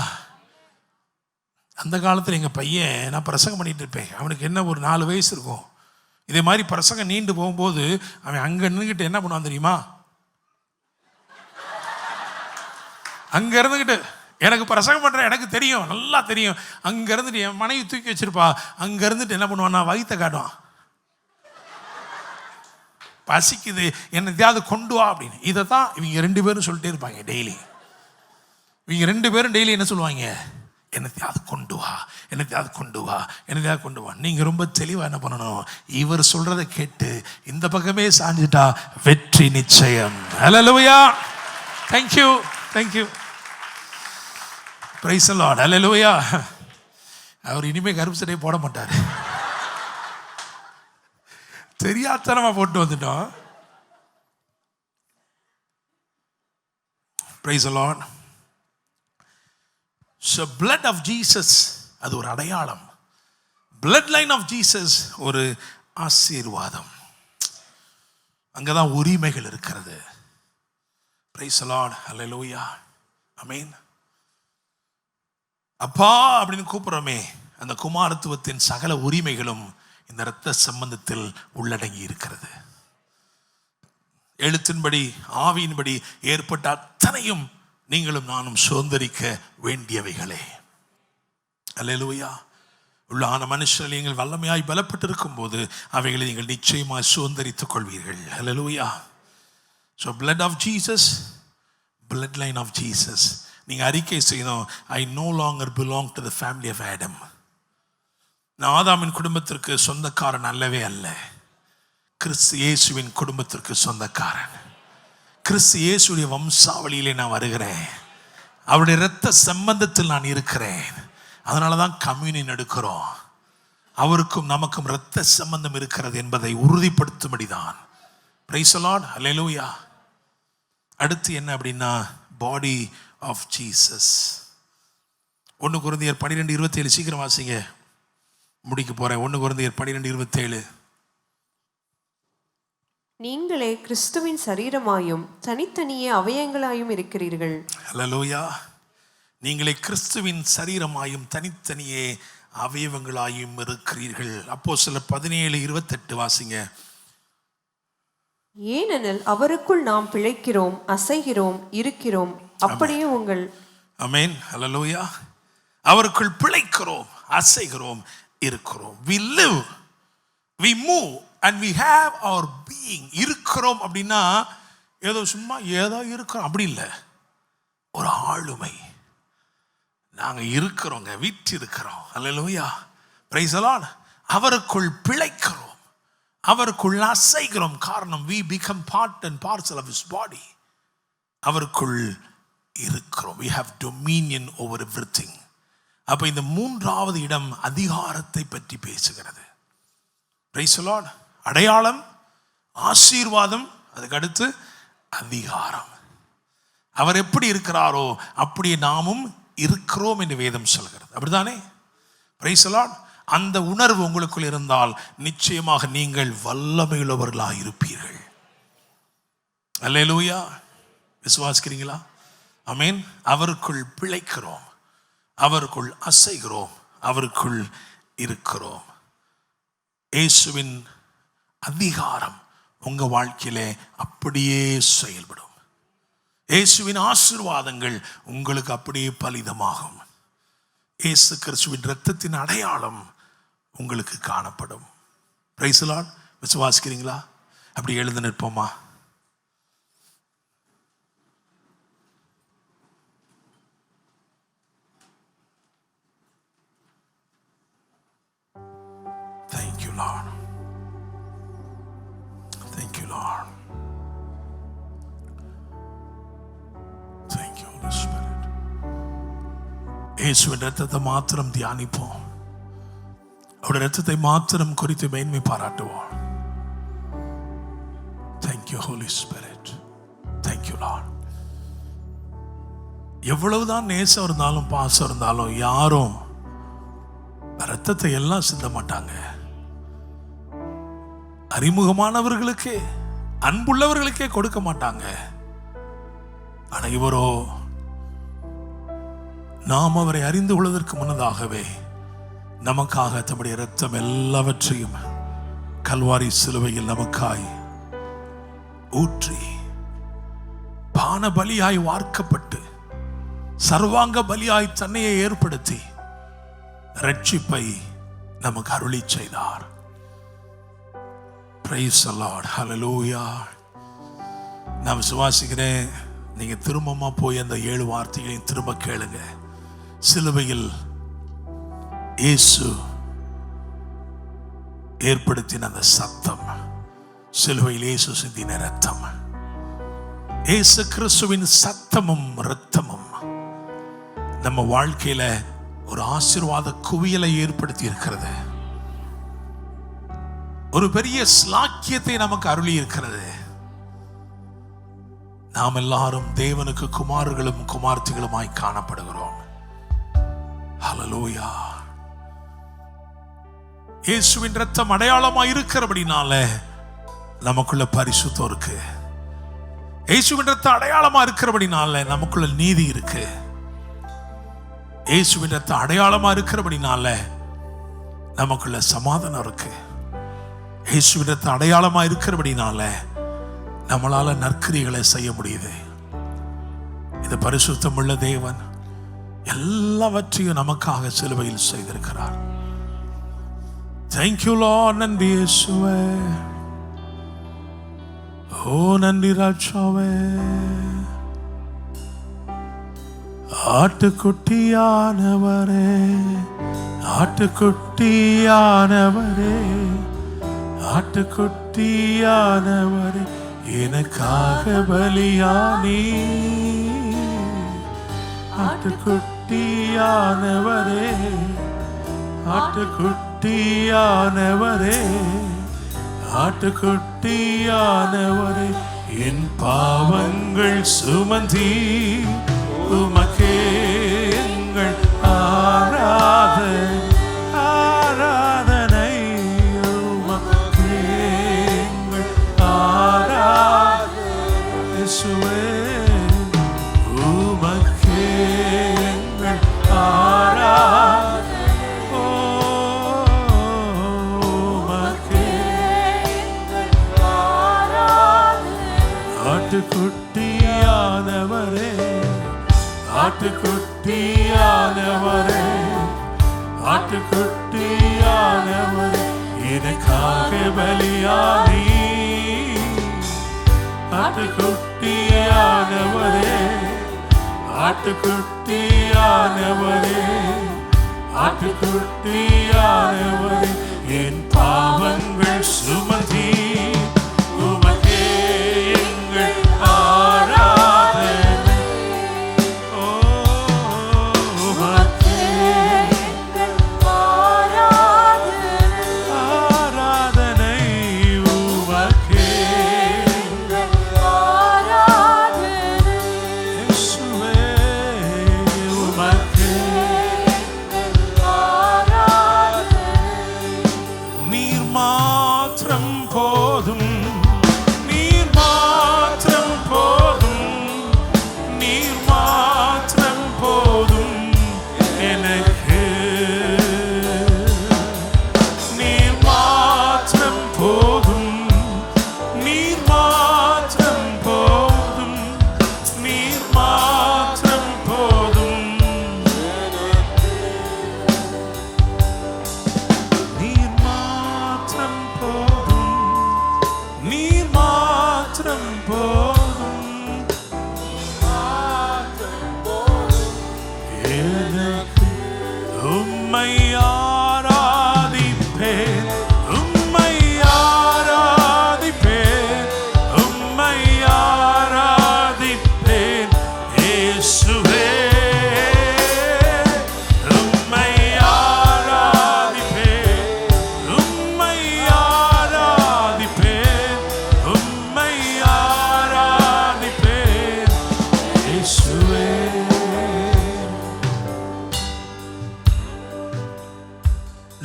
அந்த காலத்தில் எங்கள் பையன், நான் பிரசங்கம் பண்ணிட்டு இருப்பேன், அவனுக்கு என்ன ஒரு 4 வயசு இருக்கும். இதே மாதிரி பிரசங்கம் நீண்டு போகும்போது அவன் அங்கே நின்றுக்கிட்டு என்ன பண்ணுவான் தெரியுமா, அங்கே இருந்துக்கிட்டு, எனக்கு பிரசங்கம் பண்ணுறேன், எனக்கு தெரியும், நல்லா தெரியும். அங்கே இருந்துட்டு என் மனைவி தூக்கி வச்சிருப்பா, அங்கே இருந்துட்டு என்ன பண்ணுவான்னா வயிற்ற காட்டுவான், பசிக்குது என்னத்தையாவது கொண்டு வா அப்படின்னு. இதை தான் இவங்க 2 பேரும் சொல்லிட்டே இருப்பாங்க டெய்லி. இவங்க 2 பேரும் டெய்லி என்ன சொல்லுவாங்க, என்னத்தையாவது கொண்டு வா, என்னத்தையாவது கொண்டு வா, என்னத்தையாவது கொண்டு வா. நீங்கள் ரொம்ப தெளிவாக என்ன பண்ணணும், இவர் சொல்கிறத கேட்டு இந்த பக்கமே சாஞ்சிட்டா வெற்றி நிச்சயம். ஹல்லேலூயா, thank you, thank you, praise the lord, ஹல்லேலூயா. அவர் இனிமேல் கருப்பு சட்டையை போட மாட்டார். தெரியாதனமா போட்டு வந்துட்டோம். Praise the Lord. So blood of Jesus அது ஒரு அடையாளம். blood line of Jesus ஒரு ஆசீர்வாதம். அங்கதான் உரிமைகள் இருக்கிறது. Praise the Lord. Hallelujah. Amen. அப்பா அப்படின்னு கூப்பிடுறோமே, அந்த குமாரத்துவத்தின் சகல உரிமைகளும் இந்த இரத்த சம்பந்தத்தில் உள்ளடங்கி இருக்கிறது. எழுத்தின்படி ஆவியின்படி ஏற்பட்ட அத்தனையும் நீங்களும் நானும் சுதந்திரிக்க வேண்டியவைகளே. அல்லேலூயா. உள்ளான மனுஷர்கள் நீங்கள் வல்லமையாய் பலப்பட்டிருக்கும் போது அவைகளை நீங்கள் நிச்சயமாய் சுதந்திரித்துக் கொள்வீர்கள். அல்லேலூயா. So blood of Jesus, bloodline of Jesus. நீங்கள் அறிக்கை செய்யணும், I no longer belong to the family of Adam. நான் ஆதாமின் குடும்பத்திற்கு சொந்தக்காரன் அல்லவே அல்ல. கிறிஸ்து இயேசுவின் குடும்பத்திற்கு சொந்தக்காரன். கிறிஸ்து இயேசுடைய வம்சாவளியிலே நான் வருகிறேன். அவருடைய இரத்த சம்பந்தத்தில் நான் இருக்கிறேன். அதனால தான் கம்யூனியன் எடுக்கிறோம். அவருக்கும் நமக்கும் இரத்த சம்பந்தம் இருக்கிறது என்பதை உறுதிப்படுத்தும்படிதான். Price the lord. ஹல்லேலூயா. அடுத்து என்ன அப்படின்னா, பாடி ஆஃப் ஜீசஸ். 1 கொரிந்தியர் 12:27 சீக்கிரம் வாசிங்க, முடிக்க போறேன். 1 கொரிந்தியர் 12:27. நீங்களே கிறிஸ்துவின் சரீரமாயும் தனித்தனியே அவயங்களாயும் இருக்கிறீர்கள். ஹல்லேலூயா. நீங்களே கிறிஸ்துவின் சரீரமாயும் தனித்தனியே அவயவங்களாயும் இருக்கிறீர்கள். அப்போஸ்தலர் 17:28 வாசிங்க. ஏனெனில் அவருக்குள் நாம் பிழைக்கிறோம், அசைகிறோம், இருக்கிறோம். அப்படியே உங்கள் ஆமென். ஹல்லேலூயா. அவருக்குள் பிழைக்கிறோம், அசைகிறோம், இருக்கிறோம். We live, we move and we have our being. இருக்கிறோம் அப்படின்னா ஏதோ சும்மா ஏதோ இருக்கிறோம் அப்படி இல்லை, ஒரு ஆளுமை. நாங்க இருக்கிறோங்க, வீட்டு இருக்கிறோம். அல்லேலூயா. Praise the lord. அவருக்குள் பிழைக்கிறோம், அவருக்குள் அசைகிறோம். காரணம், we become part and parcel of his body. அவருக்குள் இருக்கிறோம். we have dominion over everything. அப்ப இந்த மூன்றாவது இடம் அதிகாரத்தை பற்றி பேசுகிறது. Price the Lord. அடையாளம், ஆசீர்வாதம், அதுக்கு அடுத்து அதிகாரம். அவர் எப்படி இருக்கிறாரோ அப்படியே நாமும் இருக்கிறோம் என்று வேதம் சொல்கிறது. அப்படிதானே? Price the Lord. அந்த உணர்வு உங்களுக்குள் இருந்தால் நிச்சயமாக நீங்கள் வல்லமையுள்ளவர்களாக இருப்பீர்கள். அல்லேலூயா. விசுவாசிக்கிறீங்களா? ஆமென். அவருக்குள் பிழைக்கிறோம், அவருக்குள் அசைகிறோம், அவருக்குள் இருக்கிறோம். இயேசுவின் அதிகாரம் உங்க வாழ்க்கையிலே அப்படியே செயல்படும். இயேசுவின் ஆசீர்வாதங்கள் உங்களுக்கு அப்படியே பலிதமாகும். இயேசு கிறிஸ்துவின் இரத்தத்தின் அடையாளம் உங்களுக்கு காணப்படும். Praise the lord. விசுவாசிக்கிறீங்களா? அப்படி எழுந்து நிற்போமா? Thank you, Lord. Thank you, Lord. Thank you, Holy Spirit. இயேசுவின் இரத்தத்தை மாத்திரம் தியானிப்போம். அவருடைய இரத்தத்தை மாத்திரம் குறித்து மேன்மை பாராட்டுவோம். Thank you, Holy Spirit. Thank you, Lord. எவ்வளவுதான் நேசம் இருந்தாலும் பாசம் இருந்தாலும் யாரும் இரத்தத்தை எல்லாம் சிந்த மாட்டாங்க. அறிமுகமானவர்களுக்கே, அன்புள்ளவர்களுக்கே கொடுக்க மாட்டாங்க. ஆனா இவரோ நாம் அவரை அறிந்து கொள்வதற்கு முன்னதாகவே நமக்காக தம்முடைய இரத்தம் எல்லாவற்றையும் கல்வாரி சிலுவையில் நமக்காய் ஊற்றி பான பலியாய் வார்க்கப்பட்டு சர்வாங்க பலியாய் தன்னையை ஏற்படுத்தி ரட்சிப்பை நமக்கு அருளி செய்தார். Praise the Lord. Hallelujah. நான் விசுவாசிக்கிறேன், நீங்க திரும்பமா போய் அந்த 7 வார்த்தைகளையும் திரும்ப கேளுங்க. சிலுவையில் இயேசு ஏற்படுத்தின அந்த சத்தம், சிலுவையில் இயேசு சிந்தின இரத்தம், இயேசு கிறிஸ்துவின் சத்தமும் இரத்தமும் நம்ம வாழ்க்கையில ஒரு ஆசீர்வாத குவியலை ஏற்படுத்தி இருக்கிறது. ஒரு பெரிய ஸ்லாக்கியத்தை நமக்கு அருளி இருக்கிறது. நாம் எல்லாரும் தேவனுக்கு குமாரர்களும் குமார்த்திகளுமாய் காணப்படுகிறோம். ஹல்லேலூயா. இயேசுவின் இரத்தம் அடையாளமாய் இருக்கிறபடினால நமக்குள்ள பரிசுத்தம் இருக்கு. இயேசுவின் ரத்தம் அடையாளமா இருக்கிறபடினால நமக்குள்ள நீதி இருக்கு. இயேசுவின் ரத்தம் அடையாளமா இருக்கிறபடினால நமக்குள்ள சமாதானம் இருக்கு. இயேசுவின் ரத்தம் அடையாளமா இருக்கிறபடினால நம்மளால நற்கிரிகளை செய்ய முடியுது. இந்த பரிசுத்தம் உள்ள தேவன் எல்லாவற்றையும் நமக்காக சிலுவையில் செய்திருக்கிறார். Thank you Lord. நன்றி இயேசுவே. ஓ நன்றி ராஜாவே. ஆட்டுக்குட்டியானவரே, ஆட்டுக்குட்டியானவரே, ஆட்டுக்குட்டியானவரே, எனக்காக பலியானி. ஆட்டுக்குட்டியானவரே, ஆட்டுக்குட்டியானவரே, ஆட்டுக்குட்டியானவரே, என் பாவங்கள் சுமந்தி உமக்கே எங்கள் ஆராதனை, ஆராதனை உமக்கே எங்கள் ஆராதனை. இயேசுவே உமக்கே எங்கள் ஆராதனை. ஓ உமக்கே எங்கள் ஆராதனை. ஆட்டுக்குட்டியானவரே, ஆட்டுக்குட்டியானவரே, ஆட்டுக்குட்டியானவரே, எனக்காக பலியானி. ஆட்டுக்குட்டியானவரே, ஆட்டுக்குட்டியானவரே, ஆட்டுக்குட்டியானவரே, என் பாவங்கள் சுமந்தி உமக்கே எங்கள் ஆராதனை.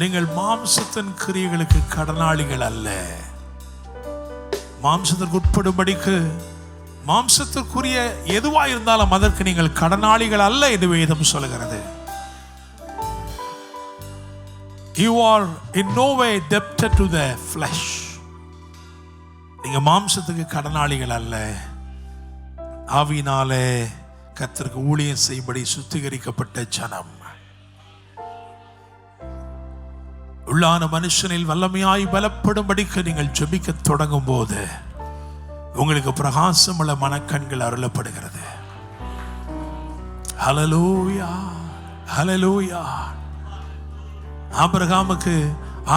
நீங்கள் மாம்சத்தின் கிரியைகளுக்கு கடனாளிகள் அல்ல. மாம்சத்திற்கு உட்படும்படிக்கு மாம்சத்திற்குரிய எதுவா இருந்தாலும் அதற்கு நீங்கள் கடனாளிகள் அல்ல என்று வேதம் சொல்கிறது. You are in no way debted to the flesh. நீங்க மாம்சத்துக்கு கடனாளிகள் அல்ல. ஆவியினாலே கர்த்தருக்கு ஊழியம் செய்யும்படி சுத்திகரிக்கப்பட்ட ஜனம். உள்ளான மனுஷனில் வல்லமையாய் பலப்படும்படிக்கு நீங்கள் ஜெபிக்க தொடங்கும் போது உங்களுக்கு பிரகாசமுள்ள மனக்கண்கள் அருளப்படுகிறது. ஹல்லேலூயா, ஹல்லேலூயா. ஆபிரகாமுக்கு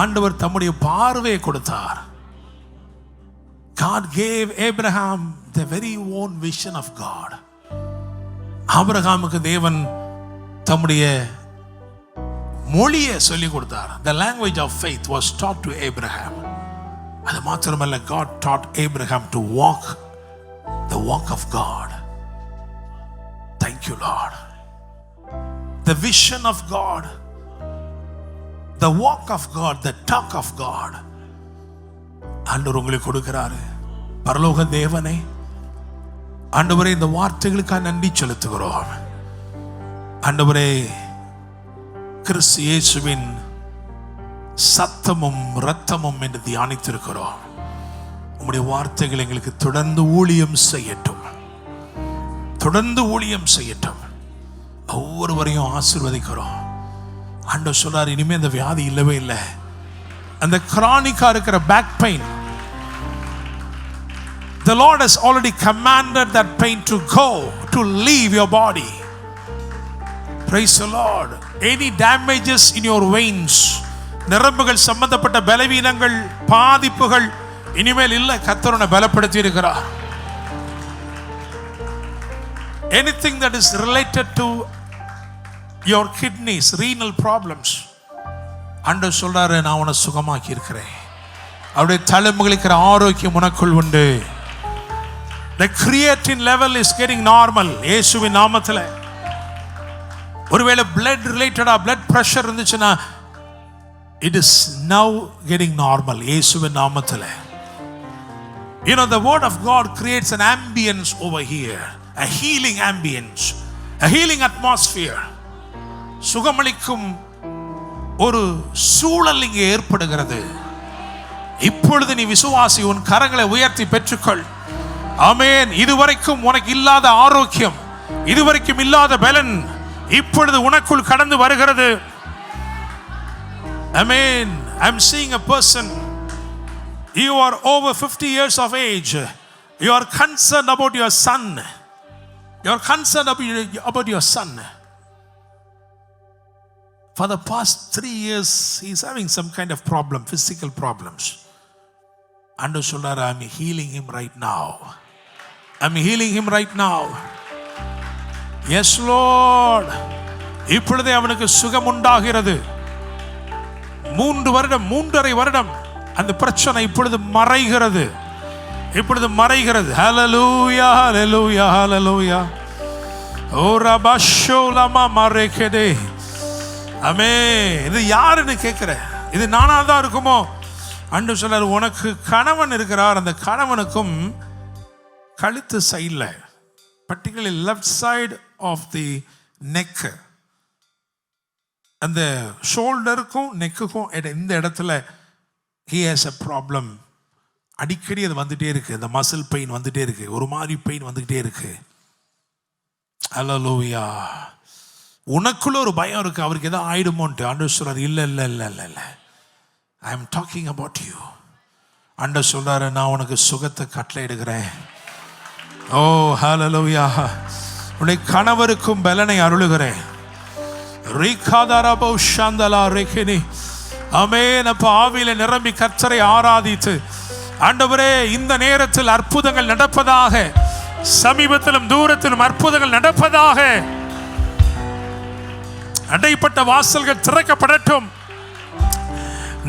ஆண்டவர் தம்முடைய பார்வையை கொடுத்தார். God gave Abraham the very own vision of God. ஆபிரகாமுக்கு தேவன் தம்முடைய மொழியை சொல்லிக் கொடுத்தார். The language of faith was taught to Abraham. அது மாத்திரமல்ல, God taught Abraham to walk the walk of God. Thank you Lord. The vision of God, the walk of God, the talk of God. ஆண்டவர் உங்களுக்கு கொடுக்கிறாரு. பரலோக தேவனே, ஆண்டவரே, இந்த வார்த்தைகளுக்காக நன்றி செலுத்துகிறோம். ஆண்டவரே, கிறிஸ்து இயேசுவின் சத்தமும் இரத்தமும் என்று தியானித்திருக்கிறோம். உம்முடைய வார்த்தைகள் எங்களுக்கு தொடர்ந்து ஊழியம் செய்யட்டும், தொடர்ந்து ஊழியம் செய்யட்டும். ஒவ்வொருவரையும் ஆசீர்வதிக்கிறோம். ஆண்டவர் சொல்றாரு, இனிமே அந்த வியாதி இல்லவே இல்லை. அந்த கிரானிக்கா இருக்கிற back pain, the Lord has already commanded that pain to go, to leave your body. Praise the Lord. Any damages in your veins, நரம்புகள் சம்பந்தப்பட்ட பலவீனங்கள், பாதிப்புகள் இனிமேல் இல்லை. கர்த்தர் உன்னை பலப்படுத்தி இருக்கிறார். Anything that is related to your kidneys, renal problems, ஆண்டவர் சொல்றாரு, நான் உன்னை சுகமாக்கி இருக்கிறேன். அவருடைய தழும்புகளுக்கு இருக்கிற ஆரோக்கியம் உனக்குள் உண்டு. The creatine level is getting normal. இயேசுவின் நாமத்தில். ஒருவேளை blood related blood pressure இருந்துச்சுன்னா, it is now getting normal. இயேசுவின் நாமத்தில். You know, the word of God creates an ambience over here, a healing ambience, a healing atmosphere. சுகமளிக்கும் ஒரு சூழல் இங்கே ஏற்படுகிறது. இப்பொழுது நீ விசுவாசி, உன் கரங்களை உயர்த்தி பெற்றுக்கொள். ஆமென். இதுவரைக்கும் உனக்கு இல்லாத ஆரோக்கியம், இதுவரைக்கும் இல்லாத பலன் இப்பொழுது உனக்குள் கடந்து வருகிறது. ஆமென். I'm seeing a person, you are over 50 years of age, you are concerned about your son, you are concerned about your son. For the past 3 years he is having some kind of problem, physical problems. And சொல்றாரு, I'm healing him right now. I'm healing him right now. Yes Lord. இப்பொழுதே அவனுக்கு சுகம் உண்டாகிறது. 3 வருடம், 3.5 வருடம் அந்த பிரச்சனை இப்பொழுது மறைகிறது, இப்பொழுது மறைகிறது. ஹalleluya, hallelujah, hallelujah. ஓ ரபஷோ லமா மரேகதே. ஆமென். இது யாருன்னு கேட்கிற, இது நானா தான் இருக்குமோ? ஆண்டவர் சொல்றாரு, உனக்கு கணவன் இருக்கிறார். அந்த கணவனுக்கும் கழுத்து சைடில், particularly left side of the neck, அந்த ஷோல்டருக்கும் நெக்குக்கும் இந்த இடத்துல he has a problem. அடிக்கடி அது வந்துட்டே இருக்கு. அந்த மசில் பெயின் வந்துட்டே இருக்கு, ஒரு மாதிரி பெயின் வந்துகிட்டே இருக்கு. ஹalleluya. உனக்குள்ள ஒரு பயம் இருக்கு, அவருக்கு எதாவது ஆயிடுமோன்ட்டு. ஆண்டவர் சொல்றாரு, இல்லை இல்லை இல்லை இல்லை இல்லை, I am talking about you. ஆண்டவர் சொல்றாரு, நான் உனக்கு சுகத்தை கட்டளையிடுகிறேன். ஓ ஹalleluya. உன்னை கணவருக்கும் பலனை அருளுகிறேன். ரீகாதரபோ ஷாந்தலா ரெகினி. ஆமென். அப்ப ஆவியில நிரம்பி கர்த்தரை ஆராதித்து, ஆண்டவரே, இந்த நேரத்தில் அற்புதங்கள் நடப்பதாக, சமீபத்திலும் தூரத்திலும் அற்புதங்கள் நடப்பதாக, அடைப்பட்ட வாசல்கள் திறக்கப்படட்டும்.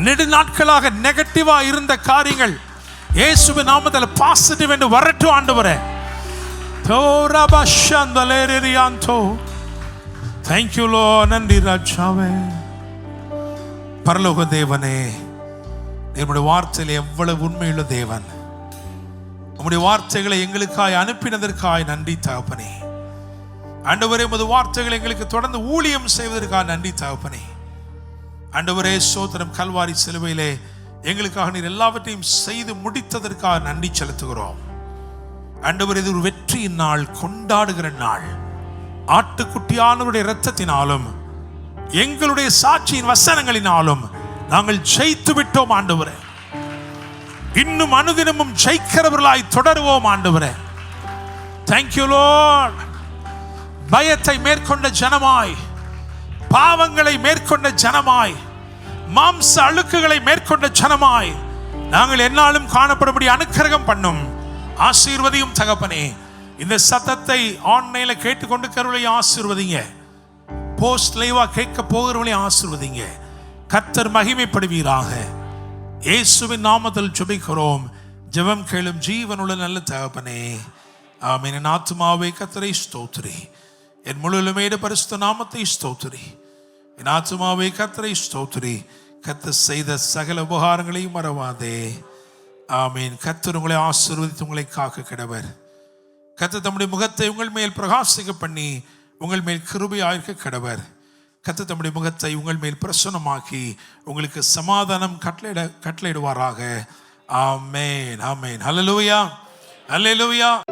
நெடு நாட்களாக நெகட்டிவா இருந்த காரியங்கள் இயேசுவின் நாமத்தில் பாசிட்டிவ் என்று வரட்டும். ஆண்டவரே, thank you Lord. நன்றி ராஜாவே. பரலோக தேவனே, என்னுடைய வார்த்தையில் எவ்வளவு உண்மையுள்ள தேவன். உம்முடைய வார்த்தைகளை எங்களுக்காய் அனுப்பினதற்காய் நன்றி தகப்பனே. ஆண்டவரே, உமது வார்த்தைகளை எங்களுக்கு தொடர்ந்து ஊழியம் செய்வதற்காக நன்றி தகப்பனே. ஆண்டவரே, சோத்திரம். கல்வாரி சிலுவையிலே எங்களுக்காக நீர் எல்லாவற்றையும் செய்து முடித்ததற்காக நன்றி செலுத்துகிறோம். ஆண்டவரே, இது ஒரு வெற்றியின் நாள், கொண்டாடுகிற நாள். ஆட்டுக்குட்டியானவருடைய இரத்தத்தினாலும் எங்களுடைய சாட்சியின் வசனங்களினாலும் நாங்கள் ஜெயித்து விட்டோம். ஆண்டவரே, இன்னும் அனுதினமும் ஜெயிக்கிறவர்களாய் தொடருவோம். ஆண்டவரே, thank you Lord. பயத்தை மேற்கொண்ட ஜனமாய், பாவங்களை மேற்கொண்ட ஜனமாய், மாம்ச அழுக்குகளை மேற்கொண்ட ஜனமாய் நாங்கள் என்னாலும் காணப்படும்படி அனுக்கிரகம் பண்ணும். ஆசீர்வதியும் தகப்பனே. இந்த சத்தத்தை ஆன்லைன்ல கேட்டுக்கொண்டிருக்கிறவர்களையும் ஆசீர்வதிங்க. போஸ்ட் லைவா கேட்க போகிறவர்களையும் ஆசீர்வதிங்க. கர்த்தர் மகிமைப்படுவீராக. இயேசுவின் நாமத்தில் ஜெபிக்கிறோம். ஜெபம் கேளும் ஜீவனுள்ள நல்ல தகப்பனே. ஆமென். என் ஆத்துமாவே கர்த்தரை ஸ்தோத்திரி, என் முழுவலுமே பரிசுத்த நாமத்தை ஸ்தோத்திரி. என் ஆத்துமாவே கர்த்தரை ஸ்தோத்திரி, கர்த்தர் செய்த சகல உபகாரங்களையும் மறவாதே. ஆமீன். கர்த்தர் உங்களை ஆசீர்வதித்து உங்களை காக்க கடவர். கர்த்தர் தம்முடைய முகத்தை உங்கள் மேல் பிரகாசிக்க பண்ணி உங்கள் மேல் கிருபையாயிருக்க கடவர். கர்த்தர் தம்முடைய முகத்தை உங்கள் மேல் பிரசன்னமாக்கி உங்களுக்கு சமாதானம் கட்டளையிடுவாராக. ஆமென், ஆமென். ஹல்லேலூயா, ஹல்லேலூயா.